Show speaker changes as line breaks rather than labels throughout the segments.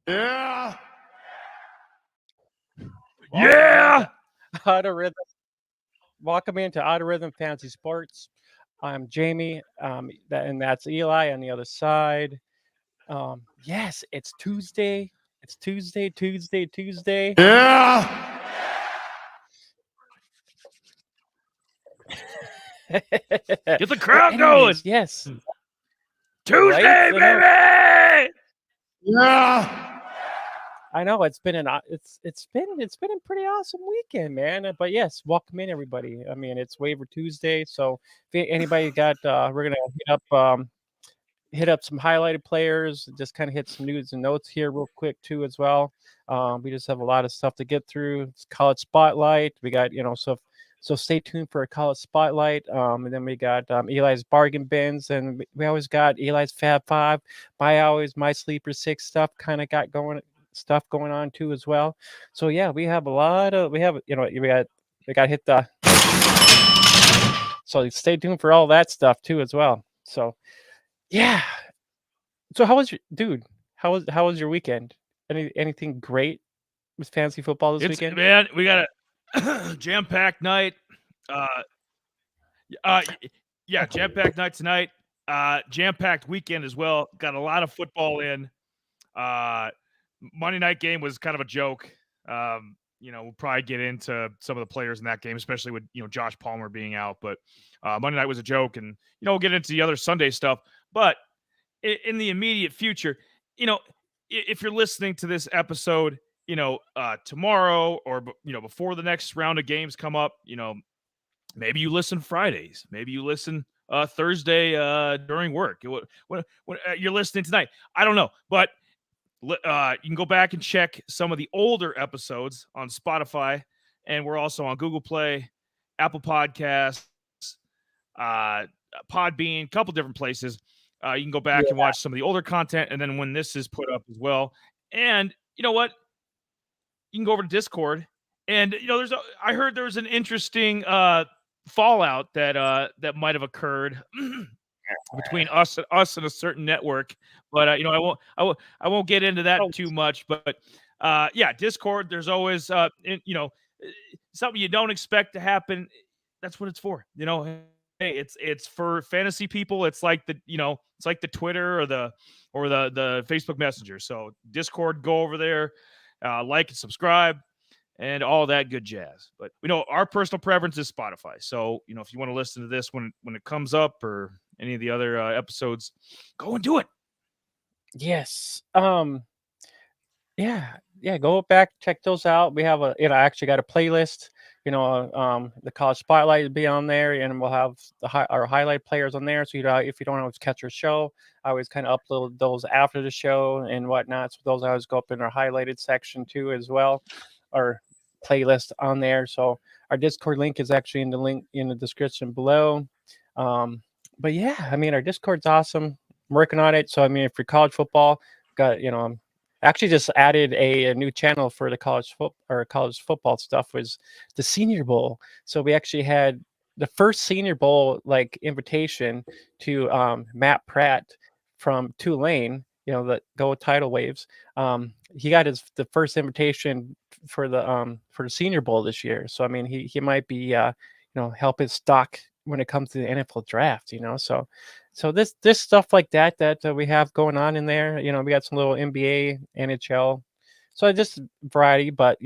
Yeah.
Yeah.
Auto Rhythm. Welcome into Auto Rhythm Fantasy Sports. I'm Jamie, and that's Eli on the other side. Yes, it's Tuesday. It's Tuesday.
Yeah.
Get the crowd
Anyways,
going.
yes.
Tuesday,
Right?
baby.
Yeah.
I know it's been it's been a pretty awesome weekend, man. But yes, welcome in everybody. I mean, it's Waiver Tuesday, so if anybody got, we're gonna hit up some highlighted players, just kind of hit some news and notes here real quick too as well. We just have a lot of stuff to get through. It's college spotlight. We got so stay tuned for a college spotlight. And then we got Eli's bargain bins, and we always got Eli's Fab Five, my sleeper six stuff going on too as well. So yeah, we have a lot of we got to hit the so stay tuned for all that stuff too as well. So yeah. So how was your dude? How was your weekend? Anything great with fantasy football this weekend?
Man, we got a jam-packed night. Yeah, jam-packed night tonight. Jam-packed weekend as well. Got a lot of football in. Monday night game was kind of a joke. We'll probably get into some of the players in that game, especially with Josh Palmer being out. But Monday night was a joke, and we'll get into the other Sunday stuff. But in the immediate future, if you're listening to this episode, tomorrow or before the next round of games come up, maybe you listen Fridays, maybe you listen Thursday during work. When you're listening tonight, I don't know, but you can go back and check some of the older episodes on Spotify, and we're also on Google Play, Apple Podcasts, Podbean, a couple different places. You can go back and watch some of the older content, and then when this is put up as well. And you know what? You can go over to Discord, and I heard there was an interesting fallout that might have occurred between us and a certain network, but I won't get into that too much. But yeah, Discord. There's always something you don't expect to happen. That's what it's for. Hey, it's for fantasy people. It's like the Twitter or the Facebook Messenger. So Discord, go over there, like and subscribe, and all that good jazz. But our personal preference is Spotify. So if you want to listen to this when it comes up or any of the other episodes, go and do it.
Yes. Yeah. Go back, check those out. We have I actually got a playlist. The college spotlight will be on there, and we'll have our highlight players on there. So if you don't always catch our show, I always kind of upload those after the show and whatnot. So those always go up in our highlighted section too as well, our playlist on there. So our Discord link is actually in the link in the description below. But yeah, I mean our Discord's awesome. I'm working on it. So I mean, for college football, got actually just added a new channel for the college football stuff, was the Senior Bowl. So we actually had the first Senior Bowl invitation to Matt Pratt from Tulane, the Go Tidal Waves. He got the first invitation for the Senior Bowl this year. So I mean he might be help his stock when it comes to the NFL draft, so this stuff like that we have going on in there, we got some little NBA, NHL, so just variety, but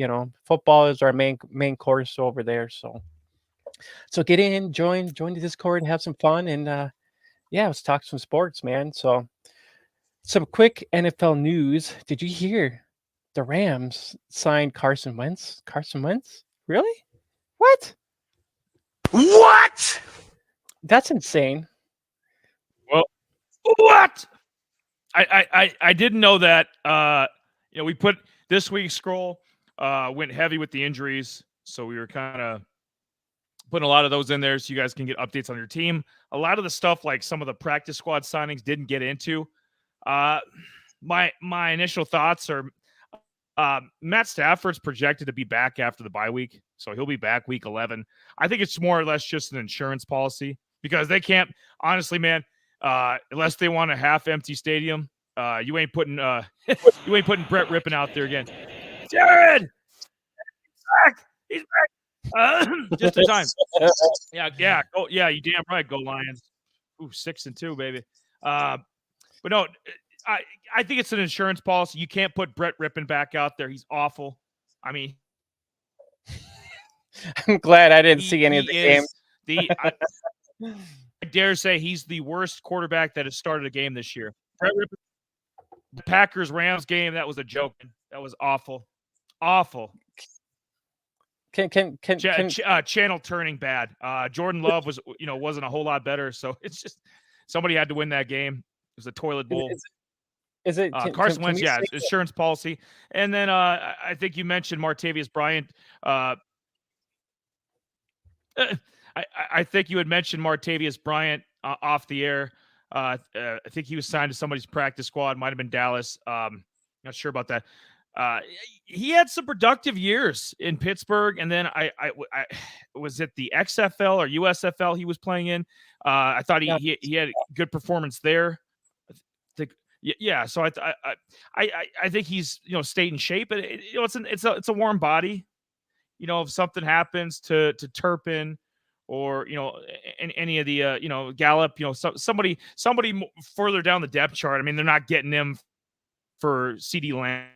football is our main course over there. So get in, join the Discord and have some fun, and let's talk some sports, man. So some quick NFL news. Did you hear the Rams signed Carson Wentz? Really? What? That's insane.
Well, what? I didn't know that. We put this week's scroll went heavy with the injuries, so we were kind of putting a lot of those in there so you guys can get updates on your team. A lot of the stuff, like some of the practice squad signings, didn't get into. My initial thoughts are Matt Stafford's projected to be back after the bye week, so he'll be back week 11. I think it's more or less just an insurance policy because they can't, honestly, man, unless they want a half-empty stadium, You ain't putting Brett Rippon out there again. Jared, he's back. Just in time. Yeah. Oh, yeah. You damn right. Go Lions. Ooh, 6-2, baby. But no, I think it's an insurance policy. You can't put Brett Rippon back out there. He's awful. I mean,
I'm glad I didn't see any of the games.
I dare say he's the worst quarterback that has started a game this year. Brett Rippon, the Packers-Rams game, that was a joke. That was awful. Awful. Channel turning bad. Jordan Love wasn't a whole lot better, so it's just somebody had to win that game. It was a toilet bowl.
Is it
Carson Wentz? Yeah, it's insurance policy. And then I think you mentioned Martavius Bryant. I think you had mentioned Martavius Bryant off the air. I think he was signed to somebody's practice squad. Might have been Dallas. Not sure about that. He had some productive years in Pittsburgh, and then I was it the XFL or USFL he was playing in. I thought he had a good performance there. Yeah, so I think he's stayed in shape, but it's a warm body. If something happens to Turpin or any of the Gallup, somebody further down the depth chart. I mean, they're not getting him for CD Lamb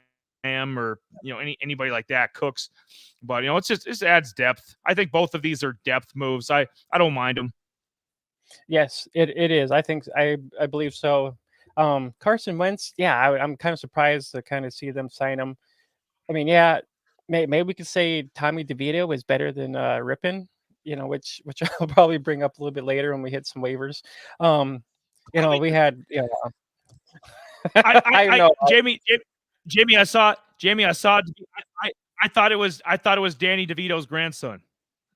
or anybody like that, Cooks, but it just adds depth. I think both of these are depth moves. I don't mind them.
Yes, it is. I think I believe so. Carson Wentz, yeah, I'm kind of surprised to kind of see them sign him. I mean, yeah, maybe we could say Tommy DeVito is better than Rippon, which I'll probably bring up a little bit later when we hit some waivers. We had,
I know Jamie, I saw. I thought it was Danny DeVito's grandson.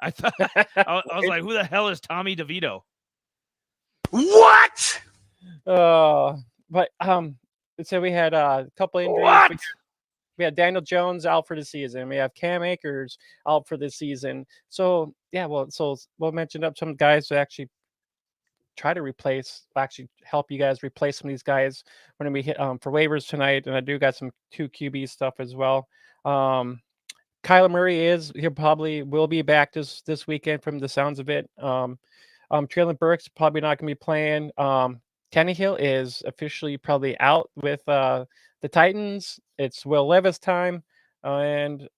I was like, who the hell is Tommy DeVito?
What?
But so we had a couple injuries. We had Daniel Jones out for the season. We have Cam Akers out for the season. So yeah, we'll mention up some guys to actually try to help you guys replace some of these guys when we hit for waivers tonight. And I do got some 2 QB stuff as well. Kyler Murray he probably will be back this weekend from the sounds of it. Traylon Burks probably not going to be playing. Tannehill is officially probably out with the Titans. It's Will Levis time. And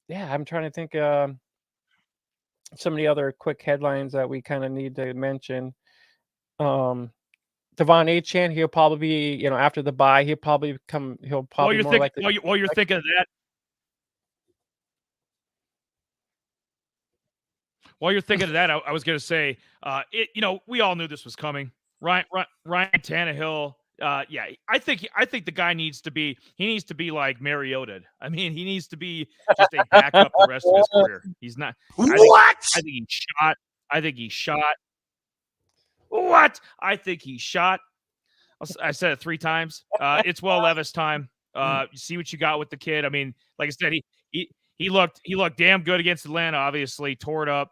yeah, I'm trying to think some of the other quick headlines that we kind of need to mention. Devon Achane, he'll probably be, after the bye, he'll probably
while you're thinking of that. While you're thinking of that, I was going to say, we all knew this was coming. Ryan Tannehill. Yeah, I think the guy needs to be like Mariota. I mean, he needs to be just a backup the rest of his career. He's not.
What?
I think he shot. What? I think he shot. I said it 3 times. It's Will Levis time. You see what you got with the kid. I mean, like I said, he looked damn good against Atlanta. Obviously, tore it up.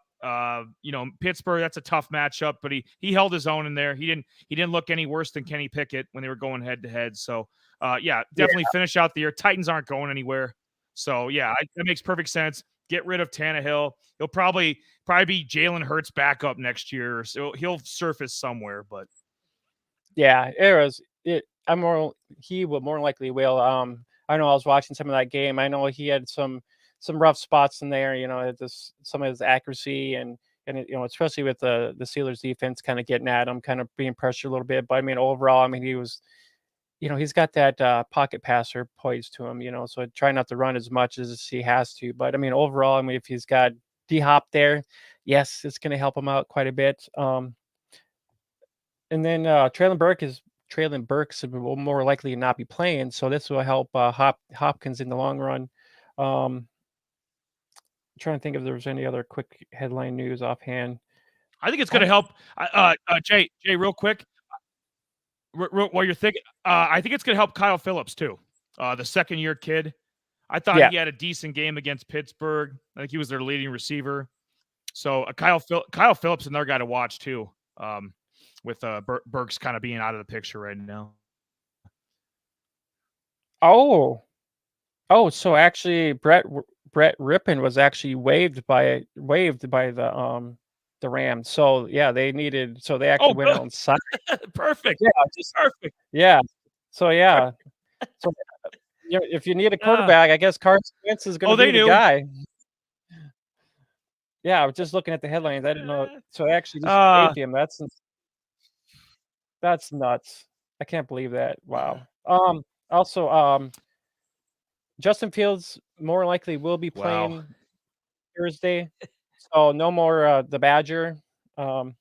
Pittsburgh, that's a tough matchup, but he held his own in there. He didn't look any worse than Kenny Pickett when they were going head to head. So, definitely finish out the year. Titans aren't going anywhere. So, yeah, that makes perfect sense. Get rid of Tannehill. He'll probably be Jalen Hurts backup next year. So he'll surface somewhere, but
yeah, he will more likely will. I know I was watching some of that game. I know he had some rough spots in there, some of his accuracy and especially with the Steelers defense kind of getting at him, kind of being pressured a little bit. But I mean, overall, I mean, he was, he's got that pocket passer poised to him, so try not to run as much as he has to. But I mean, overall, I mean, if he's got D-Hop there, yes, it's going to help him out quite a bit. And then Traylon Burks will more likely not be playing, so this will help Hopkins in the long run. Trying to think if there was any other quick headline news offhand.
I think it's going to help. Jay, real quick, while you're thinking, I think it's going to help Kyle Phillips too, the second-year kid. I thought he had a decent game against Pittsburgh. I think he was their leading receiver. So Kyle Phillips is another guy to watch too, with Burks kind of being out of the picture right now.
Oh, so actually, Brett Rippon was actually waived by the Rams. So yeah, they
Oh,
actually went
good.
out and signed.
Perfect.
Yeah, just
Perfect.
yeah. So yeah, so if you need a
Ah.
quarterback, I guess Carson Wentz is going
Oh,
to be
they
the
knew.
guy. Yeah, I was just looking at the headlines. I didn't know. So they actually just
Ah.
waived him. That's nuts. I can't believe that. Wow. Also, Justin Fields more likely will be
Wow.
playing Thursday, so no more the Badger. Um,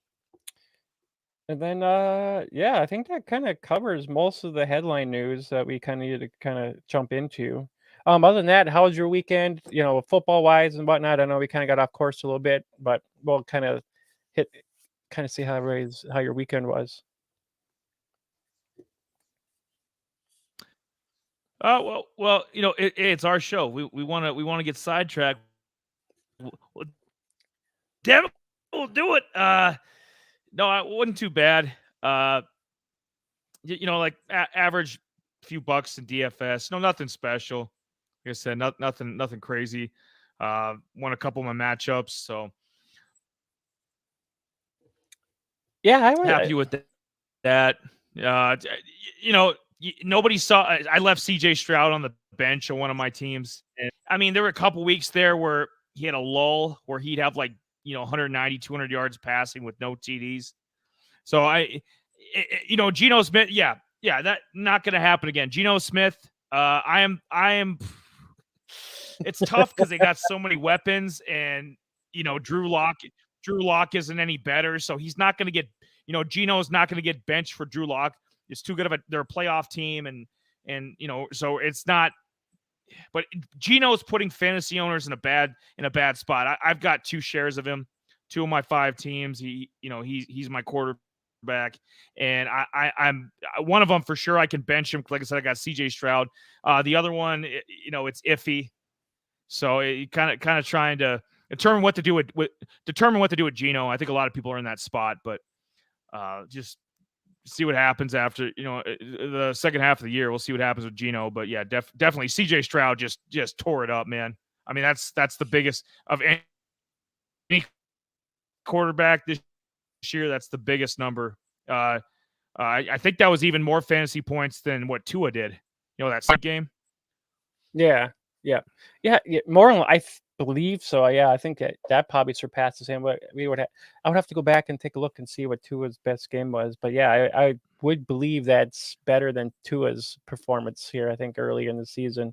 and then yeah, I think that kind of covers most of the headline news that we kind of need to kind of jump into. Other than that, how was your weekend? You know, football wise and whatnot. I know we kind of got off course a little bit, but we'll hit kind of see how your weekend was.
Well, it's our show. We want to get sidetracked. Well, damn it, we'll do it. No, it wasn't too bad. Uh, like average few bucks in DFS. No, nothing special. Like I said, nothing crazy. Won a couple of my matchups, so
Yeah, I would.
happy with that. Nobody saw. I left CJ Stroud on the bench on one of my teams, and I mean, there were a couple weeks there where he had a lull where he'd have 190, 200 yards passing with no TDs. So Geno Smith, yeah, that not going to happen again. Geno Smith, I am. It's tough because they got so many weapons, and Drew Lock isn't any better, so he's not going to get. Geno's not going to get benched for Drew Lock. It's too good of they're a playoff team, and so it's not. But Geno's putting fantasy owners in a bad spot. I've got 2 shares of him, 2 of my 5 teams. He's my quarterback, and I'm one of them for sure. I can bench him. Like I said, I got CJ Stroud. The other one, it's iffy. So it kind of trying to determine what to do with Geno. I think a lot of people are in that spot, but just see what happens after the second half of the year. We'll see what happens with Geno, but yeah, definitely CJ Stroud just tore it up, man. I mean, that's the biggest of any quarterback this year. That's the biggest number. I think that was even more fantasy points than what Tua did. That second game.
Yeah, yeah, yeah. More, believe so. Yeah, I think that probably surpasses him. But I would have to go back and take a look and see what Tua's best game was. But yeah, I would believe that's better than Tua's performance here. I think early in the season.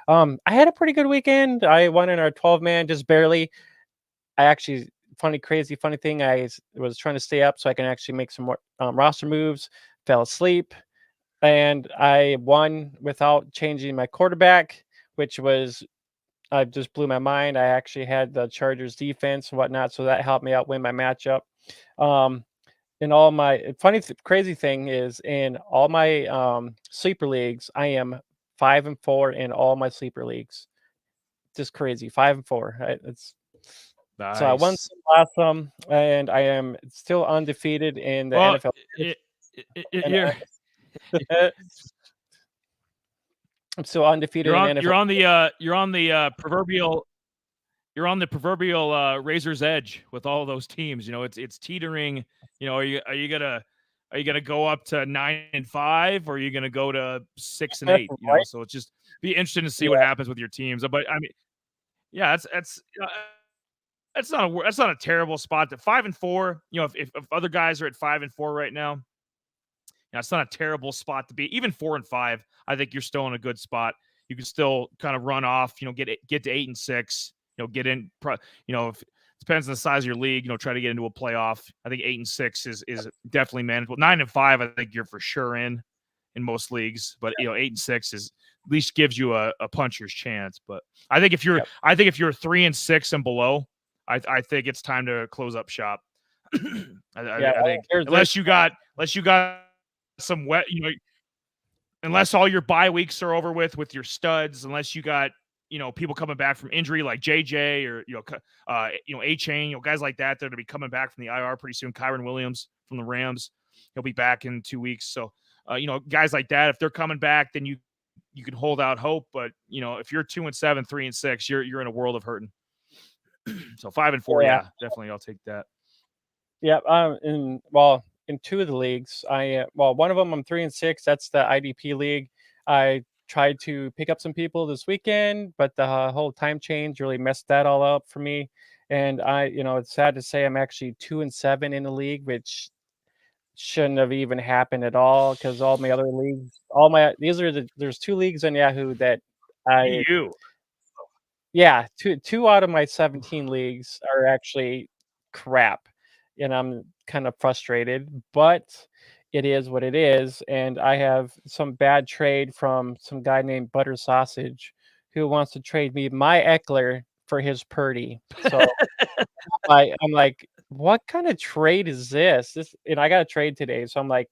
I had a pretty good weekend. I won in our 12-man, just barely. I actually funny thing. I was trying to stay up so I can actually make some more roster moves. Fell asleep, and I won without changing my quarterback, which was I just blew my mind. I actually had the Chargers defense and whatnot, so that helped me out win my matchup. In all my crazy thing is in all my sleeper leagues, I am 5-4 in all my sleeper leagues. Just crazy, 5-4. It's So I won
Nice.
some, lost some, and I am still undefeated in the
Well,
NFL. And
you're
I'm still undefeated in NFL.
you're on the proverbial razor's edge with all those teams. It's teetering. Are you gonna go up to 9-5, or are you gonna go to 6-8?
Right?
So it's just be interesting to see what
Yeah.
happens with your teams. But I mean, yeah, that's not a terrible spot. To 5-4, if other guys are at 5-4 right now, it's not a terrible spot to be. Even 4-5, I think you're still in a good spot. You can still kind of run off, get to 8-6, get in, if it depends on the size of your league, try to get into a playoff. I think 8-6 is definitely manageable. 9-5, I think you're for sure in most leagues, but 8-6 is at least gives you a puncher's chance. But I think if you're 3-6 and below, I think it's time to close up shop. I think unless you got some wet, unless all your bye weeks are over with your studs, unless you got people coming back from injury like JJ or A-Chain, guys like that are to be coming back from the IR pretty soon. Kyron Williams from the Rams, he'll be back in 2 weeks. So guys like that, if they're coming back, then you you can hold out hope, but if you're 2-7, 3-6, you're in a world of hurting. So 5-4, yeah, definitely, I'll take that.
Yeah. In two of the leagues, one of them I'm 3-6. That's the IDP league. I tried to pick up some people this weekend, but the whole time change really messed that all up for me. And it's sad to say I'm actually 2-7 in the league, which shouldn't have even happened at all because all my other leagues, there's two leagues on Yahoo that
You.
yeah, two out of my 17 leagues are actually crap, and I'm kind of frustrated, but it is what it is. And I have some bad trade from some guy named Butter Sausage who wants to trade me my Eckler for his Purdy. So I'm like, what kind of trade is this? I got a trade today, so I'm like,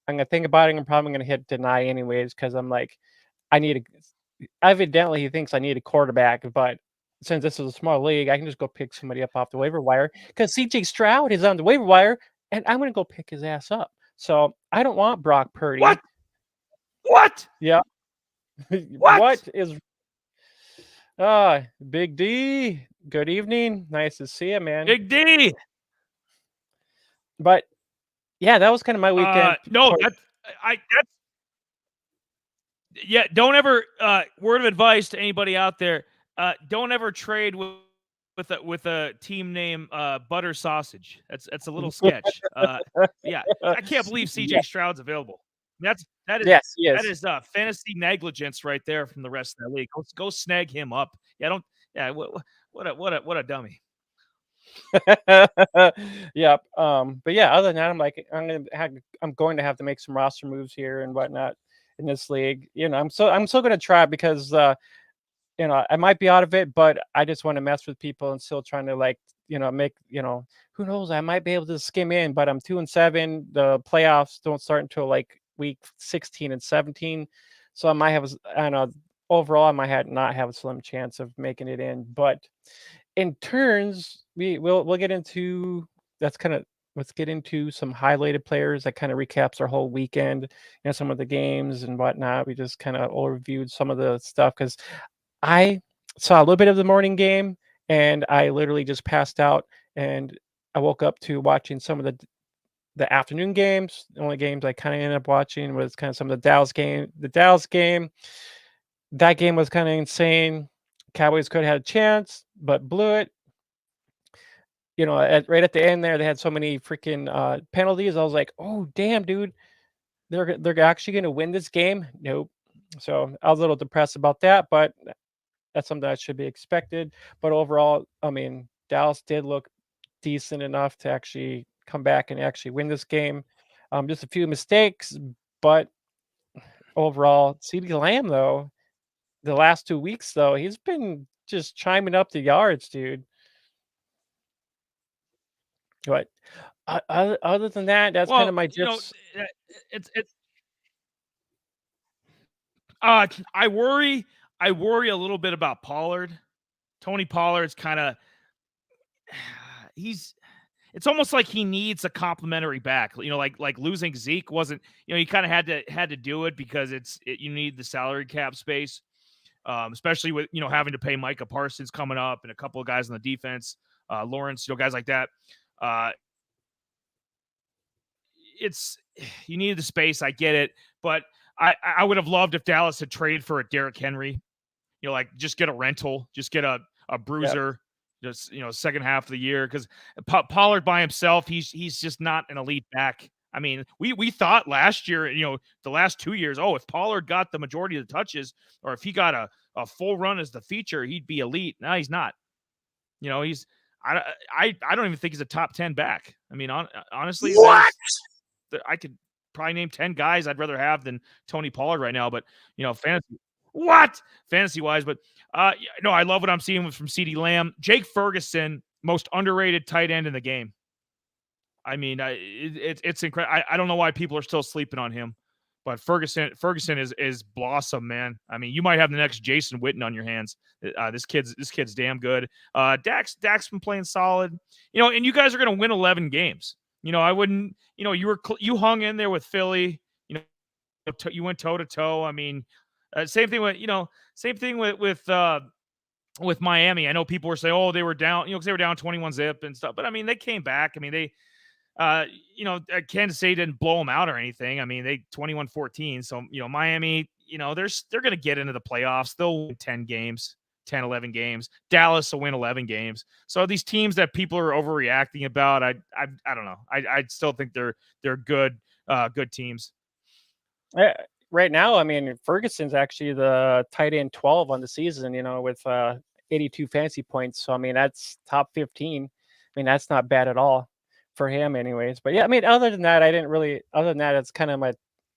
I'm gonna think about it. I'm probably gonna hit deny anyways because I'm like, I need a. Evidently, he thinks I need a quarterback, but since this is a small league, I can just go pick somebody up off the waiver wire because CJ Stroud is on the waiver wire, and I'm gonna go pick his ass up. So I don't want Brock Purdy.
What?
Yeah.
What?
What is? Big D. Good evening. Nice to see you, man.
Big D.
But yeah, that was kind of my weekend.
No, that's yeah. Don't ever. Word of advice to anybody out there: don't ever trade with a team name Butter Sausage. That's a little sketch. Yeah, I can't believe CJ Stroud's available. That is
yes, yes.
That is fantasy negligence right there from the rest of the league. Go snag him up. Yeah, don't. Yeah, what a dummy.
Yep. But yeah, other than that, I'm like, I'm going to have to make some roster moves here and whatnot in this league. I'm still going to try because I might be out of it, but I just want to mess with people and still trying to make who knows, I might be able to skim in, but I'm 2-7. The playoffs don't start until like week 16 and 17, so I might have overall I might not have a slim chance of making it in. But in turns, we'll get into let's get into some highlighted players that kind of recaps our whole weekend, some of the games and whatnot. We just kind of overviewed some of the stuff because I saw a little bit of the morning game and I literally just passed out, and I woke up to watching some of the afternoon games. The only games I kind of ended up watching was kind of some of the Dallas game. That game was kind of insane. Cowboys could have had a chance, but blew it. Right at the end there, they had so many freaking penalties. I was like, oh damn, dude, they're actually going to win this game. Nope. So I was a little depressed about that, but that's something that should be expected. But overall, I mean, Dallas did look decent enough to actually come back and actually win this game. Just a few mistakes, but overall, CeeDee Lamb, though, the last 2 weeks, though, he's been just chiming up the yards, dude. But other than that, that's kind of my just.
It's I worry a little bit about Pollard. Tony Pollard's kind of it's almost like he needs a complimentary back. Like losing Zeke wasn't, he kind of had to do it because you need the salary cap space. Especially with, having to pay Micah Parsons coming up and a couple of guys on the defense, Lawrence, guys like that. You needed the space. I get it. But I would have loved if Dallas had traded for a Derrick Henry, just get a rental, just get a bruiser, just, second half of the year. Because Pollard by himself, he's just not an elite back. I mean, we thought last year, the last 2 years, if Pollard got the majority of the touches, or if he got a full run as the feature, he'd be elite. Now he's not. I don't even think he's a top 10 back. I mean, honestly,
What?
I could probably name 10 guys I'd rather have than Tony Pollard right now. But fantasy wise, but no, I love what I'm seeing from CeeDee Lamb. Jake Ferguson, most underrated tight end in the game. I mean, it's incredible. I don't know why people are still sleeping on him, but Ferguson is blossom, man. I mean, you might have the next Jason Witten on your hands. This kid's damn good. Dak's been playing solid, and you guys are going to win 11 games. I wouldn't, you hung in there with Philly, you went toe to toe. I mean, Same thing with Miami. I know people were saying, oh, they were down, because they were down 21-zip and stuff. But I mean, they came back. I mean, they Kansas State didn't blow them out or anything. I mean, they 21-14. So, Miami, they're going to get into the playoffs. They'll win 10 games, 10, 11 games. Dallas will win 11 games. So these teams that people are overreacting about, I don't know. I still think they're good teams.
Right now, I mean, Ferguson's actually the tight end 12 on the season, with 82 fantasy points. So, I mean, that's top 15. I mean, that's not bad at all for him anyways. But yeah, I mean, other than that, it's kind of my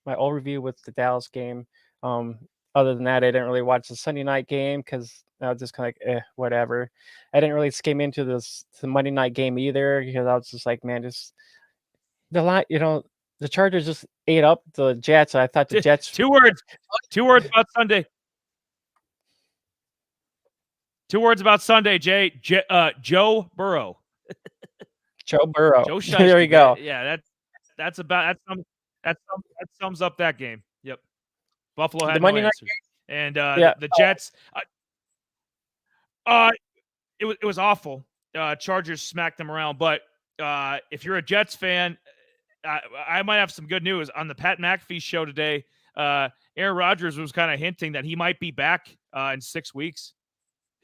overview with the Dallas game. Other than that, I didn't really watch the Sunday night game because I was just kind of like, whatever. I didn't really skim into the Monday night game either because I was just like, man, just the line, the Chargers just ate up the Jets. I thought the Jets.
Two words about Sunday. Two words about Sunday, Jay. Joe Burrow.
Joe Burrow.
Joe Shiesty,
there you go.
Yeah, that sums up that game. Yep. Buffalo had
the Monday
no
night
answers. And the Jets. It was awful. Chargers smacked them around. But if you're a Jets fan, I might have some good news. On the Pat McAfee show today, Aaron Rodgers was kind of hinting that he might be back in 6 weeks.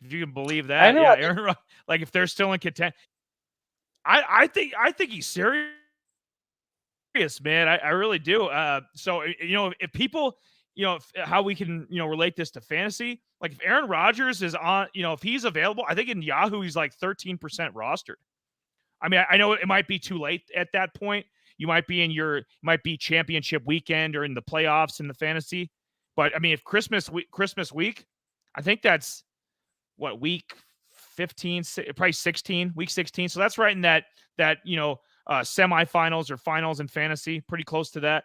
If you can believe that. Yeah, Aaron, like if they're still in content. I think he's serious, man. I really do. So, if people, how we can, relate this to fantasy, like if Aaron Rodgers is on, if he's available, I think in Yahoo, he's like 13% rostered. I mean, I know it might be too late at that point. You might be championship weekend or in the playoffs in the fantasy. But I mean, if Christmas week, I think that's what, week 15, probably 16, week 16. So that's right in that semifinals or finals in fantasy, pretty close to that.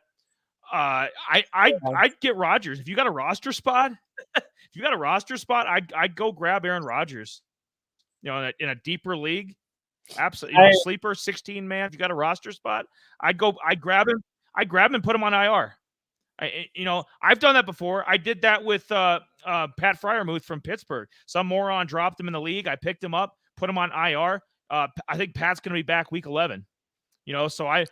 I'd get Rodgers. If you got a roster spot, I'd go grab Aaron Rodgers. In a deeper league. Absolutely. Sleeper 16 man. If you got a roster spot, I'd grab him. I'd grab him and put him on IR. I've done that before. I did that with Pat Freiermuth from Pittsburgh. Some moron dropped him in the league. I picked him up, put him on IR. I think Pat's going to be back week 11. So I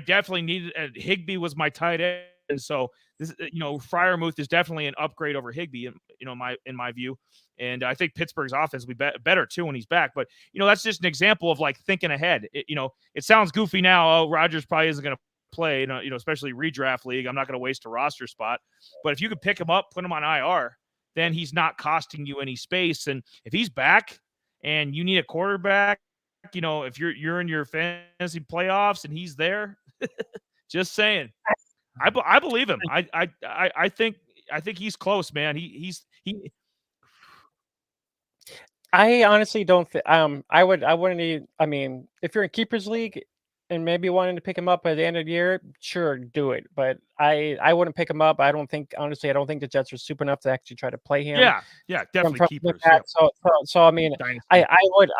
definitely needed. Higbee was my tight end, and so this, Freiermuth is definitely an upgrade over Higbee, in my view. And I think Pittsburgh's offense will be better too when he's back. But that's just an example of like thinking ahead. It sounds goofy now. Oh, Rodgers probably isn't going to play, especially redraft league. I'm not going to waste a roster spot. But if you could pick him up, put him on IR, then he's not costing you any space. And if he's back and you need a quarterback, if you're in your fantasy playoffs and he's there, just saying, I believe him. I think he's close, man.
I honestly don't think I wouldn't need. I mean, if you're in keepers league and maybe wanting to pick him up by the end of the year, sure, do it. But I wouldn't pick him up. I don't think the Jets are super enough to actually try to play him.
Yeah, definitely keepers.
So I mean, I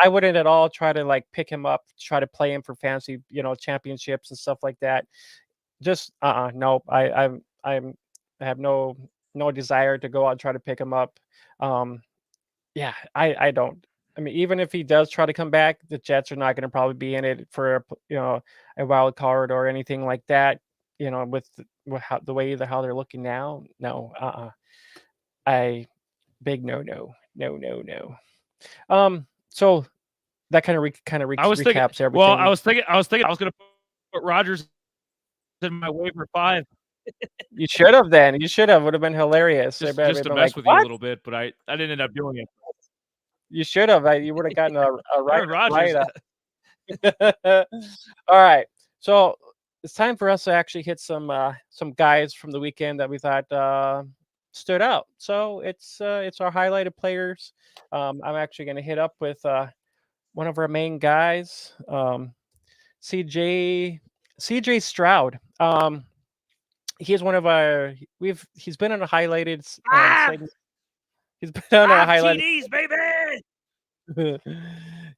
wouldn't at all try to like pick him up, try to play him for fantasy, championships and stuff like that. Just no. I have no desire to go out and try to pick him up. Yeah, I don't. I mean, even if he does try to come back, the Jets are not going to probably be in it for a wild card or anything like that. With the way how they're looking now. No, big no. So that kind of recaps everything.
Well, I was thinking I was going to put Rodgers in my waiver 5.
You should have then. You should have. Would have been hilarious.
Just to mess with you a little bit, but I didn't end up doing it.
You should have. You would have gotten a right.
Rodgers.
All right. So it's time for us to actually hit some guys from the weekend that we thought stood out. So it's our highlighted players. I'm actually going to hit up with one of our main guys, CJ Stroud. He's one of our. He's been on a highlighted. Segment. He's been on a highlighted.
TDs, baby.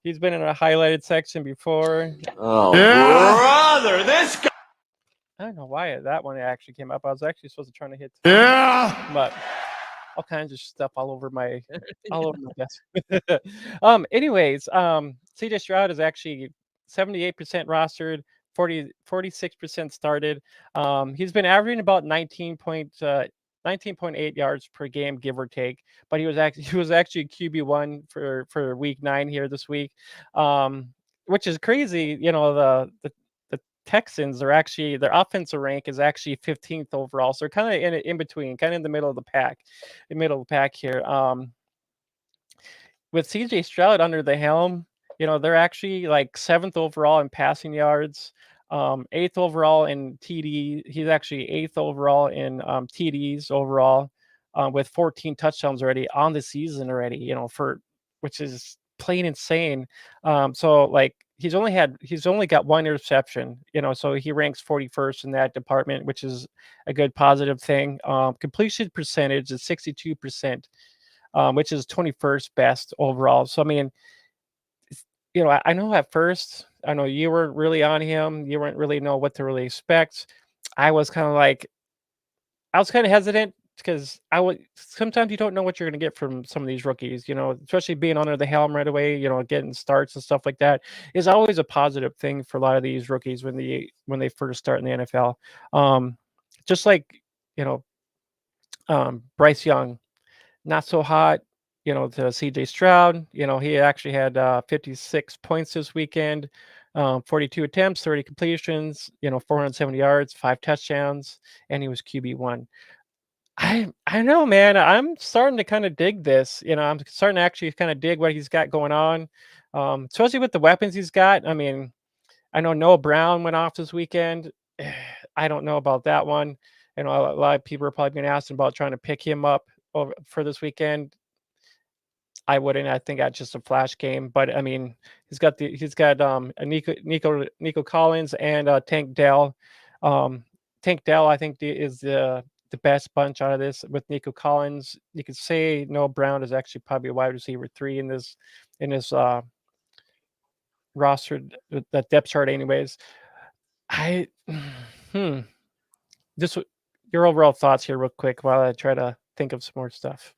He's been in a highlighted section before.
Oh, brother, this guy.
I don't know why that one actually came up. I was actually supposed to try to hit,
Yeah.
but all kinds of stuff all over my desk. Anyways, CJ Stroud is actually 78% rostered, 46% started. He's been averaging about 19.8 yards per game, give or take. But he was actually QB1 for week 9 here this week, which is crazy. You know, the Texans are actually, their offensive rank is actually 15th overall, so they're kind of in between, kind of in the middle of the pack, here. With CJ Stroud under the helm, you know, they're actually like 7th overall in passing yards, 8th overall in TD. He's actually 8th overall in TDs overall, with 14 touchdowns already on the season already. You know, which is plain insane. So like he's only got one interception. You know, so he ranks 41st in that department, which is a good positive thing. Completion percentage is 62%. Which is 21st best overall. So, I mean, you know, I know at first, I know you weren't really on him. You weren't really know what to really expect. I was kind of hesitant because sometimes you don't know what you're going to get from some of these rookies, you know, especially being under the helm right away, you know, getting starts and stuff like that is always a positive thing for a lot of these rookies when they first start in the NFL. Just like, you know, Bryce Young, not so hot, you know, to CJ Stroud. You know, he actually had 56 points this weekend, 42 attempts, 30 completions, you know, 470 yards, 5 touchdowns, and he was QB1. I know, man. I'm starting to kind of dig this. You know, I'm starting to actually kind of dig what he's got going on, especially with the weapons he's got. I mean, I know Noah Brown went off this weekend. I don't know about that one. You know, a lot of people are probably going to ask him about trying to pick him up for this weekend. I wouldn't. I think that's just a flash game. But I mean, he's got a Nico Collins and Tank Dell. Tank Dell, I think, is the best bunch out of this. With Nico Collins, you could say Noah Brown is actually probably a wide receiver 3 in this roster, that depth chart. Anyways, I hmm. Just your overall thoughts here, real quick, while I try to think of some more stuff.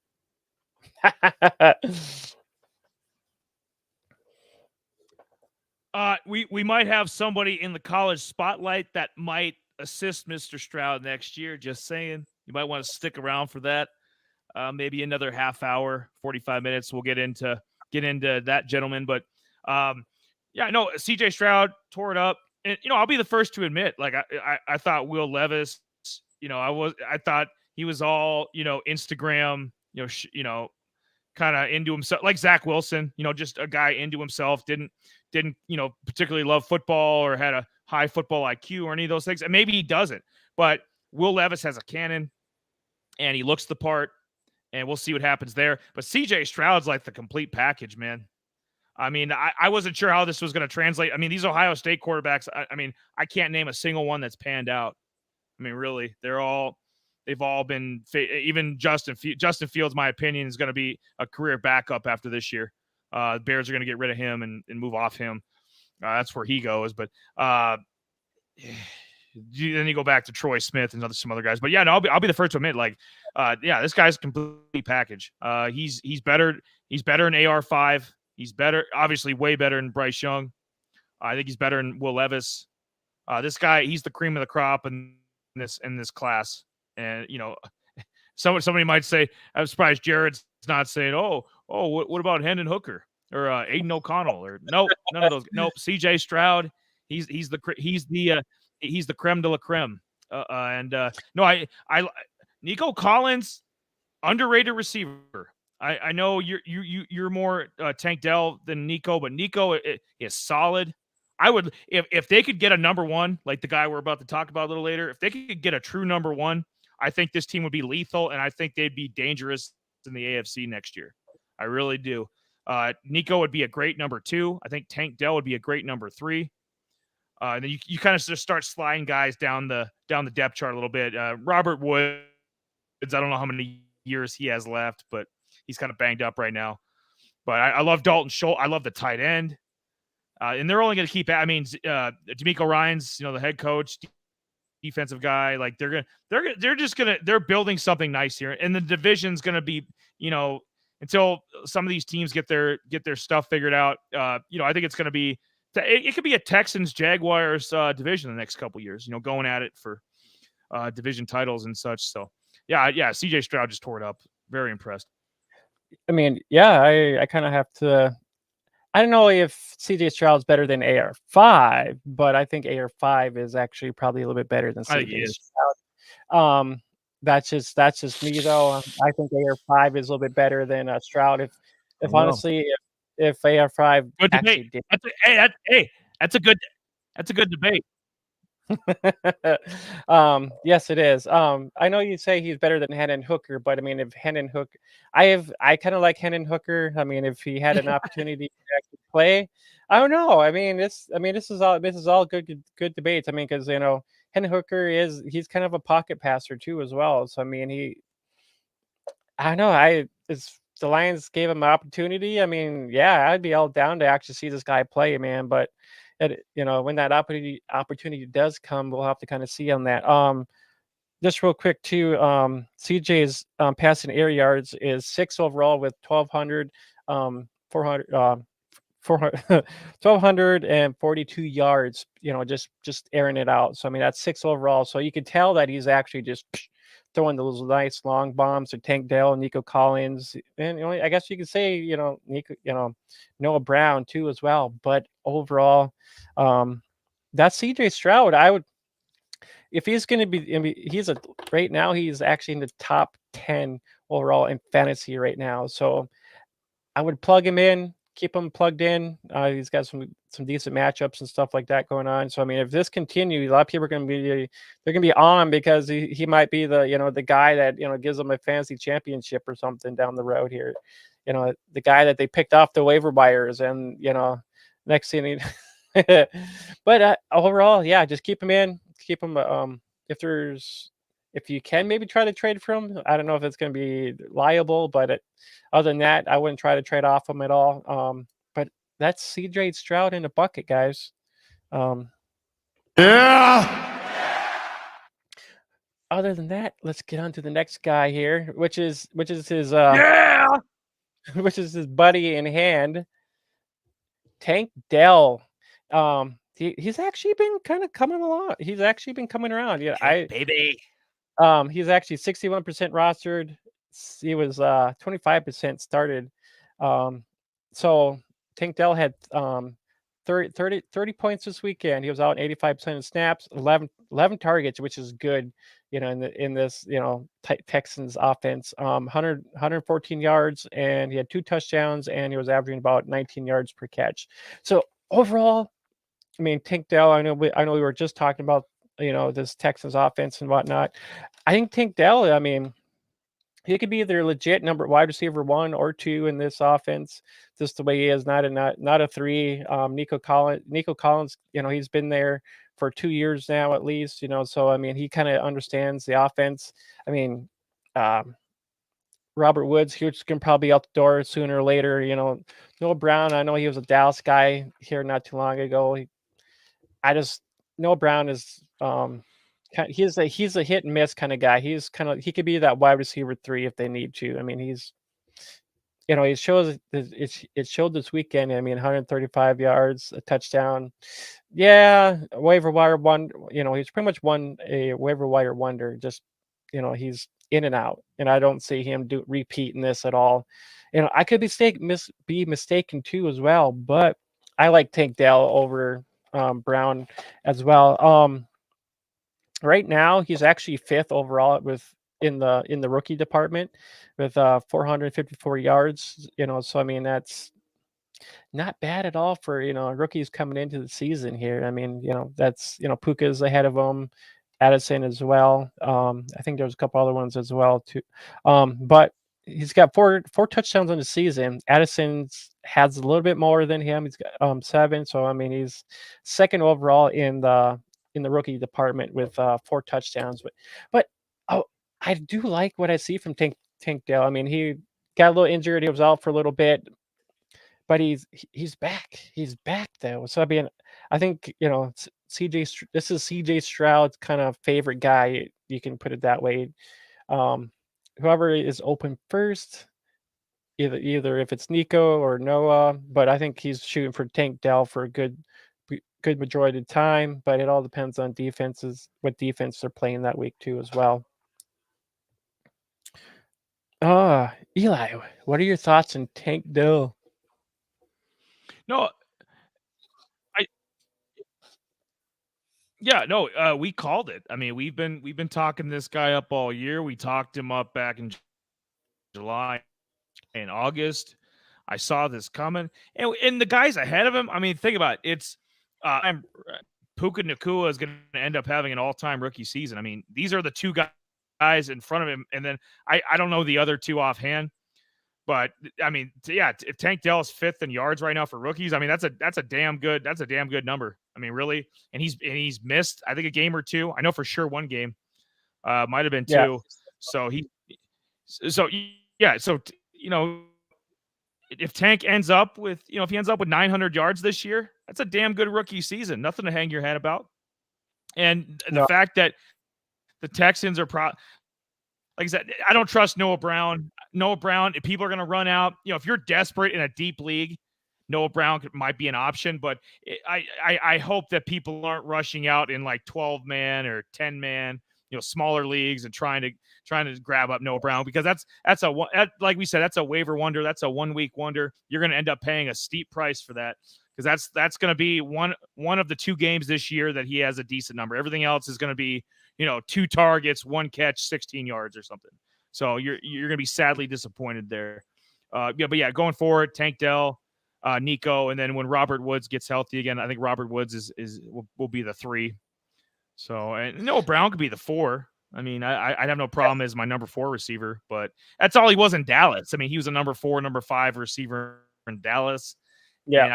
We might have somebody in the college spotlight that might assist Mr. Stroud next year. Just saying, you might want to stick around for that. Maybe another half hour, 45 minutes. We'll get into that gentleman. But yeah, no, CJ Stroud tore it up, and you know, I'll be the first to admit, like I thought Will Levis, you know, I thought he was all, you know, Instagram, you know, kind of into himself, like Zach Wilson, you know, just a guy into himself, didn't, you know, particularly love football or had a high football IQ or any of those things. And maybe he doesn't, but Will Levis has a cannon and he looks the part, and we'll see what happens there. But CJ Stroud's like the complete package, man. I mean, I wasn't sure how this was going to translate. I mean, these Ohio State quarterbacks, I mean, I can't name a single one that's panned out. I mean, really, they've all been, even Justin Fields, my opinion, is going to be a career backup after this year. The Bears are going to get rid of him and move off him. That's where he goes. But then you go back to Troy Smith and some other guys. But yeah, no, I'll be the first to admit, like, yeah, this guy's a complete package. He's better. He's better in AR5. He's better, obviously, way better than Bryce Young. I think he's better than Will Levis. This guy, he's the cream of the crop in this class. And you know, somebody might say, I'm surprised Jared's not saying, oh, what about Hendon Hooker or Aiden O'Connell or nope, none of those. Nope, CJ Stroud. He's the creme de la creme. No, Nico Collins, underrated receiver. I know you're more Tank Dell than Nico, but Nico is solid. I would, if they could get a number one, like the guy we're about to talk about a little later, if they could get a true number one, I think this team would be lethal, and I think they'd be dangerous in the AFC next year. I really do. Nico would be a great number 2. I think Tank Dell would be a great number 3. And then you kind of just start sliding guys down the depth chart a little bit. Robert Woods, I don't know how many years he has left, but he's kind of banged up right now. But I love Dalton Schultz. I love the tight end. And they're only going to keep, I mean, D'Amico Ryans, you know, the head coach, defensive guy. Like they're building something nice here, and the division's gonna be, until some of these teams get their stuff figured out. I think it's gonna be it could be a Texans Jaguars division in the next couple years. Going at it for division titles and such. So yeah, CJ Stroud just tore it up. Very impressed.
I mean, yeah, I kind of have to. I don't know if CJ Stroud's better than AR5, but I think AR5 is actually probably a little bit better than
I think he
CJ
is.
Stroud. That's just me though. I think AR5 is a little bit better than Stroud. If honestly, if AR5
Good
actually
debate.
did.
That's a good debate.
Yes, it is. I know you say he's better than Hendon Hooker, but I mean, if Hendon Hooker, I kind of like Hendon Hooker. I mean, if he had an opportunity to actually play, I don't know. I mean, this is all good debates. I mean, because Hendon Hooker he's kind of a pocket passer too as well. So I mean, I don't know. It's the Lions gave him an opportunity. I mean, yeah, I'd be all down to actually see this guy play, man. But when that opportunity does come, we'll have to kind of see on that. Just real quick too, CJ's passing air yards is 6 overall with 1,200, 1,242 yards. Just airing it out. So I mean, that's 6 overall. So you can tell that he's actually just throwing those nice long bombs to Tank Dell, Nico Collins, and I guess you could say Nico, Noah Brown too as well. But overall, that's CJ Stroud. I would, if he's going to be, I mean, right now he's actually in the top 10 overall in fantasy right now. So I would plug him in, keep him plugged in. He's got some decent matchups and stuff like that going on. So I mean, if this continues, a lot of people are going to be on because he might be the guy that gives them a fantasy championship or something down the road here. The guy that they picked off the waiver wires, and next thing. But overall, yeah, just keep him in. Keep him. If you can maybe try to trade for him. I don't know if it's going to be liable, but other than that, I wouldn't try to trade off him at all. But that's CJ Stroud in a bucket, guys.
Yeah.
Other than that, let's get on to the next guy here, which is his which is his buddy in hand, Tank Dell. He's actually been kind of coming along. He's actually been coming around. Yeah,
baby.
He's actually 61% rostered. He was 25% started. So Tank Dell had 30 points this weekend. He was out 85% of snaps, 11 targets, which is good, in this, Texans offense. 114 yards, and he had 2 touchdowns, and he was averaging about 19 yards per catch. So overall, I mean, Tank Dell, I know we were just talking about, this Texans offense and whatnot. I think Tank Dell, I mean, he could be either legit wide receiver 1 or 2 in this offense, just the way he is, not a 3. Nico Collins, he's been there for 2 years now at least, so I mean, he kind of understands the offense. I mean, Robert Woods, he's going to probably be out the door sooner or later. Noah Brown, I know he was a Dallas guy here not too long ago. Noah Brown is he's a hit and miss kind of guy. He could be that wide receiver 3 if they need to. I mean, it showed this weekend. I mean, 135 yards, a touchdown. Yeah, waiver wire one. He's pretty much a waiver wire wonder. Just he's in and out, and I don't see him repeating this at all. I could be mistaken too as well, but I like Tank Dell over Brown as well. Right now he's actually 5th overall in the rookie department with 454 yards. So I mean, that's not bad at all for rookies coming into the season here. I mean, that's Puka's ahead of him, Addison as well. I think there's a couple other ones as well too. But he's got four touchdowns on the season. Addison has a little bit more than him. He's got 7. So I mean, he's 2nd overall in the rookie department with 4 touchdowns. But I do like what I see from Tank Dell. I mean, he got a little injured. He was out for a little bit, but he's back. He's back though. So I mean, I think This is CJ Stroud's kind of favorite guy. You can put it that way. Um, Whoever is open first, either if it's Nico or Noah, but I think he's shooting for Tank Dell for a good majority of the time. But it all depends on what defense they're playing that week too as well. Eli, what are your thoughts on Tank Dell?
No, yeah, no, we called it. I mean, we've been talking this guy up all year. We talked him up back in July and August. I saw this coming, and the guys ahead of him. I mean, think about it. It's Puka Nacua is going to end up having an all-time rookie season. I mean, these are the two guys in front of him, and then I don't know the other two offhand, but I mean, if Tank Dell is 5th in yards right now for rookies, I mean that's a damn good number. I mean, really, and he's missed I think a game or two. I know for sure one game, might have been two.
Yeah.
So if Tank ends up with, if he ends up with 900 yards this year, that's a damn good rookie season. Nothing to hang your head about. And the fact that the Texans are like I said, I don't trust Noah Brown. Noah Brown, if people are going to run out, if you're desperate in a deep league, Noah Brown might be an option. But I hope that people aren't rushing out in like 12-man or 10-man, smaller leagues and trying to grab up Noah Brown, because that's like we said, that's a waiver wonder. That's a 1-week wonder. You're going to end up paying a steep price for that, because that's going to be one of the 2 games this year that he has a decent number. Everything else is going to be 2 targets, 1 catch, 16 yards or something. So you're going to be sadly disappointed there. But going forward, Tank Dell, Nico, and then when Robert Woods gets healthy again, I think Robert Woods will be the 3. So, and Noah Brown could be the 4. I mean, I'd have no problem as my number 4 receiver, but that's all he was in Dallas. I mean, he was a number 4, number 5 receiver in Dallas.
Yeah.
And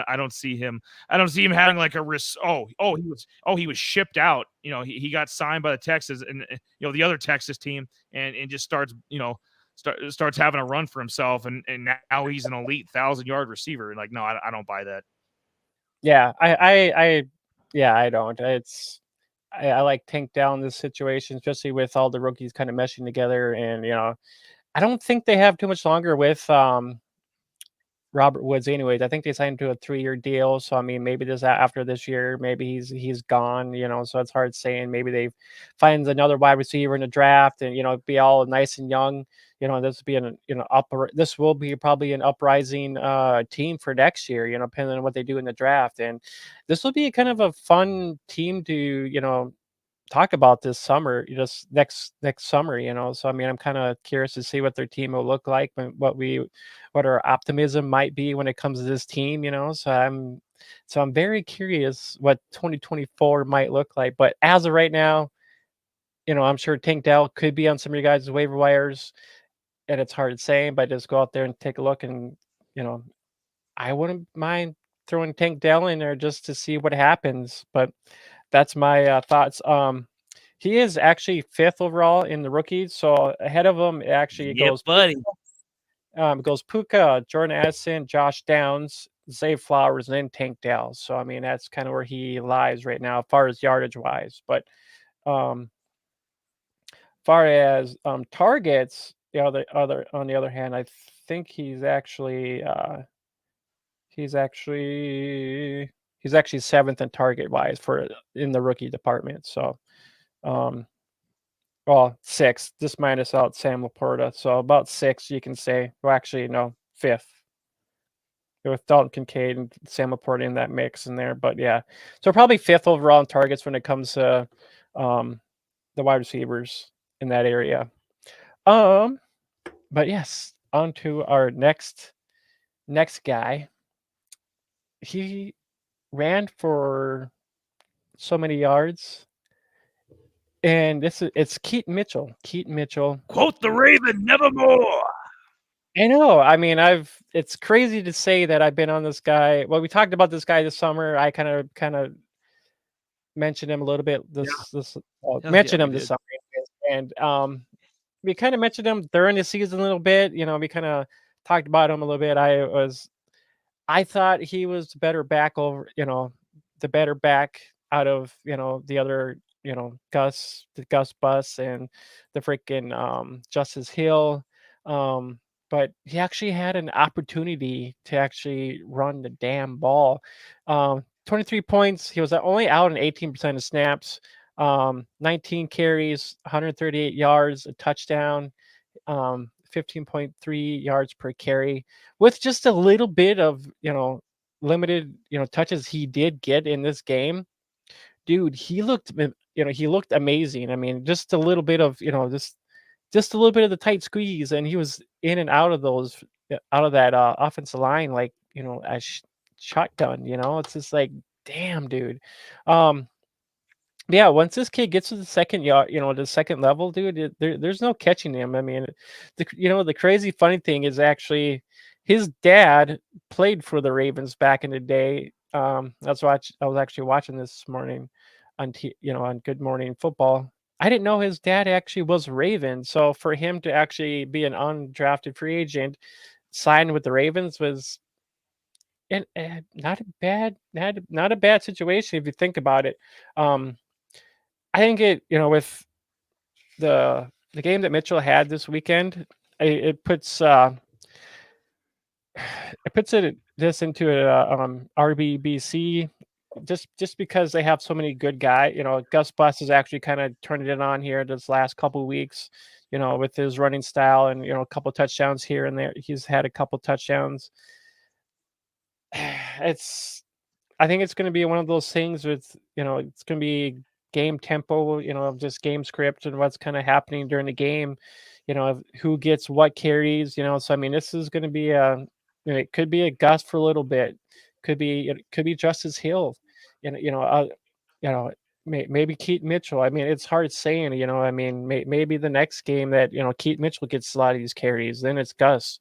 I don't see him. I don't see him having like a risk. He was shipped out. He got signed by the Texas and the other Texas team, and just starts starts having a run for himself, and now he's an elite 1,000-yard receiver. Like, no, I don't buy that.
Yeah, I don't. I like Tank Dell in this situation, especially with all the rookies kind of meshing together, and I don't think they have too much longer with Robert Woods anyways. I think they signed him to a 3-year deal. So I mean, maybe after this year, maybe he's gone, so it's hard saying. Maybe they find another wide receiver in the draft and be all nice and young. This will be probably an uprising team for next year, depending on what they do in the draft. And this will be kind of a fun team to, talk about this summer, just next summer. So I mean, I'm kind of curious to see what their team will look like, and what our optimism might be when it comes to this team. So I'm very curious what 2024 might look like. But as of right now, I'm sure Tank Dell could be on some of your guys' waiver wires, and it's hard to say, but just go out there and take a look, and I wouldn't mind throwing Tank Dell in there just to see what happens. But that's my thoughts. He is actually 5th overall in the rookies, so ahead of him it goes
buddy.
It goes Puka, Jordan Addison, Josh Downs, Zay Flowers, and then Tank Dell. So I mean, that's kind of where he lies right now as far as yardage wise. But far as targets, on the other hand, I think he's actually 7th in target wise in the rookie department. So, 6th, just minus out Sam Laporta. So about 6, you can say. Well, actually, no, 5th. With Dalton Kincaid and Sam Laporta in that mix in there. But yeah, so probably 5th overall in targets when it comes to the wide receivers in that area. But yes, on to our next guy. He ran for so many yards, and it's Keaton Mitchell.
Quote the Raven, nevermore.
I know. I mean, it's crazy to say that I've been on this guy. Well, we talked about this guy this summer. I kind of mentioned him a little bit this summer, and we kind of mentioned him during the season a little bit. We kind of talked about him a little bit. I thought he was the better back out of the other the Gus Bus and the freaking Justice Hill. But he actually had an opportunity to actually run the damn ball. 23 points. He was only out in 18% of snaps. 19 carries, 138 yards, a touchdown, 15.3 yards per carry, with just a little bit of limited touches he did get in this game. Dude, he looked amazing. I mean, just a little bit of just a little bit of the tight squeeze, and he was in and out of those out of that offensive line like as shotgun. It's just like, damn, dude. um yeah, once this kid gets to the second yard, the second level, dude, there's no catching him. I mean, the crazy funny thing is actually his dad played for the Ravens back in the day. I was actually watching this morning on on Good Morning Football. I didn't know his dad actually was a Raven. So for him to actually be an undrafted free agent, signed with the Ravens was not a bad situation if you think about it. Um, I think with the game that Mitchell had this weekend, it puts this into a RBBC just because they have so many good guys. Gus Bus has actually kind of turned it on here this last couple weeks. With his running style and a couple touchdowns here and there. He's had a couple touchdowns. I think it's going to be one of those things with, it's going to be game tempo, of just game script and what's kind of happening during the game, of who gets what carries, So I mean, this is going to be it could be a Gus for a little bit, it could be Justice Hill, you know, maybe Keaton Mitchell. I mean, it's hard saying, I mean, maybe the next game that Keaton Mitchell gets a lot of these carries, then it's Gus.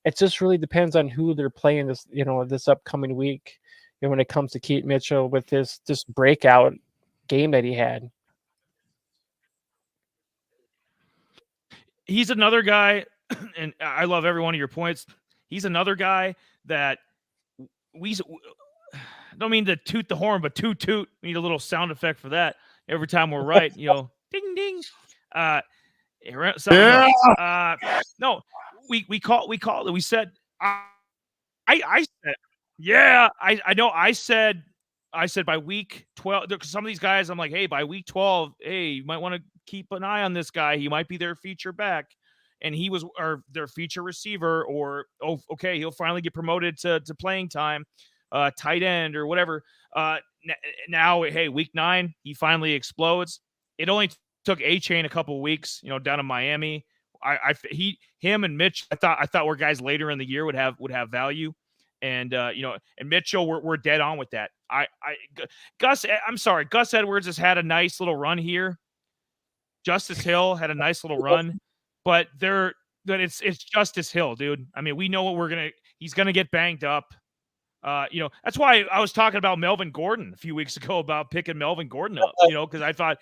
It just really depends on who they're playing this upcoming week. When it comes to Keaton Mitchell with this breakout game that he had.
He's another guy, and I love every one of your points. He's another guy that we don't mean to toot the horn, but toot toot. We need a little sound effect for that every time we're right. Ding ding. No, we called it. We said I said, yeah, I know. I said by week 12, some of these guys, I'm like, hey, by week 12, hey, you might want to keep an eye on this guy. He might be their feature back. And he was their feature receiver, or, oh, okay, he'll finally get promoted to playing time, tight end or whatever. Now, hey, week 9, he finally explodes. It only took A-Chain a couple of weeks, down in Miami. Him and Mitch, I thought were guys later in the year would have value. And and Mitchell, we're dead on with that. Gus Edwards has had a nice little run here. Justice Hill had a nice little run, but it's Justice Hill, dude. I mean, we know what he's gonna get banged up. That's why I was talking about Melvin Gordon a few weeks ago about picking Melvin Gordon up, because I thought,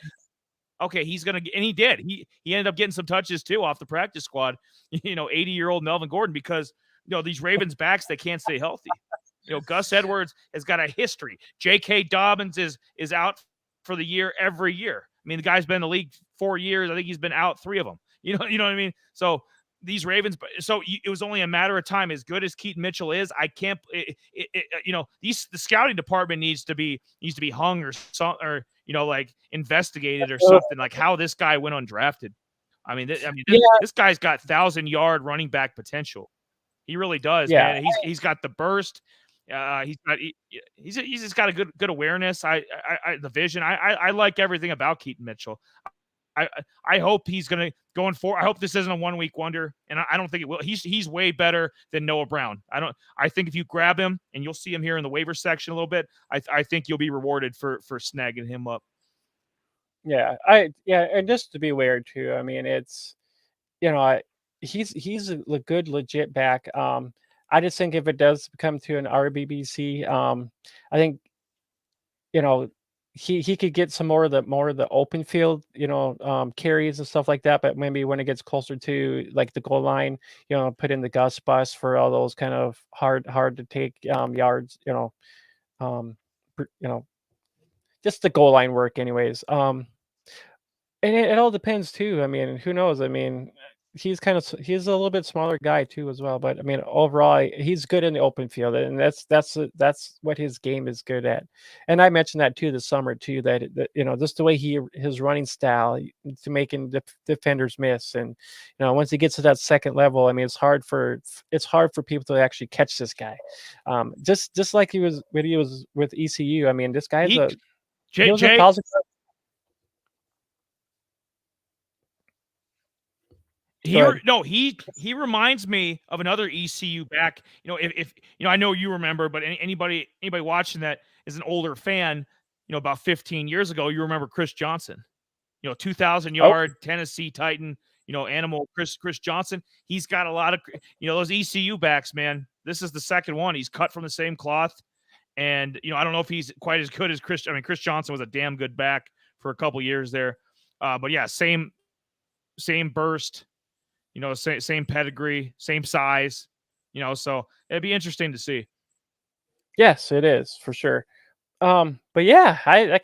okay, he's gonna get, and he did. He ended up getting some touches too off the practice squad. 80-year-old Melvin Gordon, because these Ravens backs, they can't stay healthy. Gus Edwards has got a history. J.K. Dobbins is out for the year every year. I mean, the guy's been in the league 4 years. I think he's been out 3 of them. You know what I mean? So these Ravens, it was only a matter of time. As good as Keaton Mitchell is, I can't. The scouting department needs to be hung or something, or like investigated or something, like how this guy went undrafted. I mean, this guy's got 1,000-yard running back potential. He really does, man. He's got the burst. He's just got a good awareness. The vision. I like everything about Keaton Mitchell. I hope he's going forward. I hope this isn't a 1-week wonder, and I don't think it will. He's way better than Noah Brown. I think if you grab him, and you'll see him here in the waiver section a little bit, I think you'll be rewarded for snagging him up.
Yeah, and just to be aware too. I mean, it's he's a good legit back. I just think if it does come to an RBBC, I think he could get some more of the open field, carries and stuff like that. But maybe when it gets closer to like the goal line, put in the Gus Bus for all those kind of hard to take yards, just the goal line work, anyways. And it all depends too. I mean, who knows? I mean, he's he's a little bit smaller guy too as well. But I mean, overall, he's good in the open field, and that's what his game is good at. And I mentioned that too this summer too. That just the way his running style to making defenders miss, and once he gets to that second level, I mean, it's hard for people to actually catch this guy. Just like he was when he was with ECU. I mean, this guy's he was a thousand.
He reminds me of another ECU back. If I know you remember, but anybody watching that is an older fan. About 15 years ago, you remember Chris Johnson. 2,000 yard Tennessee Titan. Animal Chris Johnson. He's got a lot of those ECU backs, man. This is the second one. He's cut from the same cloth, and I don't know if he's quite as good as Chris. I mean, Chris Johnson was a damn good back for a couple years there, but yeah, same burst. Same pedigree, same size, so it'd be interesting to see.
Yes, it is for sure. But yeah, I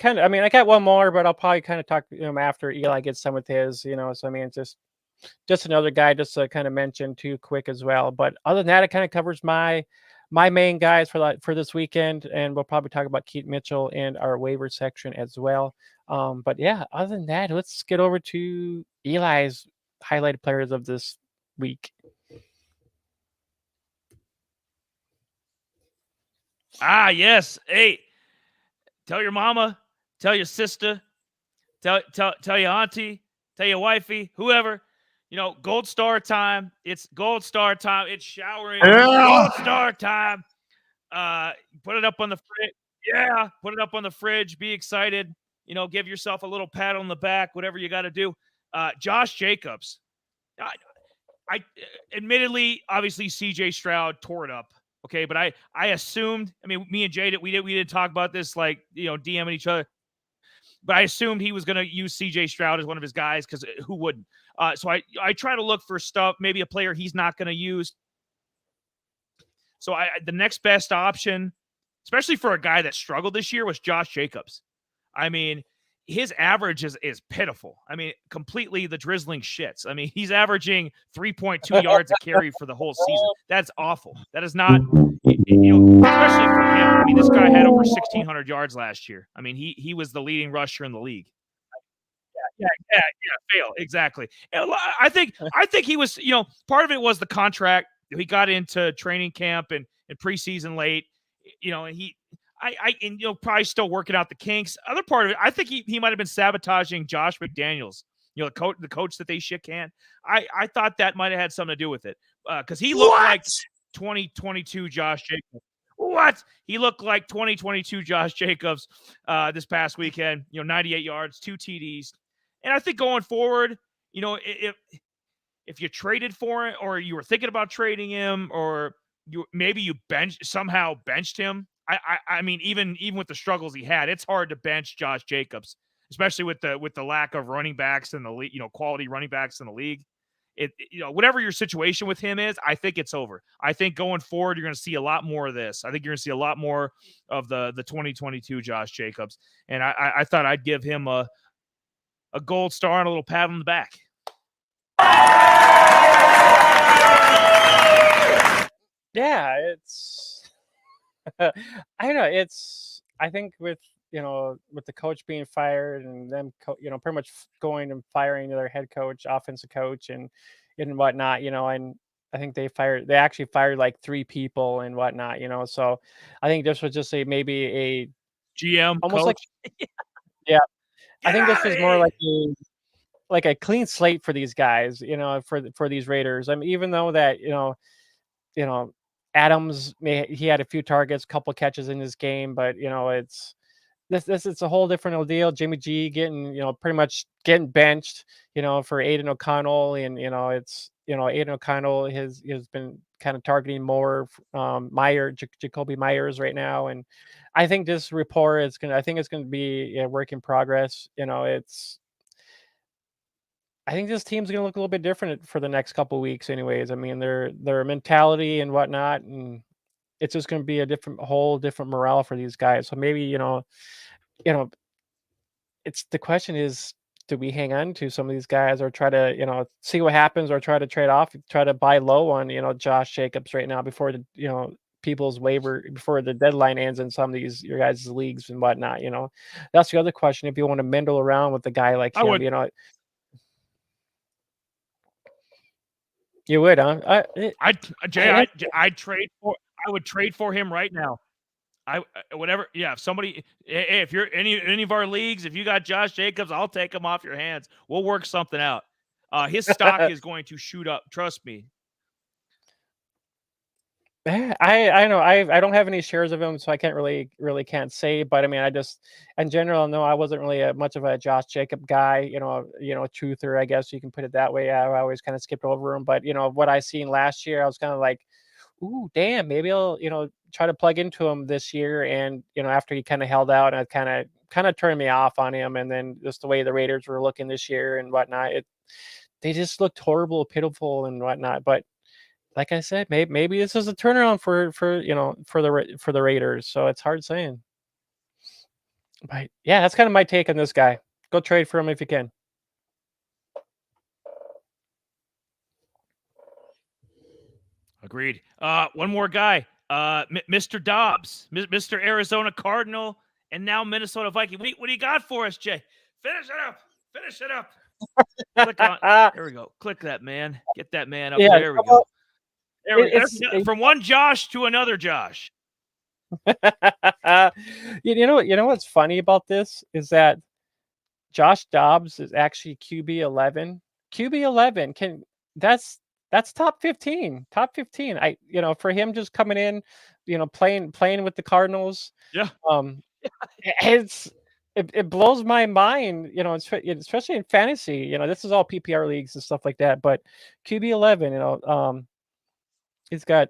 got one more, but I'll probably kind of talk after Eli gets done with his, so I mean, just another guy just to kind of mention too quick as well. But other than that, it kind of covers my main guys for this weekend, and we'll probably talk about Keith Mitchell in our waiver section as well. But yeah, other than that, let's get over to Eli's highlighted players of this week.
Yes. Hey, tell your mama, tell your sister, tell your auntie, tell your wifey, whoever. Gold Star time. It's Gold Star time. It's showering. Gold Star time. Put it up on the fridge. Yeah, put it up on the fridge. Be excited. Give yourself a little pat on the back. Whatever you got to do. Josh Jacobs. I admittedly, obviously, CJ Stroud tore it up. Okay, but I assumed. I mean, me and Jay we didn't talk about this like DMing each other, but I assumed he was going to use CJ Stroud as one of his guys because who wouldn't? So I try to look for stuff, maybe a player he's not going to use. So the next best option, especially for a guy that struggled this year, was Josh Jacobs. I mean, his average is pitiful. I mean, completely the drizzling shits. I mean, he's averaging 3.2 yards a carry for the whole season. That's awful. That is not, especially for him. I mean, this guy had over 1,600 yards last year. I mean, he was the leading rusher in the league. Yeah, fail. Exactly. And I think he was, part of it was the contract. He got into training camp and preseason late, and probably still working out the kinks. Other part of it, I think he might have been sabotaging Josh McDaniels, the coach that they shit can. I thought that might have had something to do with it because he looked like 2022 Josh Jacobs. What? He looked like 2022 Josh Jacobs this past weekend. 98 yards, 2 TDs, and I think going forward, if you traded for it or you were thinking about trading him or you somehow benched him. I mean, even with the struggles he had, it's hard to bench Josh Jacobs, especially with the lack of running backs in the league, quality running backs in the league. Whatever your situation with him is, I think it's over. I think going forward, you're going to see a lot more of this. I think you're going to see a lot more of the 2022 Josh Jacobs. And I thought I'd give him a gold star and a little pat on the back.
Yeah, it's I don't know. I think with the coach being fired and them pretty much going and firing their head coach, offensive coach, and whatnot, and I think they actually fired like 3 people and whatnot, so I think this was just maybe a
GM
almost
coach.
Like yeah, I think this was more like a clean slate for these guys, for these Raiders. I mean, even though that Adams he had a few targets, couple catches in this game, but it's a whole different deal. Jimmy G getting pretty much getting benched, for Aiden O'Connell, and Aiden O'Connell has been kind of targeting more Jacoby Myers right now, and I think this report is gonna be a work in progress. I think this team's going to look a little bit different for the next couple of weeks anyways. I mean, their mentality and whatnot, and it's just going to be a whole different morale for these guys. So maybe, it's the question is, do we hang on to some of these guys or try to, see what happens or try to trade off, try to buy low on, Josh Jacobs right now before the, people's waiver before the deadline ends in some of these your guys' leagues and whatnot. That's the other question. If you want to mendel around with a guy like
I
him,
would.
You would, huh?
I'd trade for. I would trade for him right now. Whatever. Yeah, if somebody, hey, if you're any of our leagues, if you got Josh Jacobs, I'll take him off your hands. We'll work something out. His stock is going to shoot up. Trust me.
I know I don't have any shares of him, so I can't really can't say. But I mean, I just in general, no, I wasn't really much of a Josh Jacob guy. Truther, I guess you can put it that way. I always kind of skipped over him. But what I seen last year, I was kind of like, ooh, damn, maybe I'll try to plug into him this year. And after he kind of held out, and it kind of turned me off on him. And then just the way the Raiders were looking this year and whatnot, they just looked horrible, pitiful, and whatnot. But like I said, maybe this is a turnaround for the Raiders. So it's hard saying. But yeah, that's kind of my take on this guy. Go trade for him if you can.
Agreed. One more guy. Mr. Dobbs, Mr. Arizona Cardinal, and now Minnesota Viking. What do you got for us, Jay? Finish it up. Finish it up. Click on. There we go. Click that man. Get that man up.
Yeah,
There we go. There we go.
it's
From one Josh to another Josh.
you know what's funny about this is that Josh Dobbs is actually QB 11. QB 11 that's top 15. Top 15. For him just coming in, playing with the Cardinals.
Yeah.
It blows my mind, especially in fantasy. This is all PPR leagues and stuff like that. But QB 11, he's got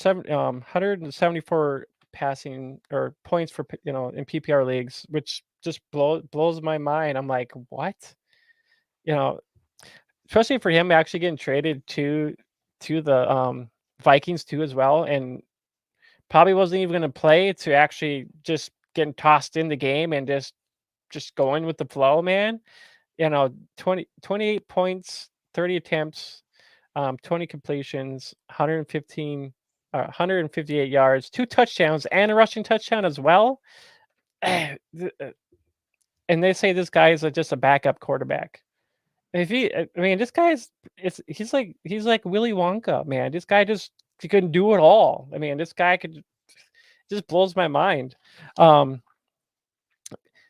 174 passing or points for in PPR leagues, which just blows my mind. I'm like, what? Especially for him actually getting traded to the Vikings too as well, and probably wasn't even going to play to actually just getting tossed in the game and just going with the flow, man. 28 points, 30 attempts, 20 completions, 158 yards, 2 touchdowns, and a rushing touchdown as well. And they say this guy is just a backup quarterback. This guy's he's like Willy Wonka, man. This guy he can do it all. This guy just blows my mind.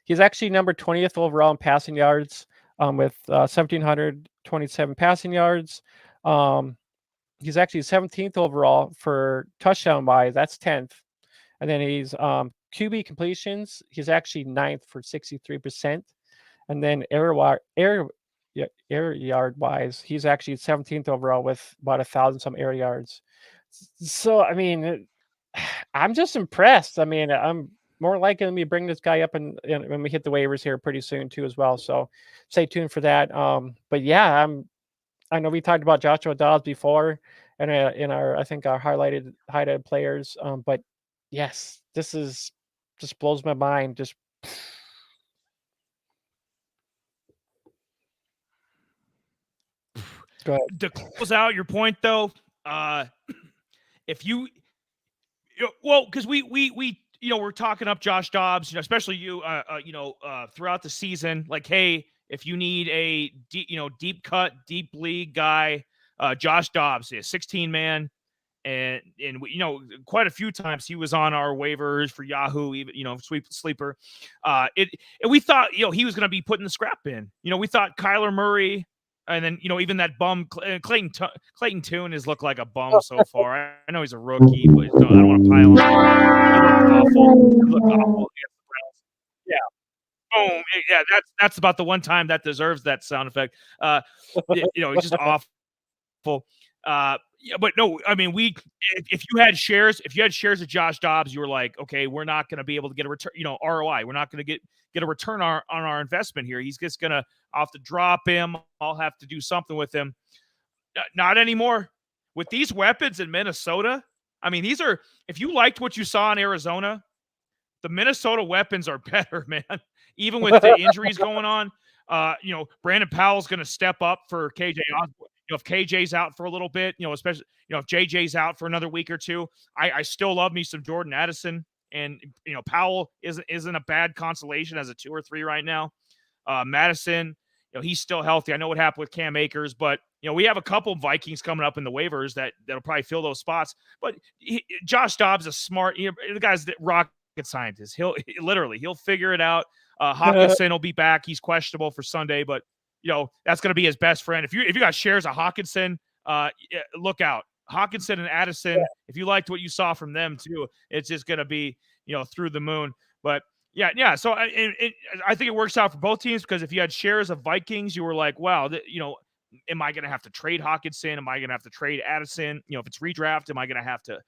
He's actually number 20th overall in passing yards, with 1,727 passing yards. He's actually 17th overall for touchdown wise. That's 10th. And then he's QB completions. He's actually 9th for 63%. And then air yard wise, he's actually 17th overall with about 1,000 some air yards. So I'm just impressed. I'm more likely to bring this guy up and when we hit the waivers here pretty soon too as well. So stay tuned for that. But yeah, I know we talked about Joshua Dobbs before and in our I think our highlighted players. But yes, this is just blows my mind. Just go ahead.
To close out your point though, if because we're talking up Josh Dobbs, especially you, throughout the season. Like, hey, if you need a deep cut, deep league guy, Josh Dobbs is 16-man, and quite a few times he was on our waivers for Yahoo, even sleeper. And we thought he was going to be put in the scrap bin. We thought Kyler Murray. And then, even that bum Clayton Tune has looked like a bum so far. I know he's a rookie, but I don't want to pile on. He looked awful. against the Browns. Yeah. Boom. Yeah, that's about the one time that deserves that sound effect. It's just awful. But no, if you had shares of Josh Dobbs, you were like, okay, we're not going to be able to get a return, ROI. We're not going to get a return on our investment here. He's just going to have to drop him. I'll have to do something with him. Not anymore. With these weapons in Minnesota, these are, if you liked what you saw in Arizona, the Minnesota weapons are better, man. Even with the injuries going on, Brandon Powell's going to step up for KJ Osborne. If KJ's out for a little bit, especially if JJ's out for another week or two, I still love me some Jordan Addison, and Powell isn't a bad consolation as a 2 or 3 right now. Madison, he's still healthy. I know what happened with Cam Akers, but we have a couple Vikings coming up in the waivers that'll probably fill those spots. But Josh Dobbs is smart. The guy's the rocket scientist. He'll figure it out. Hawkinson will be back. He's questionable for Sunday, but that's going to be his best friend. If you got shares of Hawkinson, look out. Hawkinson and Addison, if you liked what you saw from them too, it's just going to be through the moon. But yeah. So I think it works out for both teams, because if you had shares of Vikings, you were like, wow, am I going to have to trade Hawkinson? Am I going to have to trade Addison? If it's redraft, am I going to have to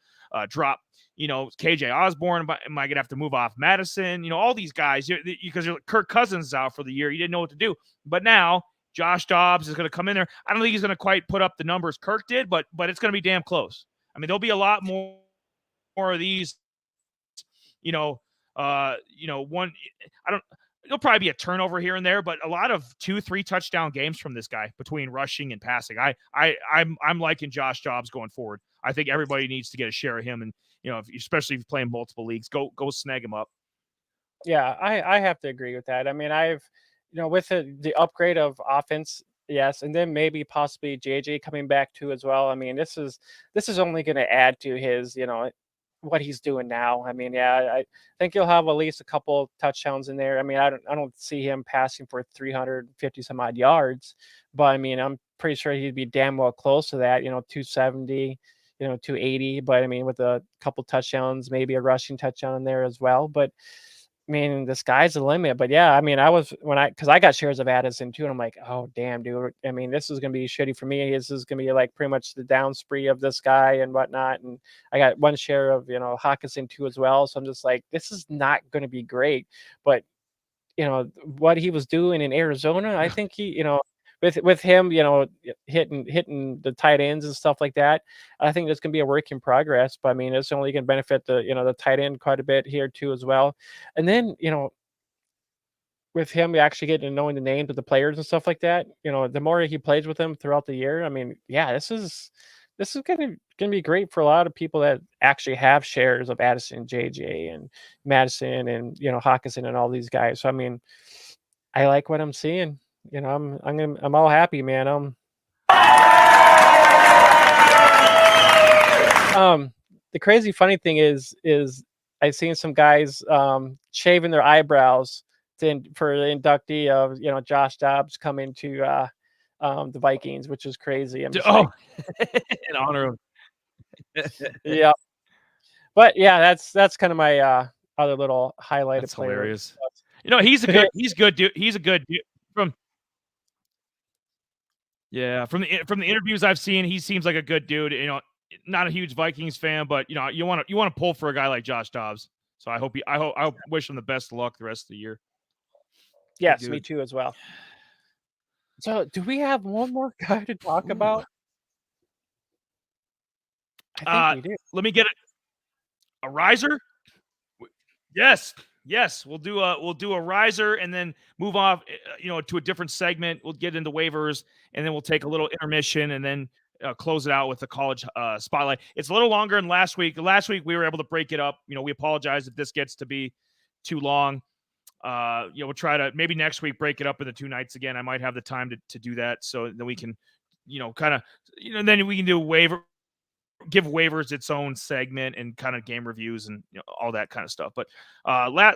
drop KJ Osborne? Am I going to have to move off Madison? All these guys, because Kirk Cousins is out for the year. You didn't know what to do. But now Josh Dobbs is going to come in there. I don't think he's going to quite put up the numbers Kirk did, but it's going to be damn close. I mean, there'll be a lot more of these, there'll probably be a turnover here and there, but a lot of 2-3 touchdown games from this guy between rushing and passing. I'm liking Josh Dobbs going forward. I think everybody needs to get a share of him, and especially if you're playing multiple leagues, go snag him up.
Yeah, I have to agree with that. I mean, I've with the upgrade of offense, yes, and then maybe possibly JJ coming back too as well. I mean, this is only going to add to his what he's doing now. I mean, yeah, I think he'll have at least a couple touchdowns in there. I mean, I don't see him passing for 350 some odd yards, but I mean, I'm pretty sure he'd be damn well close to that, 270, 280. But I mean, with a couple touchdowns, maybe a rushing touchdown in there as well. But I mean, the sky's the limit. But yeah, I mean, because I got shares of Addison too, and I'm like, oh damn, dude. I mean, this is gonna be shitty for me. This is gonna be like pretty much the down spree of this guy and whatnot. And I got one share of Hawkinson too as well. So I'm just like, this is not gonna be great. But what he was doing in Arizona, I think he, with him, hitting the tight ends and stuff like that, I think it's going to be a work in progress. But I mean, it's only going to benefit the tight end quite a bit here too as well. And then with him actually getting to knowing the names of the players and stuff like that, the more he plays with them throughout the year, I mean, yeah, this is going to be great for a lot of people that actually have shares of Addison, JJ, and Madison, and Hawkinson, and all these guys. So I mean, I like what I'm seeing. I'm all happy, man. The crazy funny thing is I've seen some guys shaving their eyebrows for the inductee of Josh Dobbs coming to the Vikings, which is crazy.
In honor of
yeah. But yeah, that's kind of my other little highlighted
that's
player.
Hilarious. He's a good dude. He's a good dude. From the interviews I've seen, he seems like a good dude. Not a huge Vikings fan, but you want to pull for a guy like Josh Dobbs. So I wish him the best of luck the rest of the year.
Yes, me too as well. So, do we have one more guy to talk about? I think we do.
Let me get a riser. Yes. We'll do a riser and then move off, to a different segment. We'll get into waivers, and then we'll take a little intermission, and then close it out with the college spotlight. It's a little longer than last week. Last week we were able to break it up. We apologize if this gets to be too long. We'll try to maybe next week break it up into 2 nights again. I might have the time to do that, so then we can, then we can do give waivers its own segment and kind of game reviews and all that kind of stuff. But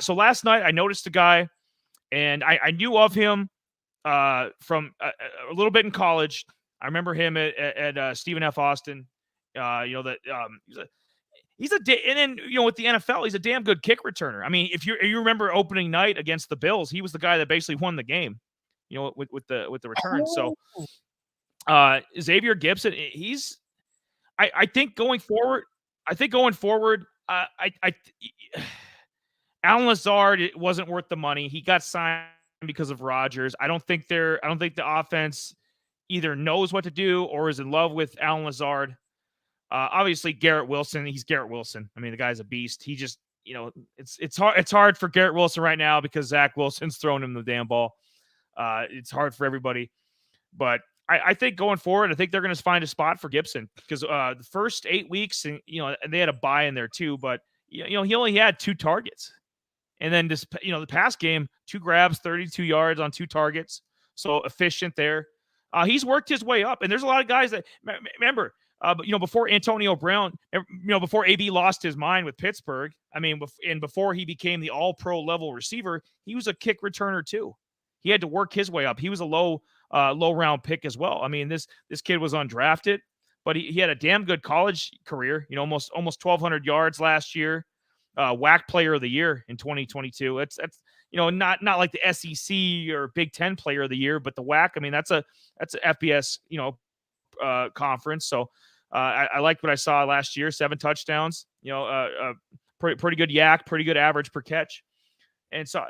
so last night I noticed a guy, and I knew of him from a little bit in college. I remember him at Stephen F. Austin. And then with the NFL, he's a damn good kick returner. I mean, if you remember opening night against the Bills, he was the guy that basically won the game, with the return. So Xavier Gibson, I think going forward, Alan Lazard, it wasn't worth the money. He got signed because of Rodgers. I don't think the offense either knows what to do or is in love with Alan Lazard. Obviously Garrett Wilson, he's Garrett Wilson. I mean, the guy's a beast. He It's hard for Garrett Wilson right now because Zach Wilson's throwing him the damn ball. It's hard for everybody, but I think going forward, I think they're going to find a spot for Gibson because the first 8 weeks, and they had a bye in there too, but he only had 2 targets, and then just the past game, 2 grabs, 32 yards on 2 targets, so efficient there. He's worked his way up, and there's a lot of guys that remember. Before Antonio Brown, before AB lost his mind with Pittsburgh, and before he became the all-pro level receiver, he was a kick returner too. He had to work his way up. He was a low round pick as well. This kid was undrafted, but he had a damn good college career. Almost 1,200 yards last year. WAC Player of the Year in 2022. That's not like the SEC or Big Ten Player of the Year, but the WAC. That's a FBS conference. So I liked what I saw last year. 7 touchdowns. Pretty good yak, pretty good average per catch. And so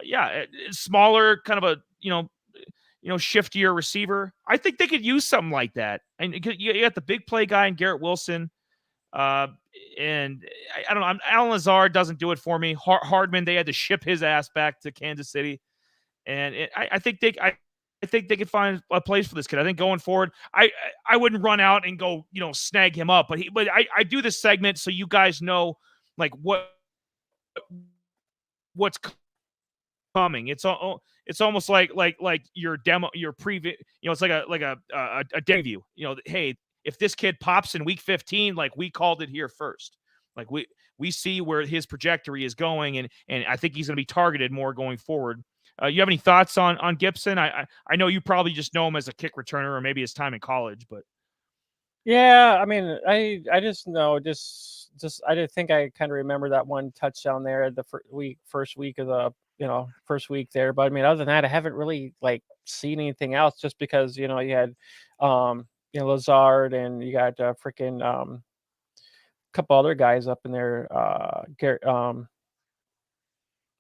smaller, kind of a shiftier receiver. I think they could use something like that. And you got the big play guy in Garrett Wilson. And I don't know. Alan Lazard doesn't do it for me. Hardman, they had to ship his ass back to Kansas City, and I think they could find a place for this kid. I think going forward, I wouldn't run out and go snag him up, but I do this segment so you guys know like what's coming. It's almost like your demo, your preview. It's like a debut. Hey, if this kid pops in week 15, like we called it here first, like we see where his trajectory is going, and I think he's going to be targeted more going forward. You have any thoughts on Gibson? I know you probably just know him as a kick returner or maybe his time in college, but
yeah, I just know I did think I kind of remember that one touchdown there at the first week of the first week there, but other than that, I haven't really seen anything else just because you had Lazard, and you got freaking couple other guys up in there,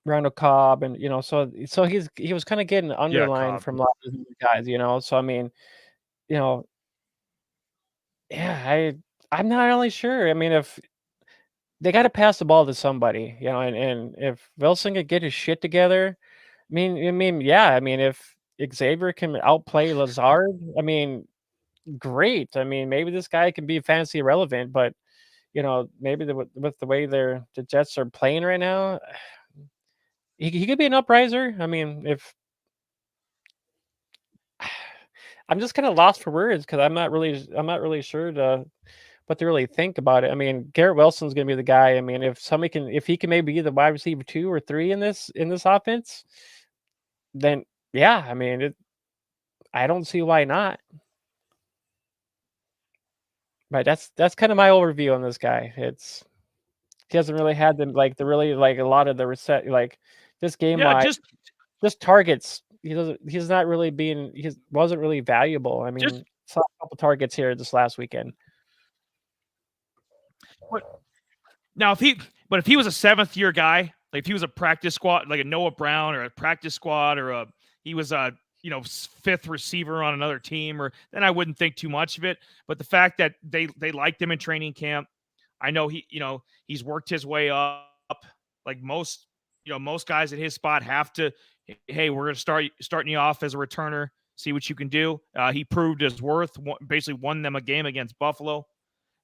Randall Cobb, and so he was kind of getting underlined from a lot of these guys, So yeah, I'm not really sure. If they got to pass the ball to somebody, and if Wilson could get his shit together, yeah, if Xavier can outplay Lazard, great. Maybe this guy can be fantasy relevant, but maybe with the way the Jets are playing right now, he could be an upriser. If I'm just kind of lost for words because I'm not really sure what to really think about it. Garrett Wilson's going to be the guy. If he can maybe be the wide receiver 2 or 3 in this offense, then yeah, I don't see why not. Right, that's kind of my overview on this guy. He hasn't really had a lot of the reset this game just targets. He wasn't really valuable. Saw a couple targets here this last weekend.
Now if he was a 7th year guy, like if he was a practice squad, like a Noah Brown or a practice squad, or he was a 5th receiver on another team, or then I wouldn't think too much of it. But the fact that they liked him in training camp, I know he's worked his way up. Like most guys at his spot have to. Hey, we're going to starting you off as a returner. See what you can do. He proved his worth. Basically, won them a game against Buffalo,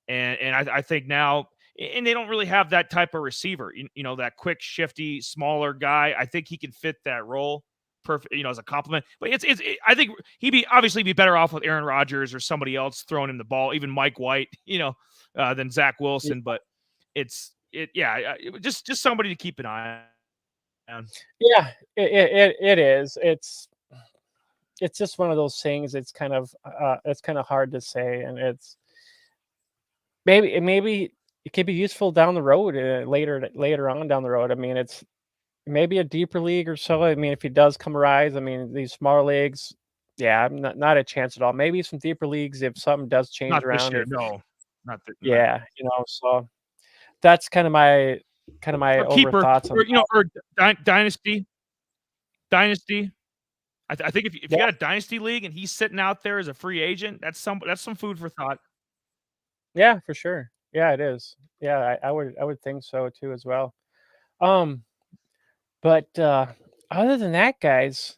and I think now. And they don't really have that type of receiver, that quick, shifty, smaller guy. I think he can fit that role perfect, as a compliment. But I think he'd be better off with Aaron Rodgers or somebody else throwing him the ball, even Mike White, than Zach Wilson. But just somebody to keep an eye on.
Yeah, it is. It's just one of those things. It's kind of hard to say, and it's maybe it could be useful down the road, later on down the road. It's maybe a deeper league or so. If he does come rise, these smaller leagues, yeah, not a chance at all. Maybe some deeper leagues if something does change
not
around.
This year, no, not
yeah, so that's kind of my over thoughts on
or dynasty. I think if you got a dynasty league and he's sitting out there as a free agent, that's some food for thought.
Yeah, for sure. Yeah, it is. Yeah, I would think so too as well. But other than that, guys,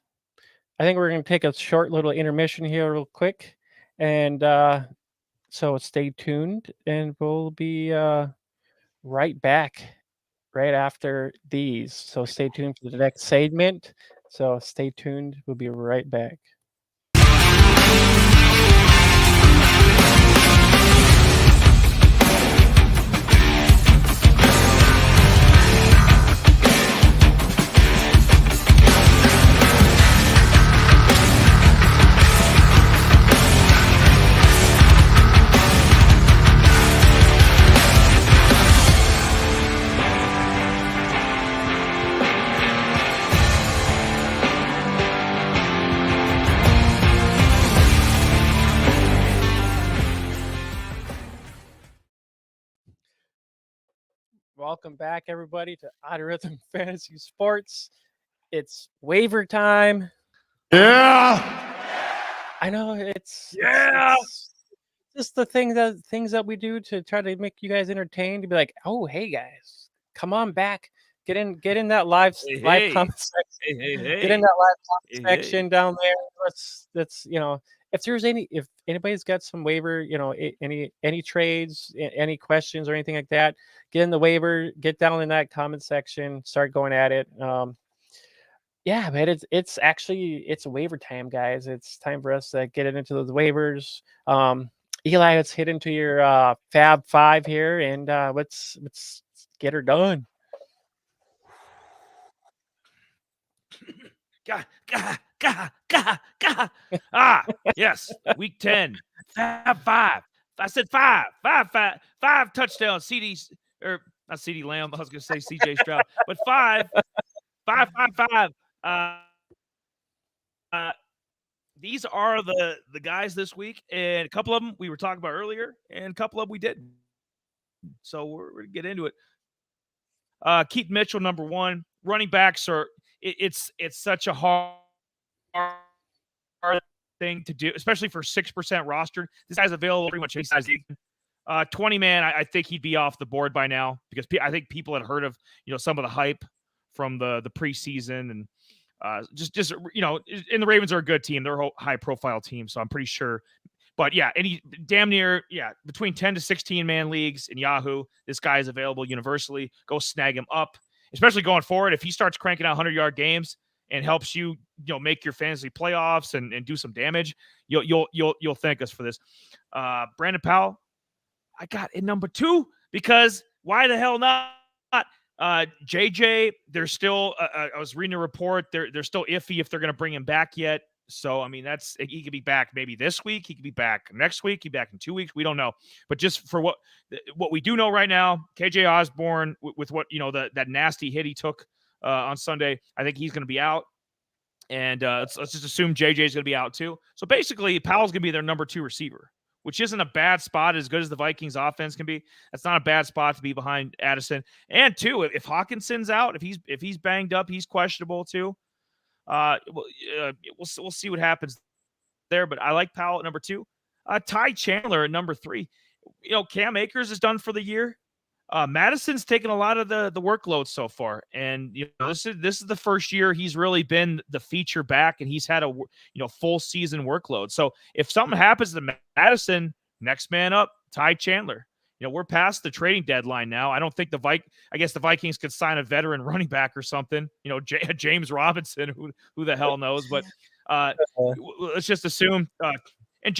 I think we're going to take a short little intermission here, real quick, and so stay tuned, and we'll be right back right after these. So stay tuned for the next segment. So stay tuned. We'll be right back. Welcome back, everybody, to Odd Rhythm Fantasy Sports. It's waiver time.
Yeah.
I know it's
Yeah.
it's just the things that we do to try to make you guys entertained. To be like, oh, hey guys, come on back, get in that live
Hey.
comment section.
Hey.
Get in that live comment
Hey.
section down there. Let's if anybody's got some waiver, any trades, any questions or anything like that, get in the waiver, get down in that comment section, start going at it. Yeah, man, it's waiver time, guys. It's time for us to get it into the waivers. Eli, let's hit into your Fab Five here, and let's get her done.
Yes. Week 10. Five. I said five touchdowns. CDs, or not CD Lamb. I was going to say CJ Stroud, but five. These are the guys this week, and a couple of them we were talking about earlier, and a couple of them we didn't. So we're going to get into it. Keaton Mitchell, number one. Running backs are it's such a hard thing to do, especially for 6% roster. This guy's available pretty much any size. 20 man, I think he'd be off the board by now, because I think people had heard of some of the hype from the preseason, and just and the Ravens are a good team. They're a high profile team, so I'm pretty sure. But yeah, between 10 to 16 man leagues in Yahoo, this guy is available universally. Go snag him up, especially going forward. If he starts cranking out 100-yard games and helps you make your fantasy playoffs and do some damage, you'll thank us for this. Brandon Powell, I got in number 2, because why the hell not? JJ, they're still. I was reading a report. They're still iffy if they're going to bring him back yet. So I mean, he could be back maybe this week. He could be back next week. He could be back in 2 weeks. We don't know. But just for what we do know right now, KJ Osborne with what that nasty hit he took on Sunday, I think he's going to be out. And let's just assume JJ is going to be out too. So basically, Powell's going to be their number 2 receiver, which isn't a bad spot. As good as the Vikings offense can be, that's not a bad spot to be behind Addison. And two, if Hawkinson's out, if he's banged up, he's questionable too. We'll see what happens there. But I like Powell at number 2. Ty Chandler at number 3. Cam Akers is done for the year. Madison's taken a lot of the workload so far, and this is the first year he's really been the feature back, and he's had a full season workload. So if something happens to Madison, next man up, Ty Chandler. We're past the trading deadline now. I don't think I guess the Vikings could sign a veteran running back or something. James Robinson, who the hell knows? But let's just assume. And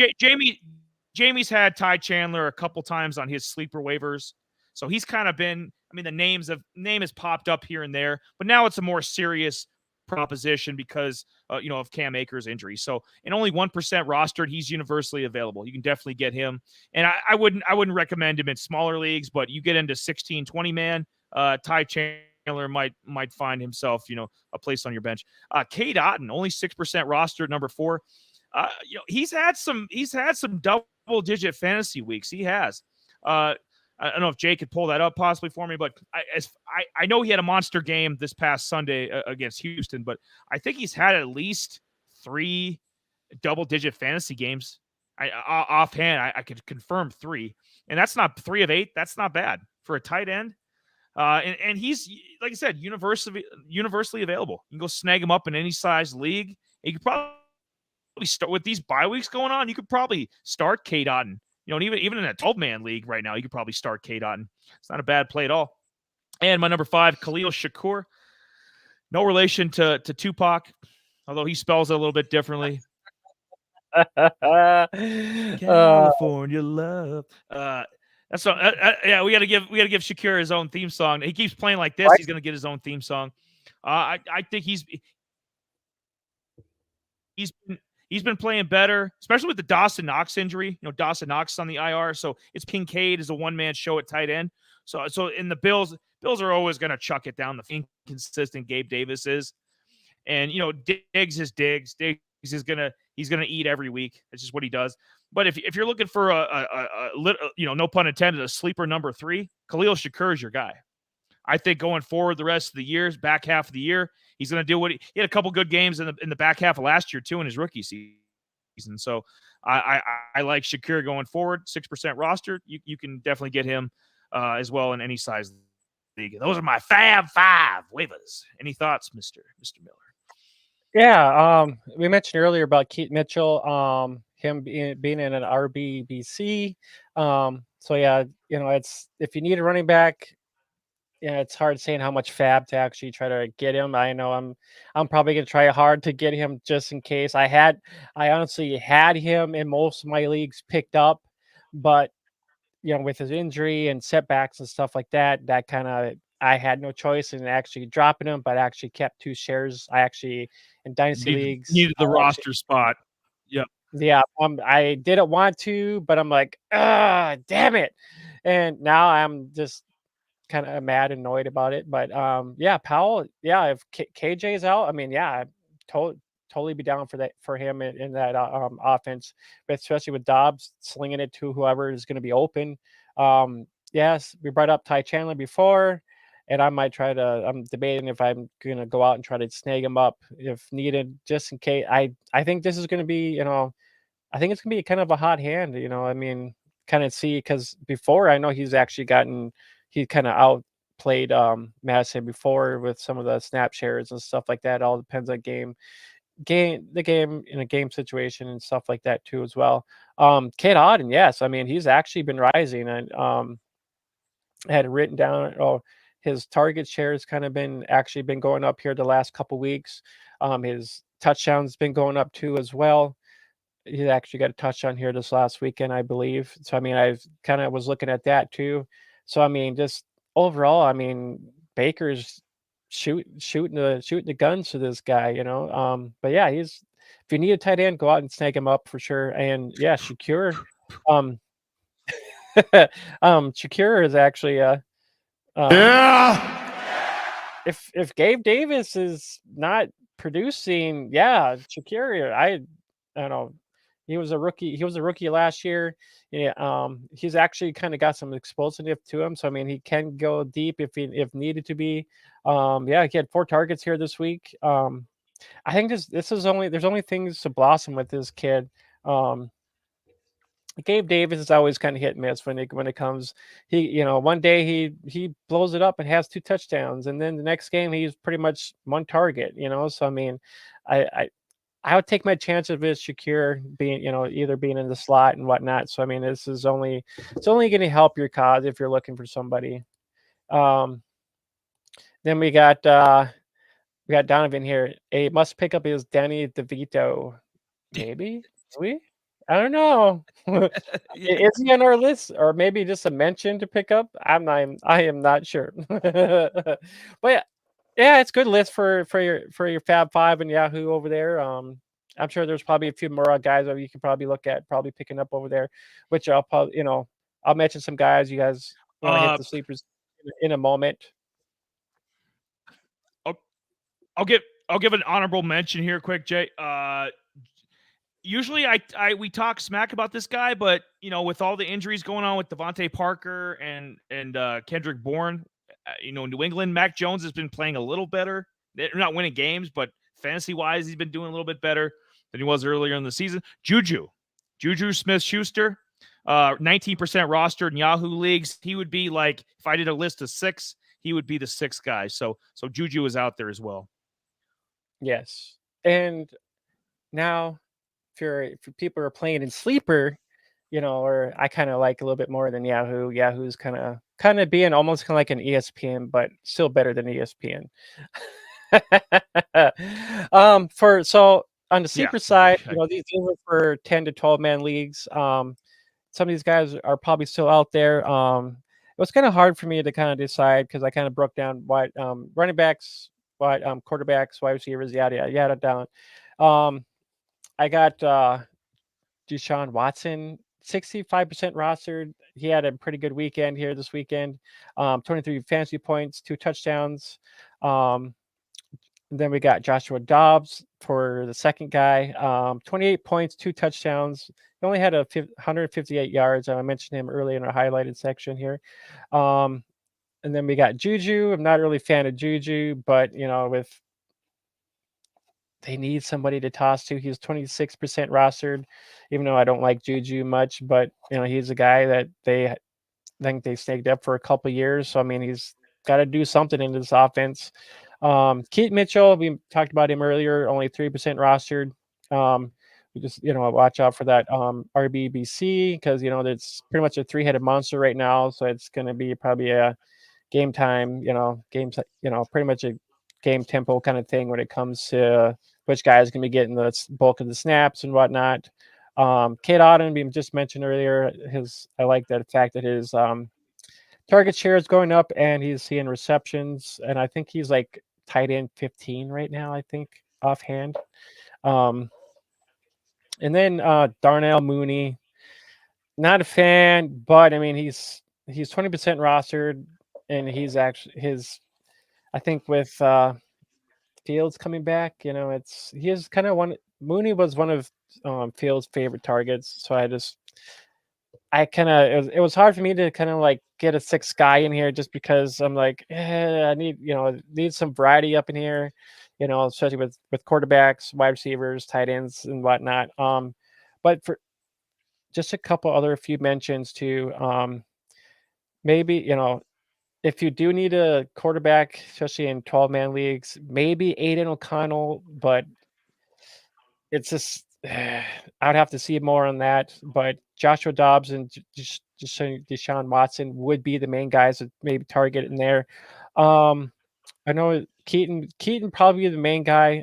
Jamie's had Ty Chandler a couple times on his sleeper waivers. So he's kind of been, the name has popped up here and there, but now it's a more serious proposition because, of Cam Akers' injury. So in only 1% rostered, he's universally available. You can definitely get him. And I wouldn't recommend him in smaller leagues, but you get into 16, 20 man, Ty Chandler might find himself, a place on your bench. Cade Otton, only 6% rostered, number 4. He's had some double digit fantasy weeks. He has, I don't know if Jay could pull that up possibly for me, but I know he had a monster game this past Sunday against Houston, but I think he's had at least 3 double-digit fantasy games. Offhand, I could confirm 3, and that's not 3 of 8. That's not bad for a tight end. And he's, like I said, universally available. You can go snag him up in any size league. You could probably start with these bye weeks going on. You could probably start Cade Otton. And even in a 12-man league right now, you could probably start Cade Otton. It's not a bad play at all. And my number 5, Khalil Shakur. No relation to Tupac, although he spells it a little bit differently. California love. That's yeah. We gotta give Shakur his own theme song. He keeps playing like this.
Right.
He's gonna get his own theme song. I think he's been playing better, especially with the Dawson Knox injury. Dawson Knox is on the IR, so it's Kincaid is a one-man show at tight end. So in the Bills are always gonna chuck it down. The inconsistent Gabe Davis is, and Diggs is Diggs. Diggs is he's gonna eat every week. That's just what he does. But if you're looking for a no pun intended, a sleeper number 3, Khalil Shakur is your guy. I think going forward the rest of the years, back half of the year, he's going to do what he had a couple good games in the back half of last year too in his rookie season. So I like Shakur going forward. 6% roster, you can definitely get him as well in any size league. Those are my Fab 5 waivers. Any thoughts, Mr. Miller?
Yeah, we mentioned earlier about Keith Mitchell, him being in an RBBC. So yeah, it's if you need a running back, it's hard saying how much fab to actually try to get him. I know I'm probably gonna try hard to get him just in case. I honestly had him in most of my leagues picked up, but with his injury and setbacks and stuff like that, that kind of I had no choice in actually dropping him, but I actually kept 2 shares. I actually in dynasty leagues
needed the roster spot. Yep.
Yeah, I didn't want to, but I'm like, damn it. And now I'm just kind of mad, annoyed about it. But yeah, Powell, yeah, if KJ is out, I mean, yeah, totally be down for that for him in that offense, but especially with Dobbs slinging it to whoever is going to be open. Yes, we brought up Ty Chandler before, and I might try to. I'm debating if I'm going to go out and try to snag him up if needed, just in case. I think this is going to be, I think it's going to be kind of a hot hand. I mean, kind of see because before I know he's actually he kind of outplayed Madison before with some of the snap shares and stuff like that. It all depends on the game in a game situation and stuff like that too as well. Cade Otton, yes, I mean he's actually been rising and I had it written down. His target share has kind of been going up here the last couple weeks. His touchdowns been going up too as well. He actually got a touchdown here this last weekend, I believe. So I mean, I kind of was looking at that too. So I mean, just overall, I mean, Baker's shooting the guns to this guy, But yeah, if you need a tight end, go out and snag him up for sure. And yeah, Shakur, Shakur is actually
Yeah.
If Gabe Davis is not producing, yeah, Shakur, I don't know. He was a rookie last year. Yeah, he's actually kind of got some explosiveness to him. So I mean, he can go deep if needed to be. Yeah, he had 4 targets here this week. I think this is there's only things to blossom with this kid. Gabe Davis is always kind of hit and miss when it comes. One day he blows it up and has 2 touchdowns, and then the next game he's pretty much 1 target. So I mean, I would take my chances with Shakur being, either being in the slot and whatnot. So I mean, it's only going to help your cause if you're looking for somebody. Then we got Donovan here. A must pick up is Danny DeVito. Maybe we. I don't know. Is he on our list, or maybe just a mention to pick up? I am not sure. But yeah, it's a good list for your Fab 5 and Yahoo over there. I'm sure there's probably a few more guys that you can probably look at picking up over there, which I'll probably I'll mention some guys. You guys want to hit the sleepers in a moment.
I'll give an honorable mention here, quick, Jay. Usually we talk smack about this guy, but with all the injuries going on with Devontae Parker and Kendrick Bourne, New England, Mac Jones has been playing a little better. They're not winning games, but fantasy wise, he's been doing a little bit better than he was earlier in the season. Juju Smith-Schuster, 19% rostered in Yahoo leagues. He would be like, if I did a list of 6, he would be the sixth guy. So Juju is out there as well.
Yes. And now, if people are playing in sleeper, or I kind of like a little bit more than Yahoo. Yahoo's kind of being almost kind of like an ESPN, but still better than ESPN. So on the sleeper side, these are for 10 to 12 man leagues. Some of these guys are probably still out there. It was kind of hard for me to kind of decide because I kind of broke down what running backs, what quarterbacks, wide receivers, yada yada down. I got Deshaun Watson, 65% rostered. He had a pretty good weekend here this weekend. 23 fantasy points, 2 touchdowns. Then we got Joshua Dobbs for the second guy, 28 points, 2 touchdowns. He only had 158 yards. I mentioned him earlier in our highlighted section here. And then we got Juju. I'm not really a fan of Juju, but they need somebody to toss to. He's 26% rostered, even though I don't like Juju much, but he's a guy that they think they snagged up for a couple of years. So I mean, he's got to do something in this offense. Keaton Mitchell, we talked about him earlier, only 3% rostered. We just watch out for that RBBC because it's pretty much a 3-headed monster right now. So it's going to be probably a game time, pretty much a game tempo kind of thing when it comes to which guy is going to be getting the bulk of the snaps and whatnot. Kate Otten, we just mentioned earlier, I like that fact that his target share is going up and he's seeing receptions, and I think he's like tight end 15 right now, I think, offhand. And then Darnell Mooney, not a fan, but I mean he's 20% rostered, and he's actually I think with Fields coming back, he is kind of Mooney was one of Fields' favorite targets, so it was hard for me to kind of like get a 6th guy in here just because I'm like, I need some variety up in here, especially with quarterbacks, wide receivers, tight ends, and whatnot. But for just a few mentions too, maybe if you do need a quarterback, especially in 12-man leagues, maybe Aiden O'Connell, but it's just I would have to see more on that. But Joshua Dobbs and Deshaun Watson would be the main guys that maybe target in there. I know Keaton probably the main guy.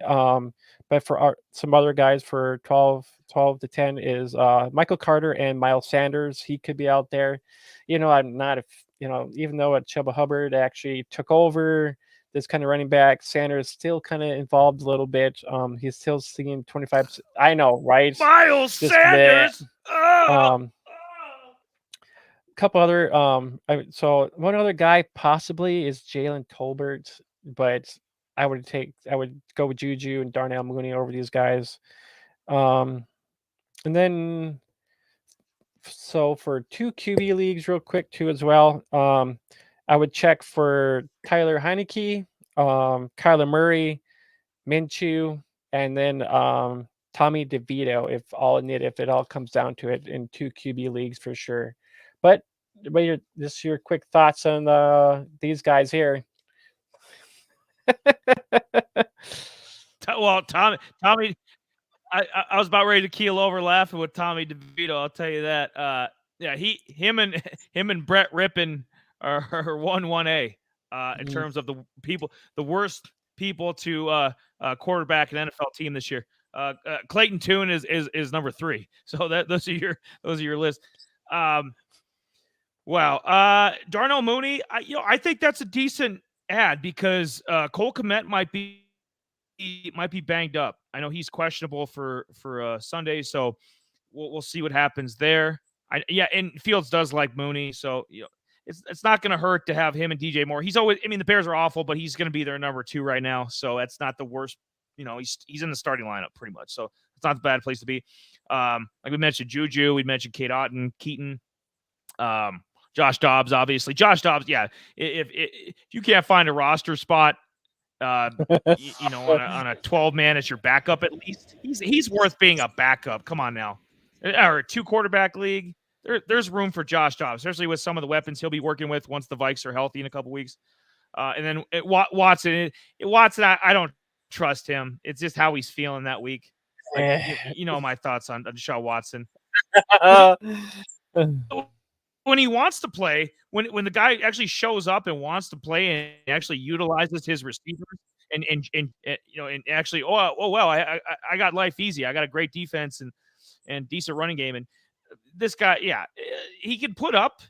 But for some other guys for 12 to 10 is Michael Carter and Miles Sanders. He could be out there. I'm not even though Chuba Hubbard actually took over this kind of running back, Sanders still kind of involved a little bit. He's still seeing 25%. I know, right?
Miles Sanders.
A couple other so one other guy possibly is Jalen Tolbert, but I would go with Juju and Darnell Mooney over these guys. And then so for 2 QB leagues real quick too as well, I would check for Tyler Heineke, Kyler Murray, Minshew, and then Tommy DeVito if it all comes down to it in 2 QB leagues for sure. But just your quick thoughts on these guys here.
Well, Tommy, I was about ready to keel over laughing with Tommy DeVito. I'll tell you that. Yeah, him and Brett Rippon are 1A in terms of the worst people to quarterback an NFL team this year. Clayton Tune is number 3. So those are your list. Wow. Darnell Mooney, I think that's a decent ad because Cole Kmet might be banged up. I know he's questionable for Sunday, so we'll see what happens there. And Fields does like Mooney, so it's not going to hurt to have him and DJ Moore. He's always, the Bears are awful, but he's going to be their number 2 right now, so that's not the worst. He's in the starting lineup pretty much, so it's not a bad place to be. Like we mentioned Juju, we mentioned Kate Otten, Keaton, Josh Dobbs, obviously. Josh Dobbs, yeah. If you can't find a roster spot, on a 12-man as your backup, at least he's worth being a backup. Come on now, or a 2-quarterback league. There's room for Josh Dobbs, especially with some of the weapons he'll be working with once the Vikes are healthy in a couple weeks. And then Watson, I don't trust him. It's just how he's feeling that week. You know my thoughts on Deshaun Watson. When he wants to play, when the guy actually shows up and wants to play and actually utilizes his receivers and and actually I got life easy. I got a great defense and decent running game. And this guy, he could put up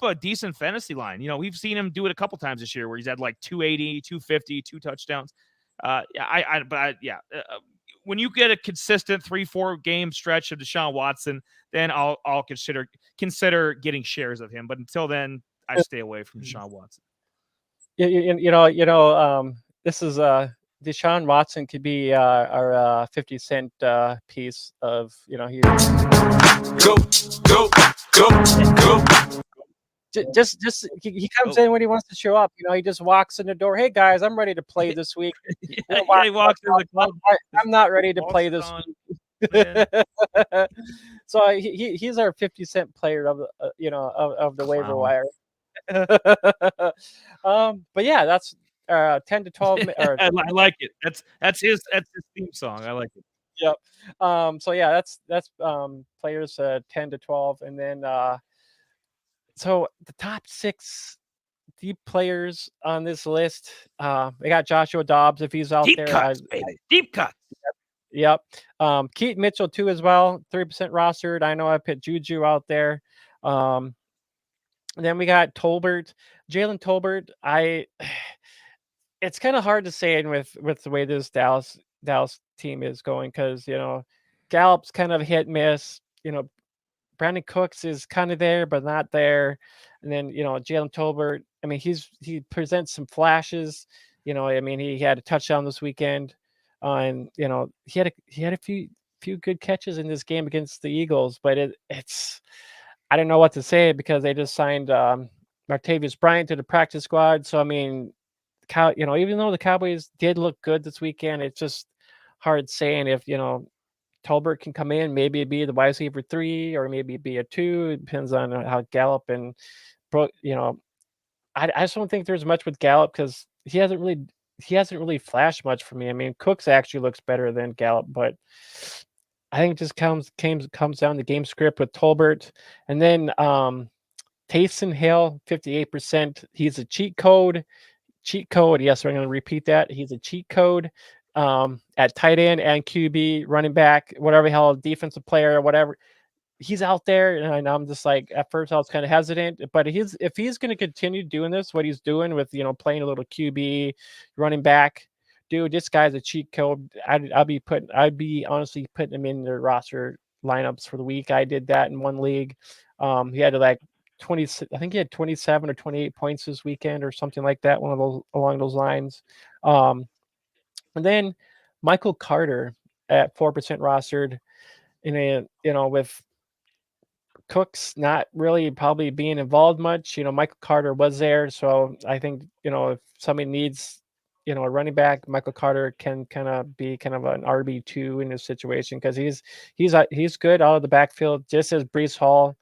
a decent fantasy line. We've seen him do it a couple times this year where he's had like 280, 250, 2 touchdowns. When you get a consistent 3-4 game stretch of Deshaun Watson, then I'll consider getting shares of him. But until then, I stay away from Deshaun Watson.
This is Deshaun Watson could be our 50-cent piece of he he comes in when he wants to show up. He just walks in the door. Hey guys, I'm ready to play this week.
He walks in the club.
I'm not ready to play this week. So he's our 50-cent player of the waiver wire. But yeah, that's 10 to 12.
I like it. That's his theme song. I like it.
Yep. So yeah, that's players 10 to 12, and then so the top 6 deep players on this list. We got Joshua Dobbs if he's out
deep
there.
Cuts, baby. Deep cuts.
Yep. Keaton Mitchell too as well. 3% rostered. I know I put Juju out there. Then we got Tolbert, Jalen Tolbert. It's kind of hard to say with the way this Dallas team is going because Gallup's kind of hit miss. Brandon Cooks is kind of there but not there, and then Jalen Tolbert. I mean, he presents some flashes. He had a touchdown this weekend, and he had a few good catches in this game against the Eagles, but it's. I don't know what to say because they just signed Martavius Bryant to the practice squad. So I mean, even though the Cowboys did look good this weekend, it's just hard saying if Tolbert can come in, maybe be the wide receiver 3 or maybe be a 2. It depends on how Gallup and I just don't think there's much with Gallup because he hasn't really flashed much for me. I mean, Cooks actually looks better than Gallup, but I think it just comes down to game script with Tolbert. And then Taysom Hill, 58%. He's a cheat code. Yes, I'm going to repeat that. He's a cheat code at tight end and QB, running back, whatever the hell, defensive player or whatever. He's out there, and I'm just like, at first I was kind of hesitant, but if he's going to continue doing this, what he's doing with playing a little QB, running back, dude, this guy's a cheat code. I'd be honestly putting him in the roster lineups for the week. I did that in one league. He had like 20. I think he had 27 or 28 points this weekend or something like that. One of those along those lines. And then Michael Carter at 4% rostered. With Cooks not really probably being involved much. Michael Carter was there, so I think if somebody needs a running back, Michael Carter can kind of be kind of an RB2 in this situation because he's good out of the backfield, just as Breece Hall.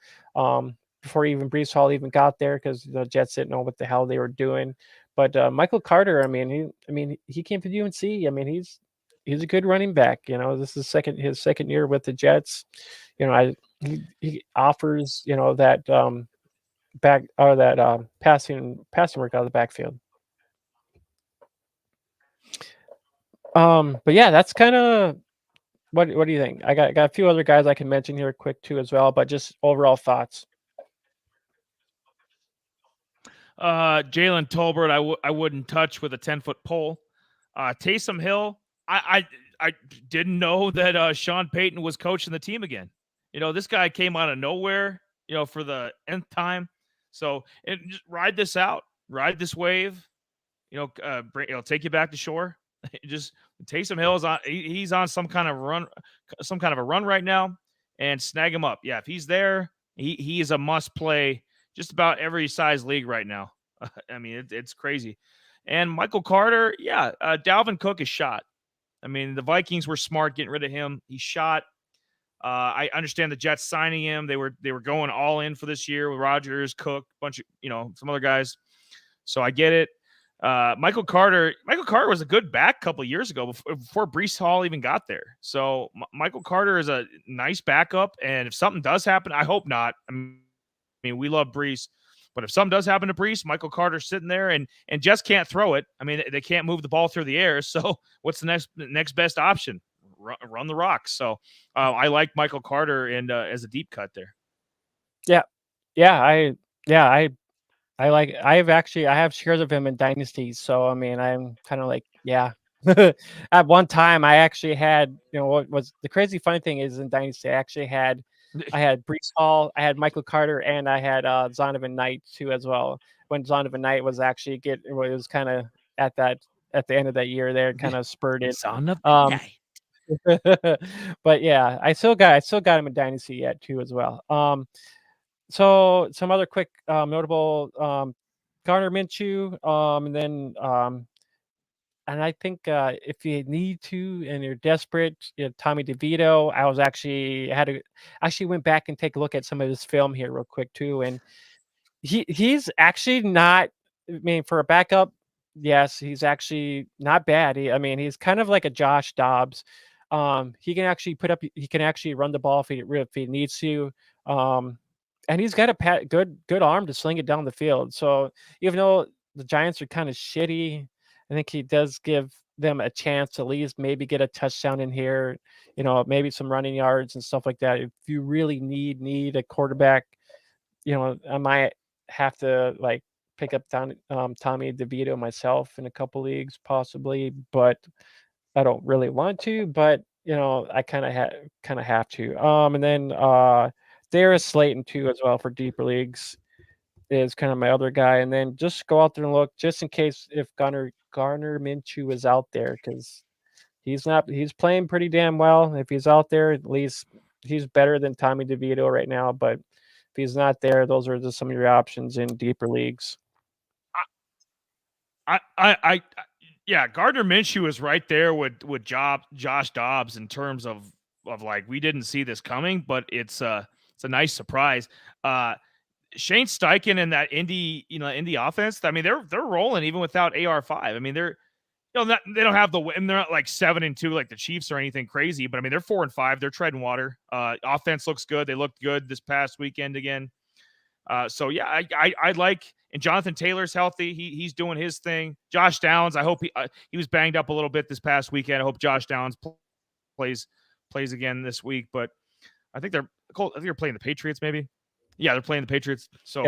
Before even Breece Hall even got there, because the Jets didn't know what the hell they were doing. But Michael Carter, he came to UNC. I mean, he's a good running back. This is his second year with the Jets. He offers that passing work out of the backfield. But yeah, that's kind of what do you think? I got a few other guys I can mention here quick too as well, but just overall thoughts.
Jalen Tolbert, I wouldn't touch with a 10-foot pole. Taysom Hill, I didn't know that Sean Payton was coaching the team again. This guy came out of nowhere, for the nth time. So just ride this out, ride this wave. Take you back to shore. Just Taysom Hill is on. He's on some kind of a run right now, and snag him up. Yeah, if he's there, he is a must play. Just about every size league right now. I mean, it's crazy. And Michael Carter, Dalvin Cook is shot. I mean, the Vikings were smart getting rid of him. He's shot. I understand the Jets signing him. They were going all in for this year with Rodgers, Cook, bunch of some other guys. So I get it. Michael Carter was a good back a couple of years ago before Breece Hall even got there. So Michael Carter is a nice backup, and if something does happen, I hope not. I mean, we love Breece, but if something does happen to Breece, Michael Carter's sitting there and just can't throw it. I mean, they can't move the ball through the air. So what's the next best option? Run the rocks. So I like Michael Carter and as a deep cut there.
I have shares of him in dynasties, so I mean, I'm kind of like, yeah. At one time, I actually had, what was the crazy funny thing is in dynasty, I had Breece Hall, I had Michael Carter, and I had Zonovan Knight too as well. When Zonovan Knight was actually it was kind of at the end of that year there, kind of spurred it. But yeah, I still got him in dynasty yet too as well. So some other quick notable Gardner Minshew, and then and I think if you need to and you're desperate, Tommy DeVito. I actually went back and take a look at some of his film here real quick too, and he's actually not. I mean, for a backup, yes, he's actually not bad. He's kind of like a Josh Dobbs. He can actually run the ball if he needs to. And he's got a good arm to sling it down the field. So even though the Giants are kind of shitty, I think he does give them a chance to at least maybe get a touchdown in here, maybe some running yards and stuff like that. If you really need a quarterback, I might have to like pick up Tommy DeVito myself in a couple leagues possibly, but I don't really want to, but I kind of have to. And then Darius Slayton too as well for deeper leagues is kind of my other guy. And then just go out there and look just in case if Gardner Minshew is out there, because he's playing pretty damn well. If he's out there, at least he's better than Tommy DeVito right now. But if he's not there, those are just some of your options in deeper leagues.
Yeah, Gardner Minshew is right there with Josh Dobbs in terms of like, we didn't see this coming, but it's a nice surprise. Shane Steichen and that Indy offense, I mean, they're rolling even without AR5. I mean, they're they don't have and they're not like 7-2 like the Chiefs or anything crazy, but I mean, they're 4-5. They're treading water. Offense looks good. They looked good this past weekend again. So yeah, I like, and Jonathan Taylor's healthy. He's doing his thing. Josh Downs, I hope he was banged up a little bit this past weekend. I hope Josh Downs plays again this week. But I think they're playing the Patriots maybe. Yeah, they're playing the Patriots. So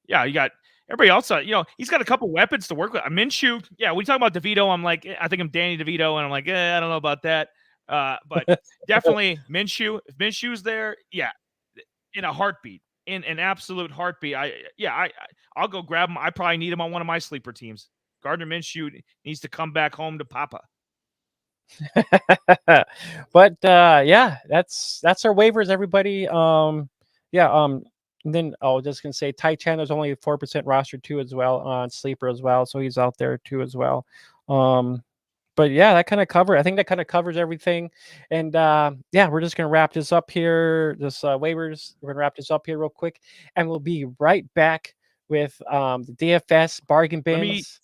yeah, you got everybody else. He's got a couple weapons to work with. Minshew, yeah, we talk about DeVito. I'm like, I think I'm Danny DeVito, and I'm like, I don't know about that. But definitely Minshew. If Minshew's there, yeah, in a heartbeat. In an absolute heartbeat. I'll go grab him. I probably need him on one of my sleeper teams. Gardner Minshew needs to come back home to Papa.
But yeah, that's our waivers, everybody. And then I was just gonna say Ty Chandler's only 4% roster too as well on sleeper as well, so he's out there too as well. But yeah, I think that kind of covers everything. And yeah, we're just going to wrap this up here. Waivers, we're going to wrap this up here real quick. And we'll be right back with the DFS bargain bins.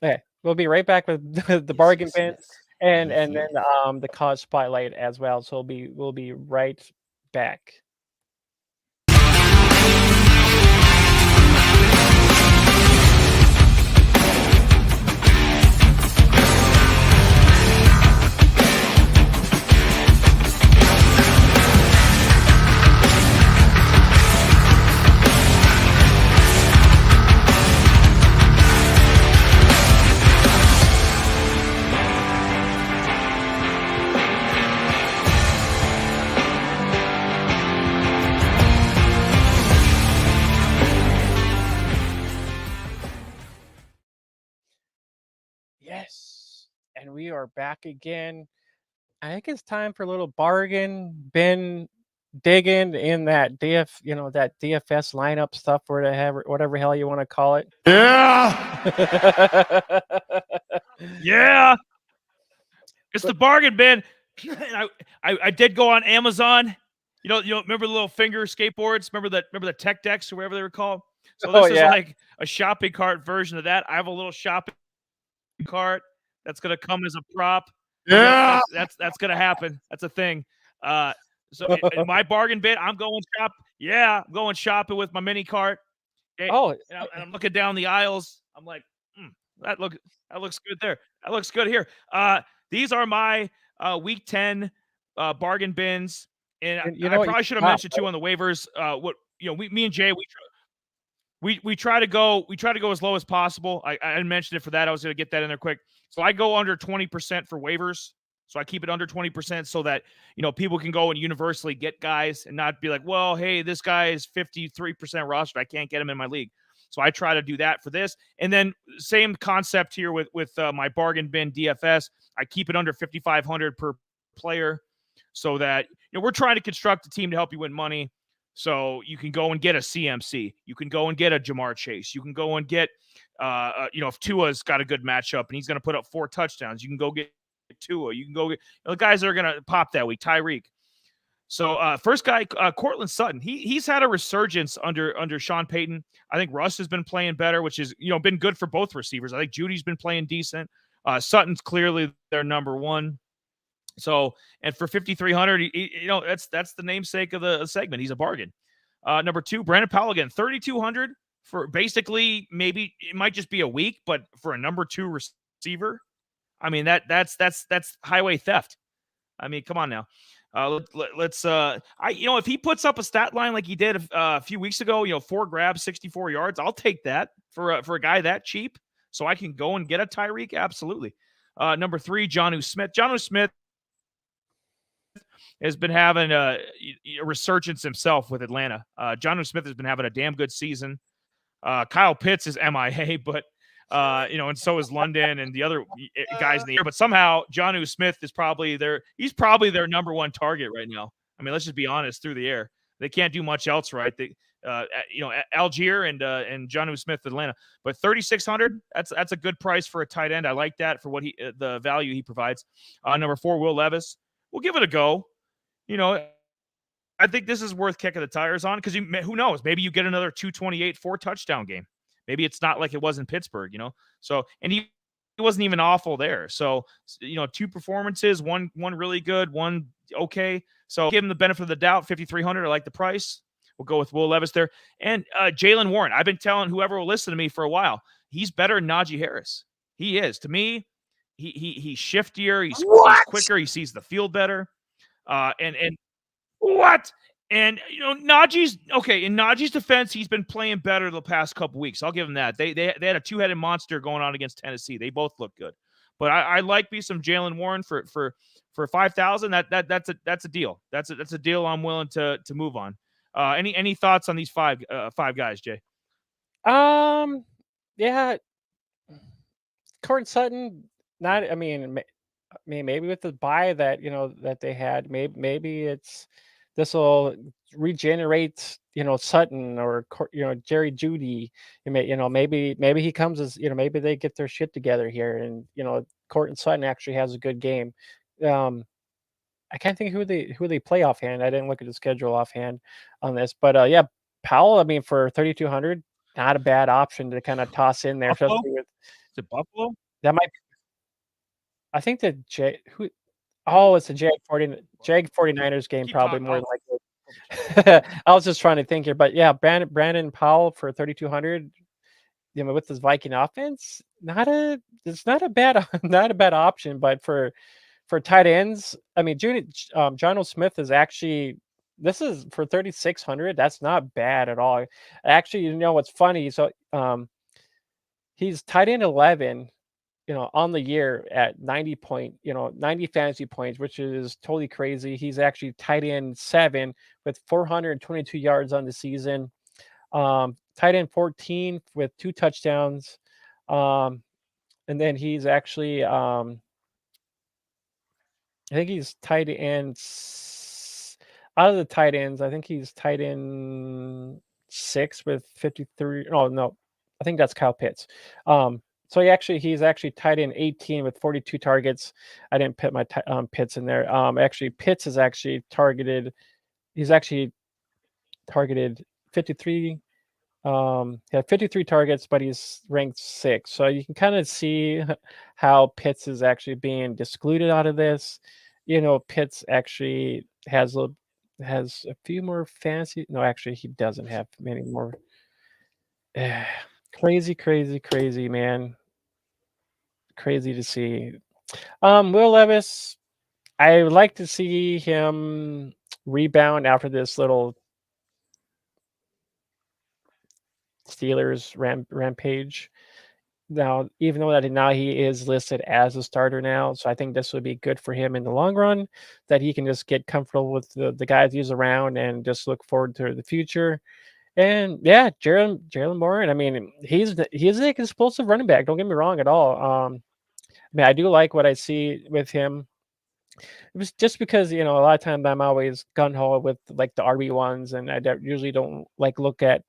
Okay, we'll be right back with the bargain bins and then the college spotlight as well. So we'll be right back. Yes, and we are back again. I think it's time for a little bargain bin digging in that that DFS lineup stuff, whatever hell you want to call it.
Yeah.
Yeah. It's the bargain bin. I did go on Amazon. remember the little finger skateboards? Remember the tech decks or whatever they were called? So this is like a shopping cart version of that. I have a little shopping cart that's gonna come as a prop.
Yeah.
Yep, that's gonna happen. That's a thing. So in my bargain bin, I'm going shop. Yeah, I'm going shopping with my mini cart. Okay, and I'm looking down the aisles. I'm like, that looks good there. That looks good here. These are my week 10 bargain bins, and I probably should have mentioned too on the waivers. Me and Jay, we try to go as low as possible. I didn't mention it for that. I was going to get that in there quick. So I go under 20% for waivers. So I keep it under 20% so that, people can go and universally get guys and not be like, well, hey, this guy is 53% rostered. I can't get him in my league. So I try to do that for this. And then same concept here with my bargain bin DFS. I keep it under 5,500 per player so that, we're trying to construct a team to help you win money. So you can go and get a CMC. You can go and get a Jamar Chase. You can go and get, if Tua's got a good matchup and he's going to put up 4 touchdowns, you can go get Tua. You can go get the guys that are going to pop that week. Tyreek. So first guy, Cortland Sutton. He's had a resurgence under Sean Payton. I think Russ has been playing better, which is been good for both receivers. I think Judy's been playing decent. Sutton's clearly their number one. So, and for 5,300, that's the namesake of the segment. He's a bargain. Number 2, Brandon Powell again, 3,200 for basically maybe it might just be a week, but for a number 2 receiver, I mean that's highway theft. I mean, come on now. Let's if he puts up a stat line like he did a few weeks ago, 4 grabs, 64 yards, I'll take that for a guy that cheap. So I can go and get a Tyreek. Absolutely. Number 3, Jonnu Smith. Jonnu Smith has been having a resurgence himself with Atlanta. Jonnu Smith has been having a damn good season. Kyle Pitts is MIA, but and so is London and the other guys in the air. But somehow Jonnu Smith is he's probably their number 1 target right now. I mean, let's just be honest, through the air. They can't do much else right. Algier and Jonnu Smith, Atlanta. But 3,600, that's a good price for a tight end. I like that for what the value he provides. Number 4, Will Levis. We'll give it a go. I think this is worth kicking the tires on because who knows? Maybe you get another 228 4-touchdown game. Maybe it's not like it was in Pittsburgh, So, and he wasn't even awful there. So, 2 performances, one really good, one okay. So, give him the benefit of the doubt. 5,300. I like the price. We'll go with Will Levis there. And Jaylen Warren. I've been telling whoever will listen to me for a while. He's better than Najee Harris. He is. To me, he's shiftier. He's quicker. He sees the field better. And what? And Najee's okay. In Najee's defense, he's been playing better the past couple weeks. I'll give him that. They had a 2-headed monster going on against Tennessee. They both look good. But I like me some Jaylen Warren for 5,000. That's a deal. That's a deal I'm willing to move on. Any thoughts on these five guys, Jay?
Yeah. Cortland Sutton. Not. I mean, maybe with the buy that that they had, maybe this will regenerate Sutton or Jerry Judy. Maybe he comes as maybe they get their shit together here, and Cortland Sutton actually has a good game. I can't think who they play offhand. I didn't look at the schedule offhand on this, but yeah, Powell. I mean, for 3,200, not a bad option to kind of toss in there.
Buffalo? Is it Buffalo?
That might. I think the it's a Jag 49ers game. Probably more likely. I was just trying to think here, but yeah, Brandon Powell for 3,200. With this Viking offense, it's not a bad option. But for tight ends, I mean, Jonnu Smith is actually. This is for 3,600. That's not bad at all. Actually, what's funny? So, he's tight end 11. On the year at 90 fantasy points, which is totally crazy. He's actually tight end 7 with 422 yards on the season. Tight end 14 with 2 touchdowns. And then he's actually, I think he's tight end out of the tight ends. I think he's tight end 6 with 53. Oh, no, I think that's Kyle Pitts. So he's actually tight end 18 with 42 targets. I didn't put my Pitts in there. Actually, Pitts is actually targeted he's actually targeted 53. He had 53 targets, but he's ranked 6. So you can kind of see how Pitts is actually being excluded out of this. Pitts actually has a few more fantasy. No, actually, he doesn't have many more. Crazy, crazy, crazy, man. Crazy to see. Will Levis, I would like to see him rebound after this little Steelers rampage. Now, even though that now he is listed as a starter now, so I think this would be good for him in the long run, that he can just get comfortable with the guys he's around and just look forward to the future. And yeah, Jalen Warren. I mean, he's an explosive running back. Don't get me wrong at all. I mean, I do like what I see with him. It was just because a lot of times I'm always gun ho with like the RB1s, and I usually don't like look at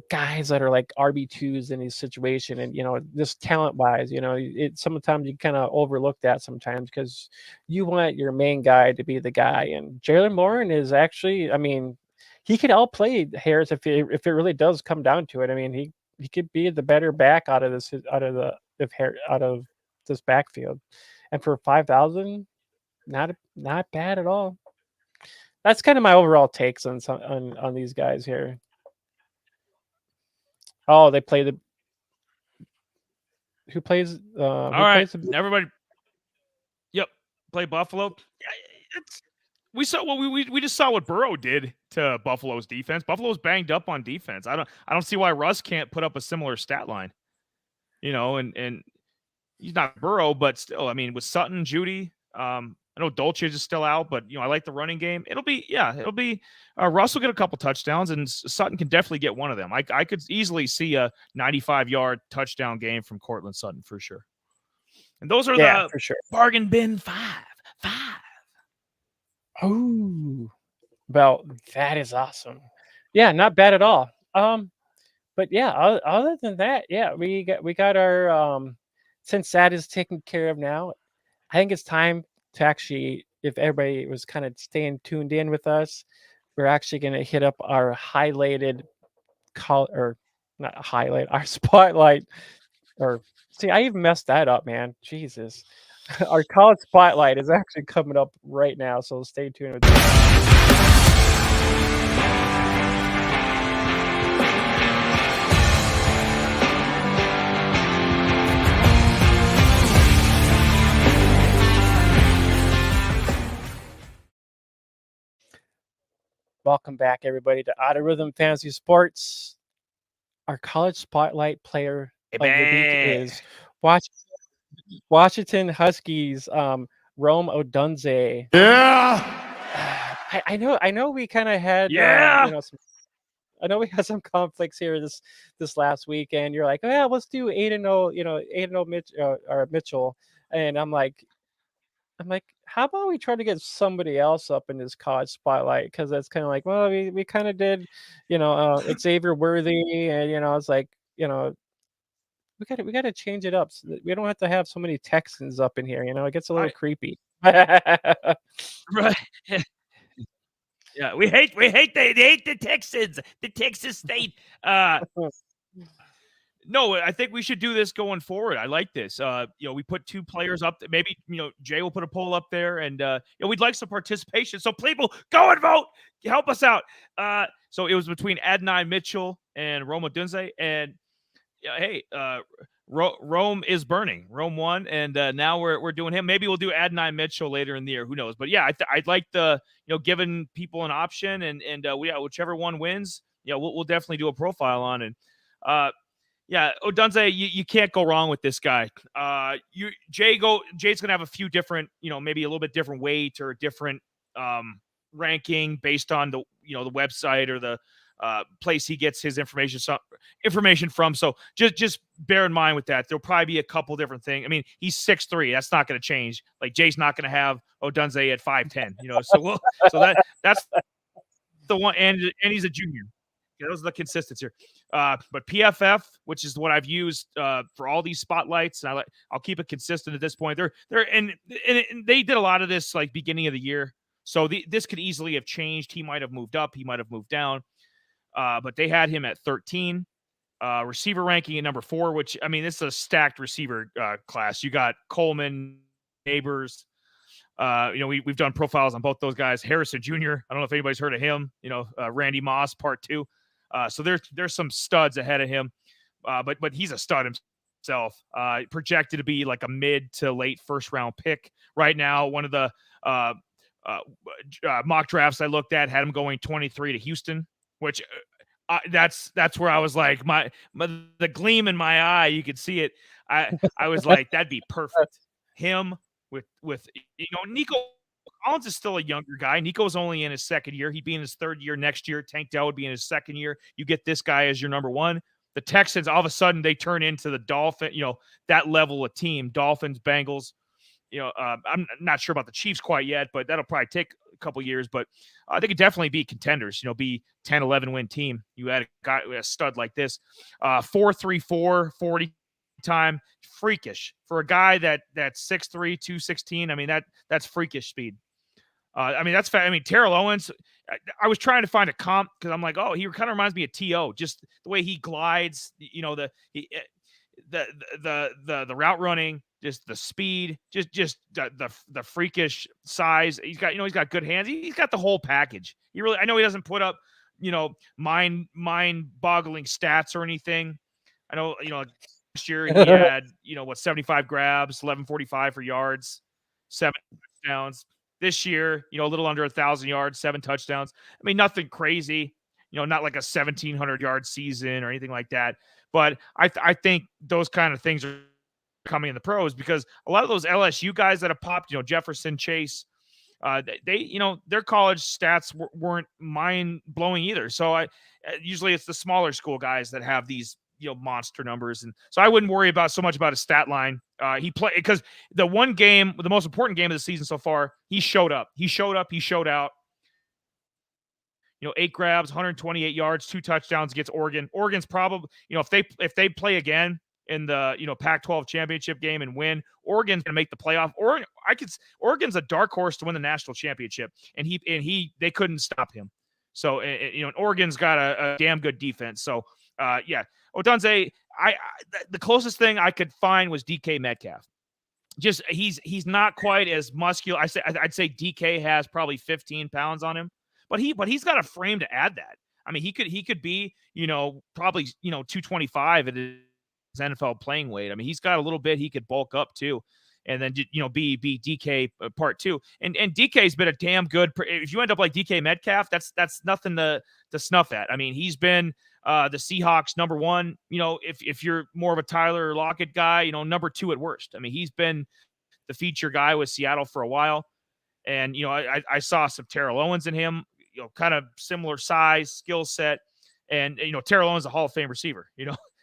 guys that are like RB2s in his situation, and just talent wise, it sometimes you kind of overlook that sometimes because you want your main guy to be the guy. And Jalen Warren is actually, I mean, he could outplay Harris if it really does come down to it. I mean, he could be the better back out of this backfield, and for 5,000, not bad at all. That's kind of my overall takes on these guys here. Oh, they play the. Who plays?
All
Who
right,
plays the?
everybody. Yep, play Buffalo. We saw what we just saw what Burrow did to Buffalo's defense. Buffalo's banged up on defense. I don't see why Russ can't put up a similar stat line. And he's not Burrow, but still, I mean, with Sutton, Judy, I know Dolce is still out, but I like the running game. It'll be Russ will get a couple touchdowns, and Sutton can definitely get one of them. I could easily see a 95-yard touchdown game from Cortland Sutton for sure. And those are the
for sure.
bargain bin five.
Oh, well, that is awesome. Yeah, not bad at all. But yeah, other than that, yeah, we got our since that is taken care of now, I think it's time to actually, if everybody was kind of staying tuned in with us, we're actually going to hit up our highlighted not highlight, our spotlight, or see, I even messed that up, man. Jesus. Our college spotlight is actually coming up right now, so stay tuned with that. Welcome back, everybody, to Out of Rhythm Fantasy Sports. Our college spotlight player of the week is Washington Huskies, Rome Odunze.
Yeah.
I know we kind of had I know we had some conflicts here this last weekend. You're like, oh yeah, let's do 8-0, 8-0 Mitchell, and I'm like, how about we try to get somebody else up in this college spotlight? Because that's kind of like, well, we kind of did, Xavier Worthy, and it's like, we got to change it up. So that we don't have to have so many Texans up in here. It gets a little creepy.
Right. Yeah, we hate the Texans, the Texas State. No, I think we should do this going forward. I like this. We put two players up. Maybe Jay will put a poll up there, and we'd like some participation. So people, go and vote. Help us out. So it was between Adonai Mitchell and Rome Odunze, and hey, Rome is burning. Rome won, and now we're doing him. Maybe we'll do Adonai Mitchell later in the year. Who knows? But yeah, I'd like the giving people an option, and whichever one wins, we'll definitely do a profile on. And yeah, Odunze, you can't go wrong with this guy. Jay's gonna have a few different, maybe a little bit different weight or different ranking based on the the website or the place he gets his information from. So just bear in mind with that. There'll probably be a couple different things. I mean, he's 6'3". That's not going to change. Like Jay's not going to have Odunze at 5'10". So that's the one, and he's a junior. Yeah, those are the consistency here. But PFF, which is what I've used for all these spotlights, and I'll keep it consistent at this point. They're and they did a lot of this like beginning of the year. So this could easily have changed. He might have moved up. He might have moved down. But they had him at 13. Receiver ranking at number 4, which, I mean, this is a stacked receiver class. You got Coleman, Neighbors. We've done profiles on both those guys. Harrison Jr., I don't know if anybody's heard of him. Randy Moss, part 2. So there's some studs ahead of him. But he's a stud himself. Projected to be like a mid to late first round pick right now. One of the mock drafts I looked at had him going 23 to Houston, which that's where I was like, the gleam in my eye, you could see it. I was like, that'd be perfect. Him with Nico Collins is still a younger guy. Nico's only in his second year. He'd be in his third year next year. Tank Dell would be in his second year. You get this guy as your number 1. The Texans, all of a sudden, they turn into the Dolphins, that level of team. Dolphins, Bengals. I'm not sure about the Chiefs quite yet, but that'll probably take a couple years. But they could definitely be contenders, be 10, 11 win team. You had a stud like this. 4.34, 40 time, freakish for a guy that's 6'3", 216. I mean, that's freakish speed. That's fast. I mean, Terrell Owens, I was trying to find a comp because I'm like, oh, he kind of reminds me of T.O., just the way he glides, the route running, just the speed, just the freakish size. He's got good hands. He's got the whole package. I know he doesn't put up, mind-boggling stats or anything. I know, last year he had, 75 grabs, 1145 for yards, 7 touchdowns. This year, a little under 1,000 yards, 7 touchdowns. I mean, nothing crazy, not like a 1,700-yard season or anything like that. But I think those kind of things are coming in the pros because a lot of those LSU guys that have popped, Jefferson, Chase, they their college stats weren't mind-blowing either. So usually it's the smaller school guys that have these monster numbers, and so I wouldn't worry about so much about his stat line. He played because the most important game of the season so far, he showed up. He showed out. 8 grabs, 128 yards, 2 touchdowns against Oregon. Oregon's probably, if they play again in the Pac-12 championship game and win, Oregon's going to make the playoff. Oregon's a dark horse to win the national championship, and they couldn't stop him. So Oregon's got a damn good defense. So Odunze, the closest thing I could find was DK Metcalf. Just he's not quite as muscular. I'd say DK has probably 15 pounds on him, but he's got a frame to add that. I mean, he could be probably 225 at his NFL playing weight. I mean, he's got a little bit he could bulk up too, and then be DK part 2. And DK's been a damn good. If you end up like DK Metcalf, that's nothing to snuff at. I mean, he's been the Seahawks number 1, if you're more of a Tyler Lockett guy, number 2 at worst. I mean, he's been the feature guy with Seattle for a while. And, I saw some Terrell Owens in him, kind of similar size, skill set. And, Terrell Owens is a Hall of Fame receiver,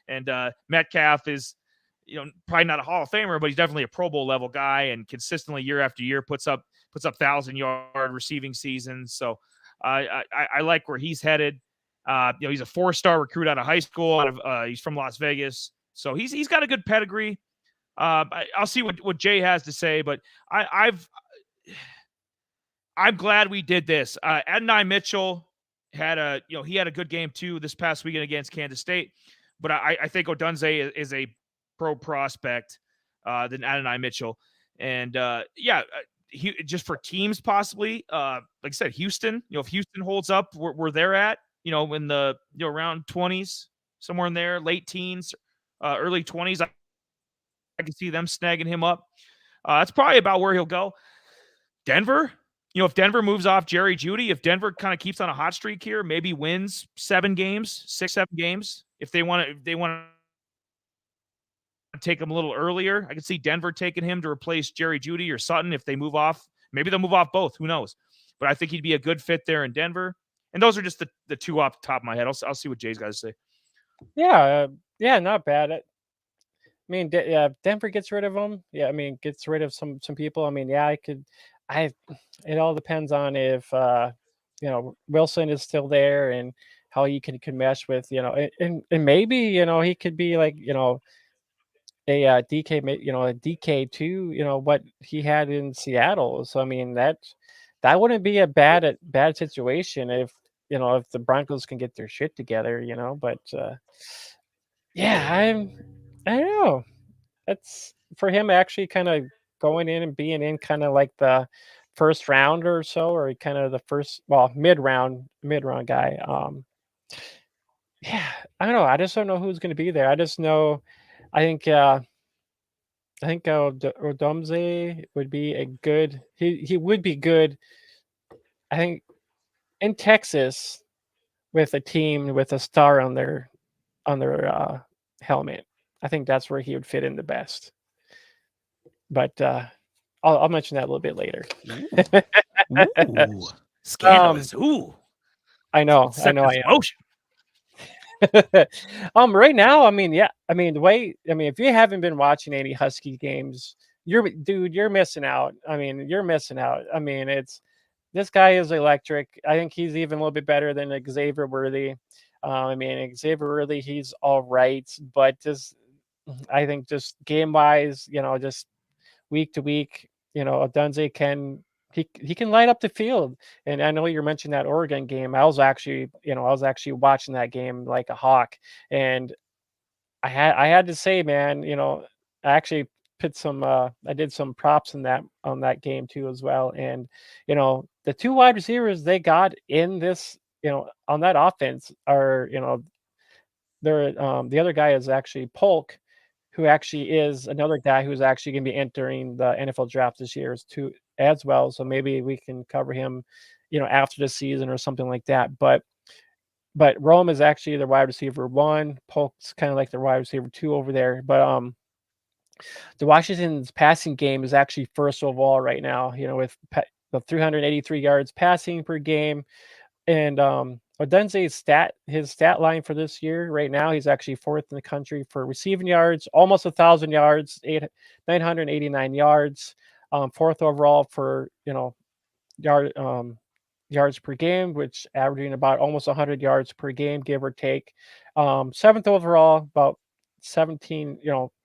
and Metcalf is, probably not a Hall of Famer, but he's definitely a Pro Bowl level guy and consistently year after year puts up 1,000-yard receiving seasons. So I like where he's headed. He's a 4-star recruit out of high school. He's from Las Vegas, so he's got a good pedigree. I'll see what Jay has to say, but I'm glad we did this. Adonai Mitchell had a good game too this past weekend against Kansas State, but I think Odunze is a pro prospect than Adonai Mitchell, and just for teams possibly, like I said, Houston. If Houston holds up where they're at. In the around 20s, somewhere in there, late teens, early 20s, I can see them snagging him up. That's probably about where he'll go. Denver, if Denver moves off Jerry Jeudy, if Denver kind of keeps on a hot streak here, maybe wins 7 games, 6-7 games. If they want to take him a little earlier, I could see Denver taking him to replace Jerry Jeudy or Sutton if they move off. Maybe they'll move off both. Who knows? But I think he'd be a good fit there in Denver. And those are just the 2 off the top of my head. I'll see what Jay's got to say.
Yeah, not bad. I mean, Denver gets rid of them. Yeah, I mean, gets rid of some people. I mean, it all depends on if Wilson is still there and how he can mesh with and maybe he could be like a DK, a DK2, what he had in Seattle. So I mean that that wouldn't be a bad situation if if the Broncos can get their shit together, But yeah, I don't know. That's for him actually kind of going in and being in kind of like the first round or so, or kind of the first, well, mid round guy. Yeah, I don't know. I just don't know who's going to be there. I just know, I think, Odumze would be a good. He would be good. I think in Texas with a team with a star on their helmet. I think that's where he would fit in the best. But I'll mention that a little bit later.
Ooh,
Um,
scandalous. Ooh,
I know, I
set
know,
this
I
motion.
am. Right now, I mean, yeah, I mean, if you haven't been watching any Husky games, you're missing out. I mean, you're missing out. I mean, this guy is electric. I think he's even a little bit better than Xavier Worthy. I mean, Xavier Worthy, he's all right, but just I think just game wise, just week to week, Odunze he can light up the field. And I know you mentioned that Oregon game. I was actually watching that game like a hawk, and I had to say, man, I actually I did some props in that on that game too as well. And the two wide receivers they got in this, on that offense are, they're the other guy is actually Polk, who actually is another guy who's actually going to be entering the NFL draft this year as well. So maybe we can cover him, after the season or something like that. But Rome is actually the wide receiver one. Polk's kind of like the wide receiver two over there. But the Washington's passing game is actually first overall right now. With the 383 yards passing per game, and Odunze's his stat line for this year right now, he's actually fourth in the country for receiving yards, almost 1,000 yards, 989 yards, fourth overall for yard yards per game, which averaging about almost 100 yards per game, give or take. Seventh overall, about 17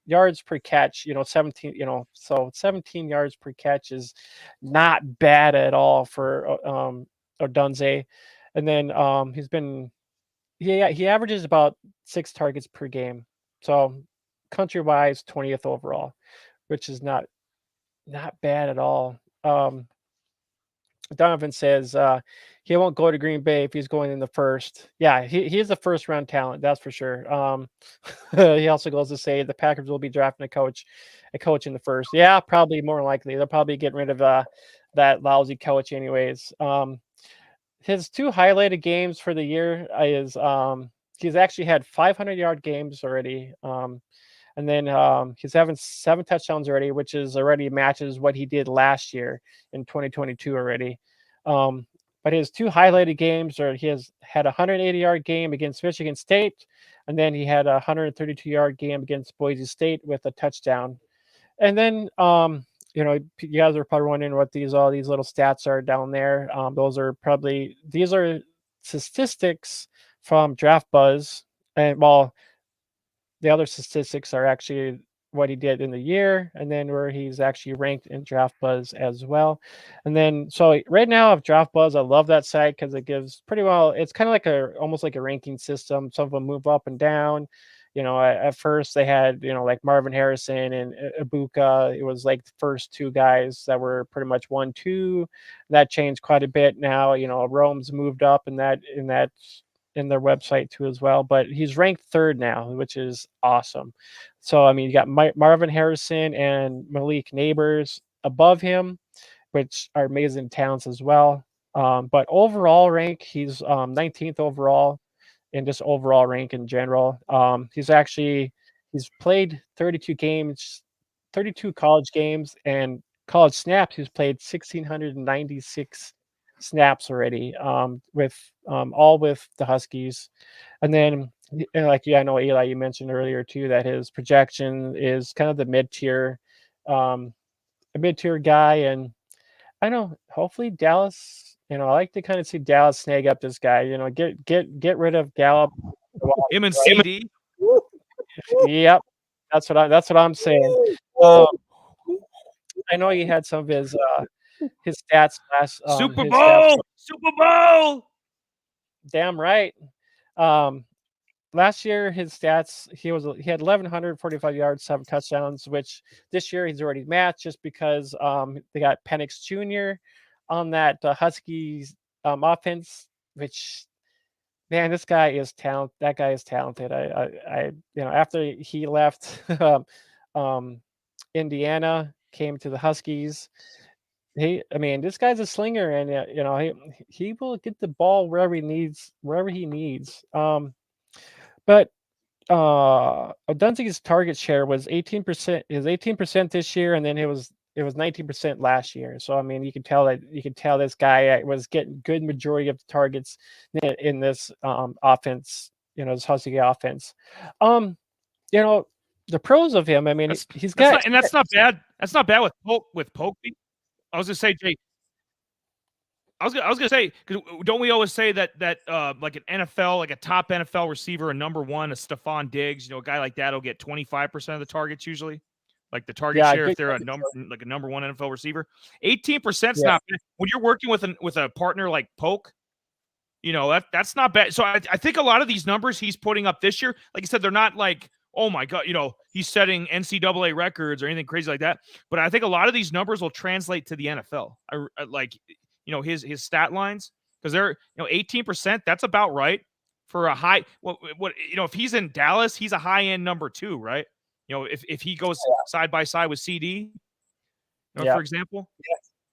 yards per catch. 17 so 17 yards per catch is not bad at all for Odunze. And then he averages about 6 targets per game. So country wise, 20th overall, which is not bad at all. Donovan says he won't go to Green Bay if he's going in the first. Yeah, he is a first round talent, that's for sure. He also goes to say the Packers will be drafting a coach in the first. Yeah, probably more likely. They'll probably get rid of that lousy coach anyways. His two highlighted games for the year is he's actually had 500-yard games already. And then he's having 7 touchdowns already, which is already matches what he did last year in 2022 already. But his two highlighted games are he has had a 180-yard game against Michigan State, and then he had a 132-yard game against Boise State with a touchdown. And then you guys are probably wondering what all these little stats are down there. These are statistics from Draft Buzz, and well, the other statistics are actually what he did in the year, and then where he's actually ranked in Draft Buzz as well. And then so right now of Draft Buzz, I love that site because it gives pretty well. It's kind of like almost like a ranking system. Some of them move up and down. At first they had like Marvin Harrison and Ibuka. It was like the first two guys that were pretty much 1-2. That changed quite a bit now. Rome's moved up in their website too as well, but he's ranked third now, which is awesome. So I mean, you got Marvin Harrison and Malik Neighbors above him, which are amazing talents as well. But overall rank, he's 19th overall, and just overall rank in general. He's played 32 games, 32 college games, and college snaps. He's played 1,696 snaps already, with all with the Huskies. And then, I know Eli, you mentioned earlier too that his projection is kind of the a mid-tier guy, and I know hopefully Dallas. I like to kind of see Dallas snag up this guy. Get rid of Gallup.
Him and CD.
Yep, that's what I'm saying. I know he had some of his his stats last
Super
his stats.
Bowl, Super Bowl.
Damn right. Um, Last year his stats he had 1,145 yards, 7 touchdowns, which this year he's already matched just because they got Penix Jr. on that Huskies offense, which man, this guy is talent. That guy is talented. After he left Indiana, came to the Huskies. This guy's a slinger, and he will get the ball wherever he needs, But Odunze's target share was 18%. Is 18% this year, and then it was 19% last year. So I mean, you can tell this guy was getting good majority of the targets in this offense. This Husky offense. The pros of him. I mean,
That's not bad. That's not bad with Polk. I was gonna say, Jay. I was gonna say, because don't we always say that like an NFL, like a top NFL receiver, a number one, a Stephon Diggs, a guy like that will get 25% of the targets usually, like the target share if they're a number one NFL receiver. 18% is not bad when you're working with a partner like Polk. That's not bad. So I think a lot of these numbers he's putting up this year, like I said, they're not like, oh my God, he's setting NCAA records or anything crazy like that. But I think a lot of these numbers will translate to the NFL. I like. His stat lines, because they're 18%. That's about right for a high. What if he's in Dallas, he's a high end number 2, right? If he goes side by side with CD, for example,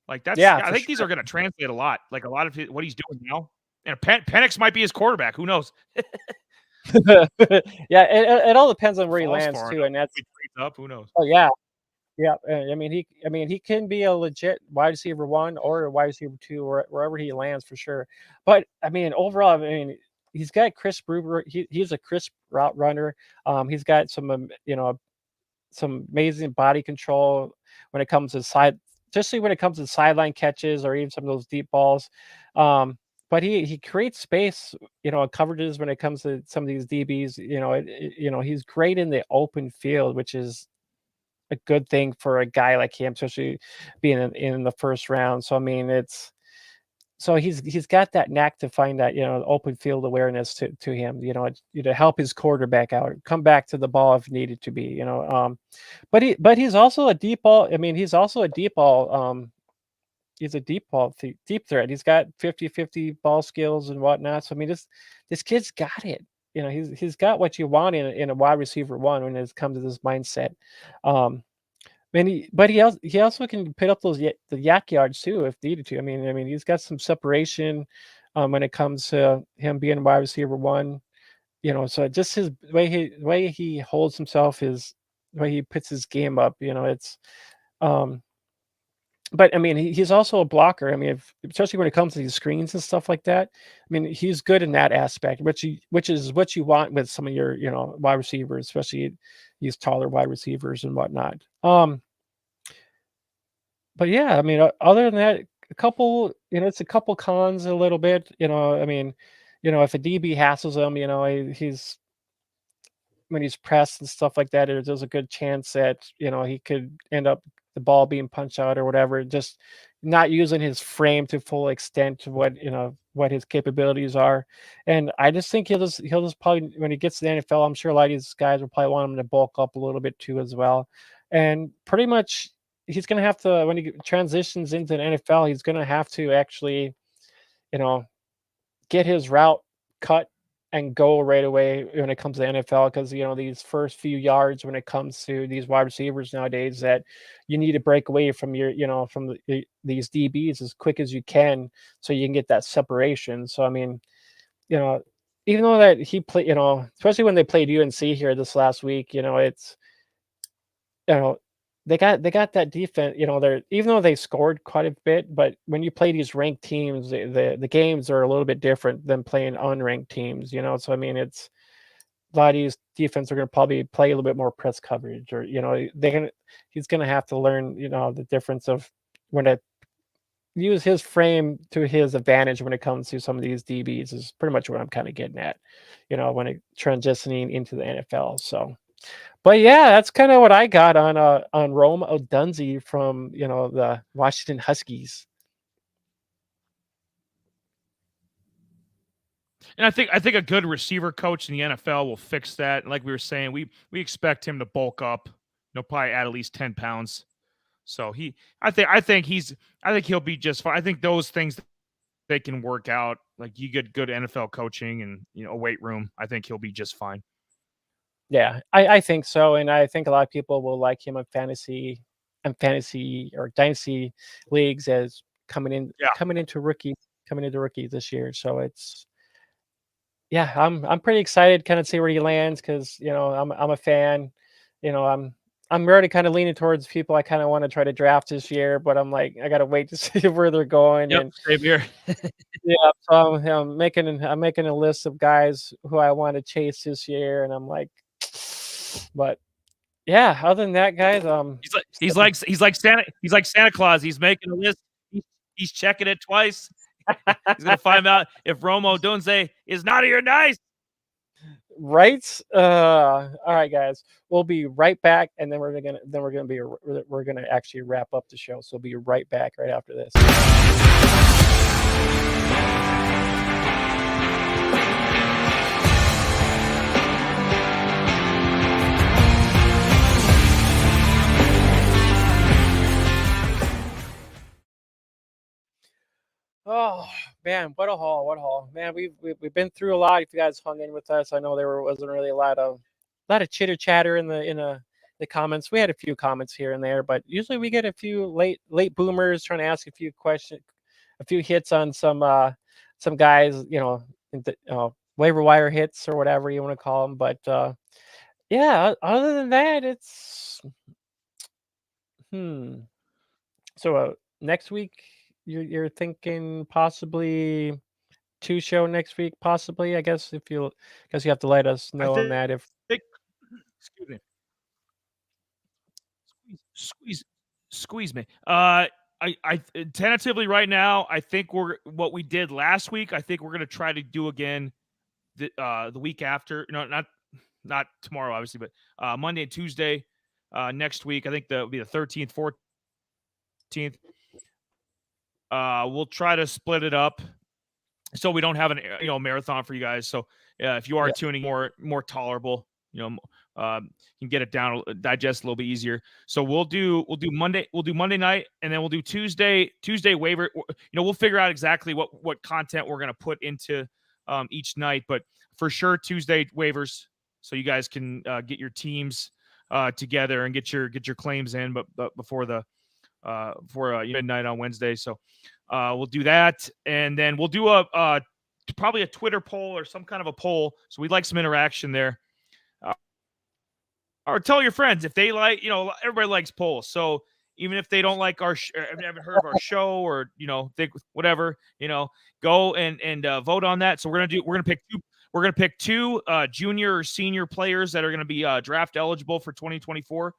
like that's. I think these are going to translate a lot. Like a lot of what he's doing now, and Penix might be his quarterback. Who knows?
It all depends on where he lands too, and that's
up. Who knows?
Oh yeah. Yeah, he can be a legit wide receiver 1 or a wide receiver 2 or wherever he lands for sure. But overall, he's got crisp route. He's a crisp route runner. He's got some some amazing body control when it comes to sideline catches or even some of those deep balls. But he creates space, coverages when it comes to some of these DBs. He's great in the open field, which is a good thing for a guy like him, especially being in the first round. So he's got that knack to find that open field awareness to him, to help his quarterback out, come back to the ball if needed to be, but he's also a deep ball. He's also a deep ball. He's a deep threat. He's got 50-50 ball skills and whatnot. So this kid's got it. He's got what you want in a wide receiver 1 when it comes to this mindset. He also can put up the yak yards too if needed to. He's got some separation when it comes to him being wide receiver 1. So just his way he holds himself, his way he puts his game up. It's But he's also a blocker. Especially when it comes to these screens and stuff like that. He's good in that aspect, which is what you want with some of your wide receivers, especially these taller wide receivers and whatnot. But yeah, other than that, it's a couple cons a little bit. If a DB hassles him, he's when he's pressed and stuff like that, there's a good chance that he could end up the ball being punched out or whatever, just not using his frame to full extent to what his capabilities are. And I just think he'll just probably, when he gets to the NFL, I'm sure a lot of these guys will probably want him to bulk up a little bit too as well. And pretty much he's going to have to, when he transitions into the NFL, he's going to have to actually, get his route cut and go right away when it comes to the NFL, because these first few yards when it comes to these wide receivers nowadays, that you need to break away from your these DBs as quick as you can so you can get that separation. So even though that he played, especially when they played UNC here this last week, it's they got that defense, they're, even though they scored quite a bit, but when you play these ranked teams, the games are a little bit different than playing unranked teams, so it's a lot of these defense are going to probably play a little bit more press coverage, or he's going to have to learn the difference of when to use his frame to his advantage when it comes to some of these DBs is pretty much what I'm kind of getting at, when it transitioning into the NFL. So But yeah, that's kind of what I got on Rome Odunze from the Washington Huskies.
And I think a good receiver coach in the NFL will fix that. And like we were saying, we expect him to bulk up. Probably add at least 10 pounds. So I think he'll be just fine. I think those things they can work out. Like you get good NFL coaching and a weight room. I think he'll be just fine.
Yeah, I think so, and I think a lot of people will like him in fantasy or dynasty leagues as coming into rookie this year. So I'm pretty excited kind of see where he lands because I'm a fan. I'm already kind of leaning towards people I kind of want to try to draft this year, but I'm like I gotta wait to see where they're going.
Yep,
And
same here.
yeah, so I'm making a list of guys who I want to chase this year, and I'm like, but yeah, other than that, guys,
He's like Santa Claus. He's making a list. He's checking it twice. He's gonna find out if Rome Odunze is naughty or nice.
Right. All right, guys. We'll be right back, and then we're gonna actually wrap up the show. So we'll be right back right after this. Oh man, what a haul, man! We've been through a lot. If you guys hung in with us, I know wasn't really a lot of chitter chatter in the comments. We had a few comments here and there, but usually we get a few late boomers trying to ask a few questions, a few hits on some guys, waiver wire hits or whatever you want to call them. But yeah, other than that, it's So next week, you're thinking possibly 2 show next week, possibly. I guess you have to let us know on that if.
Excuse me. Squeeze me. I tentatively right now, I think what we did last week. I think we're gonna try to do again the week after. No, not tomorrow, obviously, but Monday and Tuesday next week. I think that'll be the 13th, 14th. We'll try to split it up so we don't have an marathon for you guys. So if you are tuning more tolerable, you can get it down, digest a little bit easier. So we'll do Monday night, and then we'll do Tuesday waiver. We'll figure out exactly what content we're gonna put into each night, but for sure Tuesday waivers, so you guys can get your teams together and get your claims in, but before midnight on Wednesday. So we'll do that, and then we'll do probably a Twitter poll or some kind of a poll. So we'd like some interaction there. Or tell your friends if they like, everybody likes polls. So even if they don't like haven't heard of our show, or think whatever, go and vote on that. So we're gonna pick two junior or senior players that are gonna be draft eligible for 2024.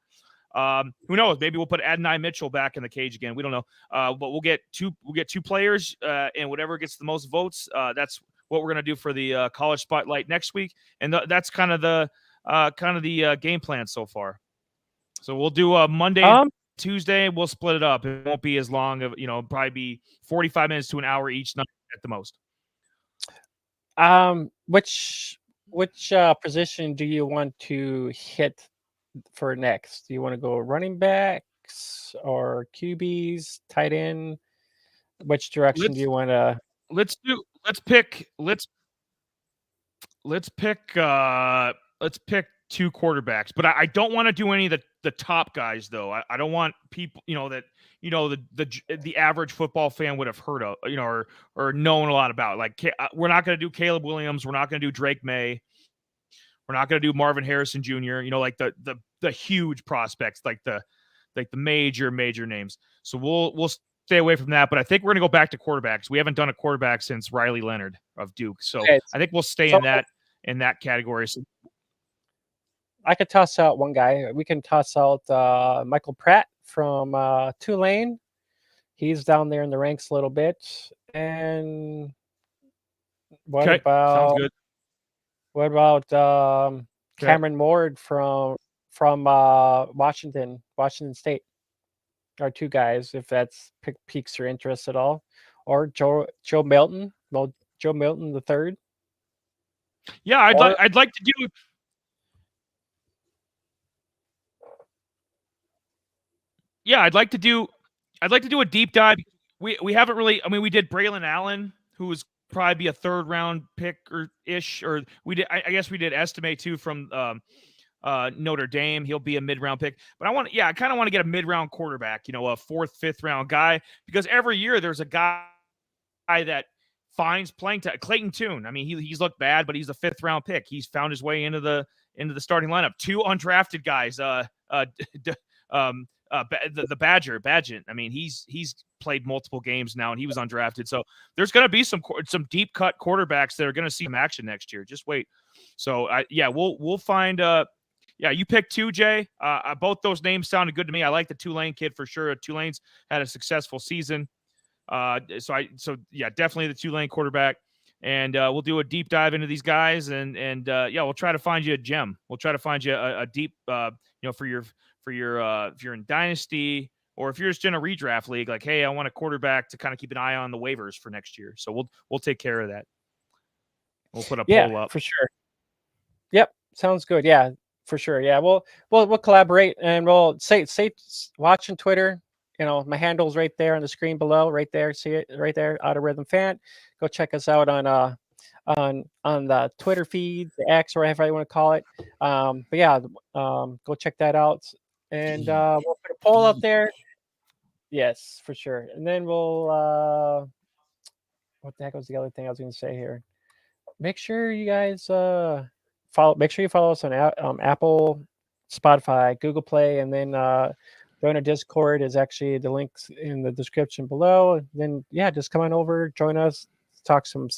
Who knows? Maybe we'll put Adonai Mitchell back in the cage again. We don't know. But we'll get two players, and whatever gets the most votes, that's what we're gonna do for the college spotlight next week. And that's kind of the game plan so far. So we'll do Monday, Tuesday. We'll split it up. It won't be as long of probably be 45 minutes to an hour each night at the most.
Which position do you want to hit for next? Do you want to go running backs or QBs, tight end? Which direction do you want to?
Let's pick 2 quarterbacks, but I don't want to do any of the top guys though. I don't want people that the average football fan would have heard of, or known a lot about. Like we're not going to do Caleb Williams, we're not going to do Drake May, we're not going to do Marvin Harrison Jr. Like the huge prospects, like the major names. So we'll stay away from that. But I think we're going to go back to quarterbacks. We haven't done a quarterback since Riley Leonard of Duke, so I think we'll stay in that category. So
I could toss out one guy. We can toss out Michael Pratt from Tulane. He's down there in the ranks a little bit. And what about Cameron Ward from Washington State are two guys, if that's piques your interest at all, or Joe Milton, Joe Milton the third.
Yeah, I'd like to do. Yeah, I'd like to do a deep dive. We haven't really. I mean, we did Braylon Allen, who was probably be a third round pick or ish, or we did. I guess we did Estime too from Notre Dame. He'll be a mid round pick, but I kind of want to get a mid round quarterback. You know, a fourth, fifth round guy, because every year there's a guy that finds playing time. Clayton Tune. I mean, he's looked bad, but he's a fifth round pick. He's found his way into the starting lineup. Two undrafted guys. The Badgett. I mean, he's played multiple games now, and he was undrafted. So there's going to be some deep cut quarterbacks that are going to see some action next year. Just wait. So we'll find. You picked two, Jay. Both those names sounded good to me. I like the Tulane kid for sure. Tulane's had a successful season. Definitely the Tulane quarterback. And we'll do a deep dive into these guys, and we'll try to find you a gem. We'll try to find you a deep, for your if you're in dynasty, or if you're just in a redraft league, like, hey, I want a quarterback to kind of keep an eye on the waivers for next year. So we'll take care of that. We'll put a poll up
for sure. Yep, sounds good. Yeah, for sure. Yeah, we'll collaborate, and we'll say watching Twitter. You know, my handle's right there on the screen below, right there. See it right there, Out of Rhythm Fan. Go check us out on the Twitter feed, the X, or whatever you want to call it. Go check that out. And we'll put a poll up there. Yes, for sure. And then we'll what the heck was the other thing I was going to say here? Make sure you guys follow. Make sure you follow us on Apple, Spotify, Google Play, and then join our Discord. Is actually the links in the description below. And then just come on over, join us, talk some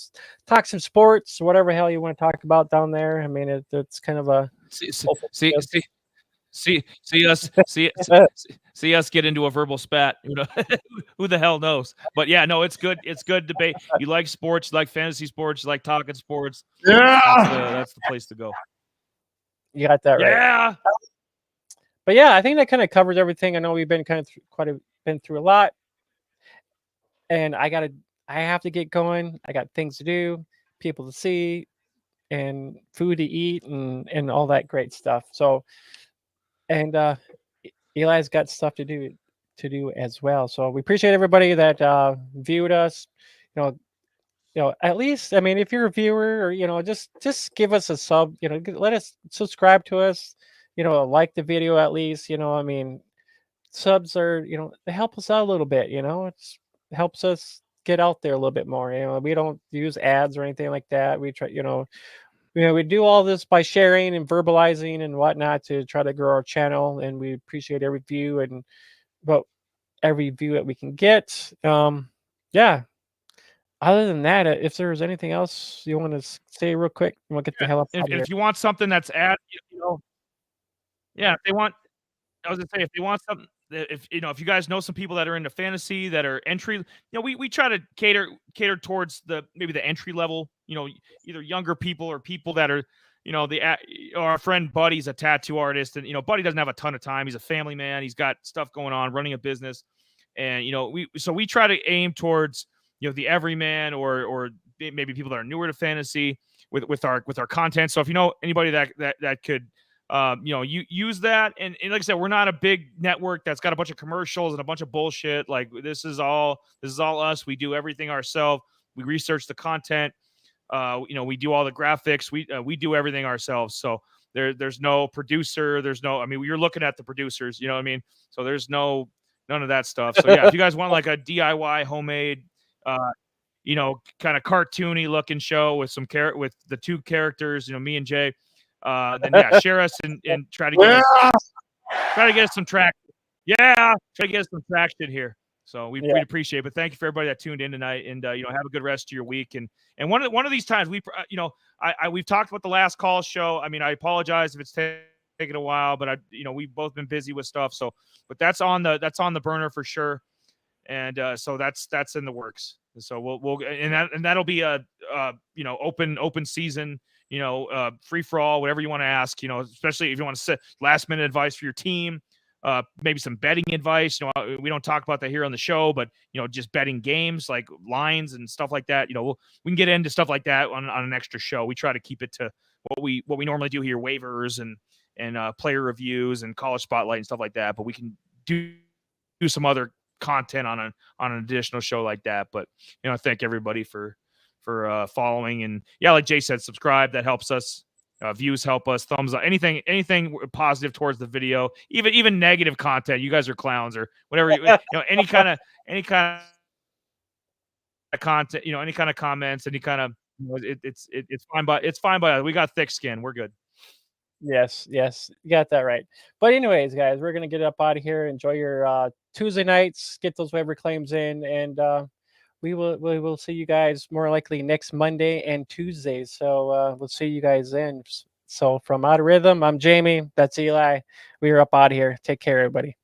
sports, whatever hell you want to talk about down there. I mean, it's kind of a
see us get into a verbal spat. You know, who the hell knows? But yeah, no, it's good. It's good debate. You like sports, you like fantasy sports, you like talking sports.
Yeah,
that's the place to go.
You got that right.
Yeah.
But yeah, I think that kind of covers everything. I know we've been been through a lot, and I have to get going. I got things to do, people to see, and food to eat, and all that great stuff. So, and Eli's got stuff to do as well. So we appreciate everybody that viewed us. You know, at least, I mean, if you're a viewer, or just give us a sub. Let us subscribe to us. Like the video at least. I mean, subs are they help us out a little bit. It helps us get out there a little bit more. We don't use ads or anything like that. We try, we do all this by sharing and verbalizing and whatnot to try to grow our channel, and we appreciate every view every view that we can get. Other than that, if there's anything else you want to say real quick, we'll get the hell up out of here.
If you want something that's if they want, I was gonna say, if they want something, if you guys know some people that are into fantasy that are entry, we try to cater towards maybe the entry level, either younger people or people that are, our friend Buddy's a tattoo artist, and Buddy doesn't have a ton of time. He's a family man. He's got stuff going on, running a business, and we try to aim towards the everyman or maybe people that are newer to fantasy with our content. So if you know anybody that could you use that, and like I said, we're not a big network that's got a bunch of commercials and a bunch of bullshit. Like this is all us. We do everything ourselves. We research the content. We do all the graphics. We do everything ourselves. So there's no producer. There's no. I mean, you're looking at the producers. You know what I mean? So there's none of that stuff. So yeah, if you guys want like a DIY homemade, kind of cartoony looking show with with the two characters, me and Jay. Then share us and try to get us some traction. Yeah, try to get us some traction here. So we'd appreciate it. But thank you for everybody that tuned in tonight, and have a good rest of your week. And one of these times we've talked about the last call show. I mean, I apologize if it's taking a while, but we've both been busy with stuff. So, but that's on the burner for sure. And so that's in the works. So we'll that'll be a open season. free for all, whatever you want to ask, especially if you want to set last minute advice for your team, maybe some betting advice. We don't talk about that here on the show, but just betting games like lines and stuff like that. We can get into stuff like that on an extra show. We try to keep it to what we normally do here, waivers and player reviews and college spotlight and stuff like that. But we can do some other content on an additional show like that. But thank everybody for following, and like Jay said, subscribe. That helps us. Views help us. Thumbs up. Anything positive towards the video. Even negative content. You guys are clowns or whatever. Any kind of content. Any kind of comments. Any kind of. It's fine. But it's fine by us. We got thick skin. We're good.
Yes, you got that right. But anyways, guys, we're gonna get up out of here. Enjoy your Tuesday nights. Get those waiver claims in, and we will see you guys more likely next Monday and Tuesday. So we'll see you guys then. So from Out of Rhythm, I'm Jamie. That's Eli. We are up out of here. Take care, everybody.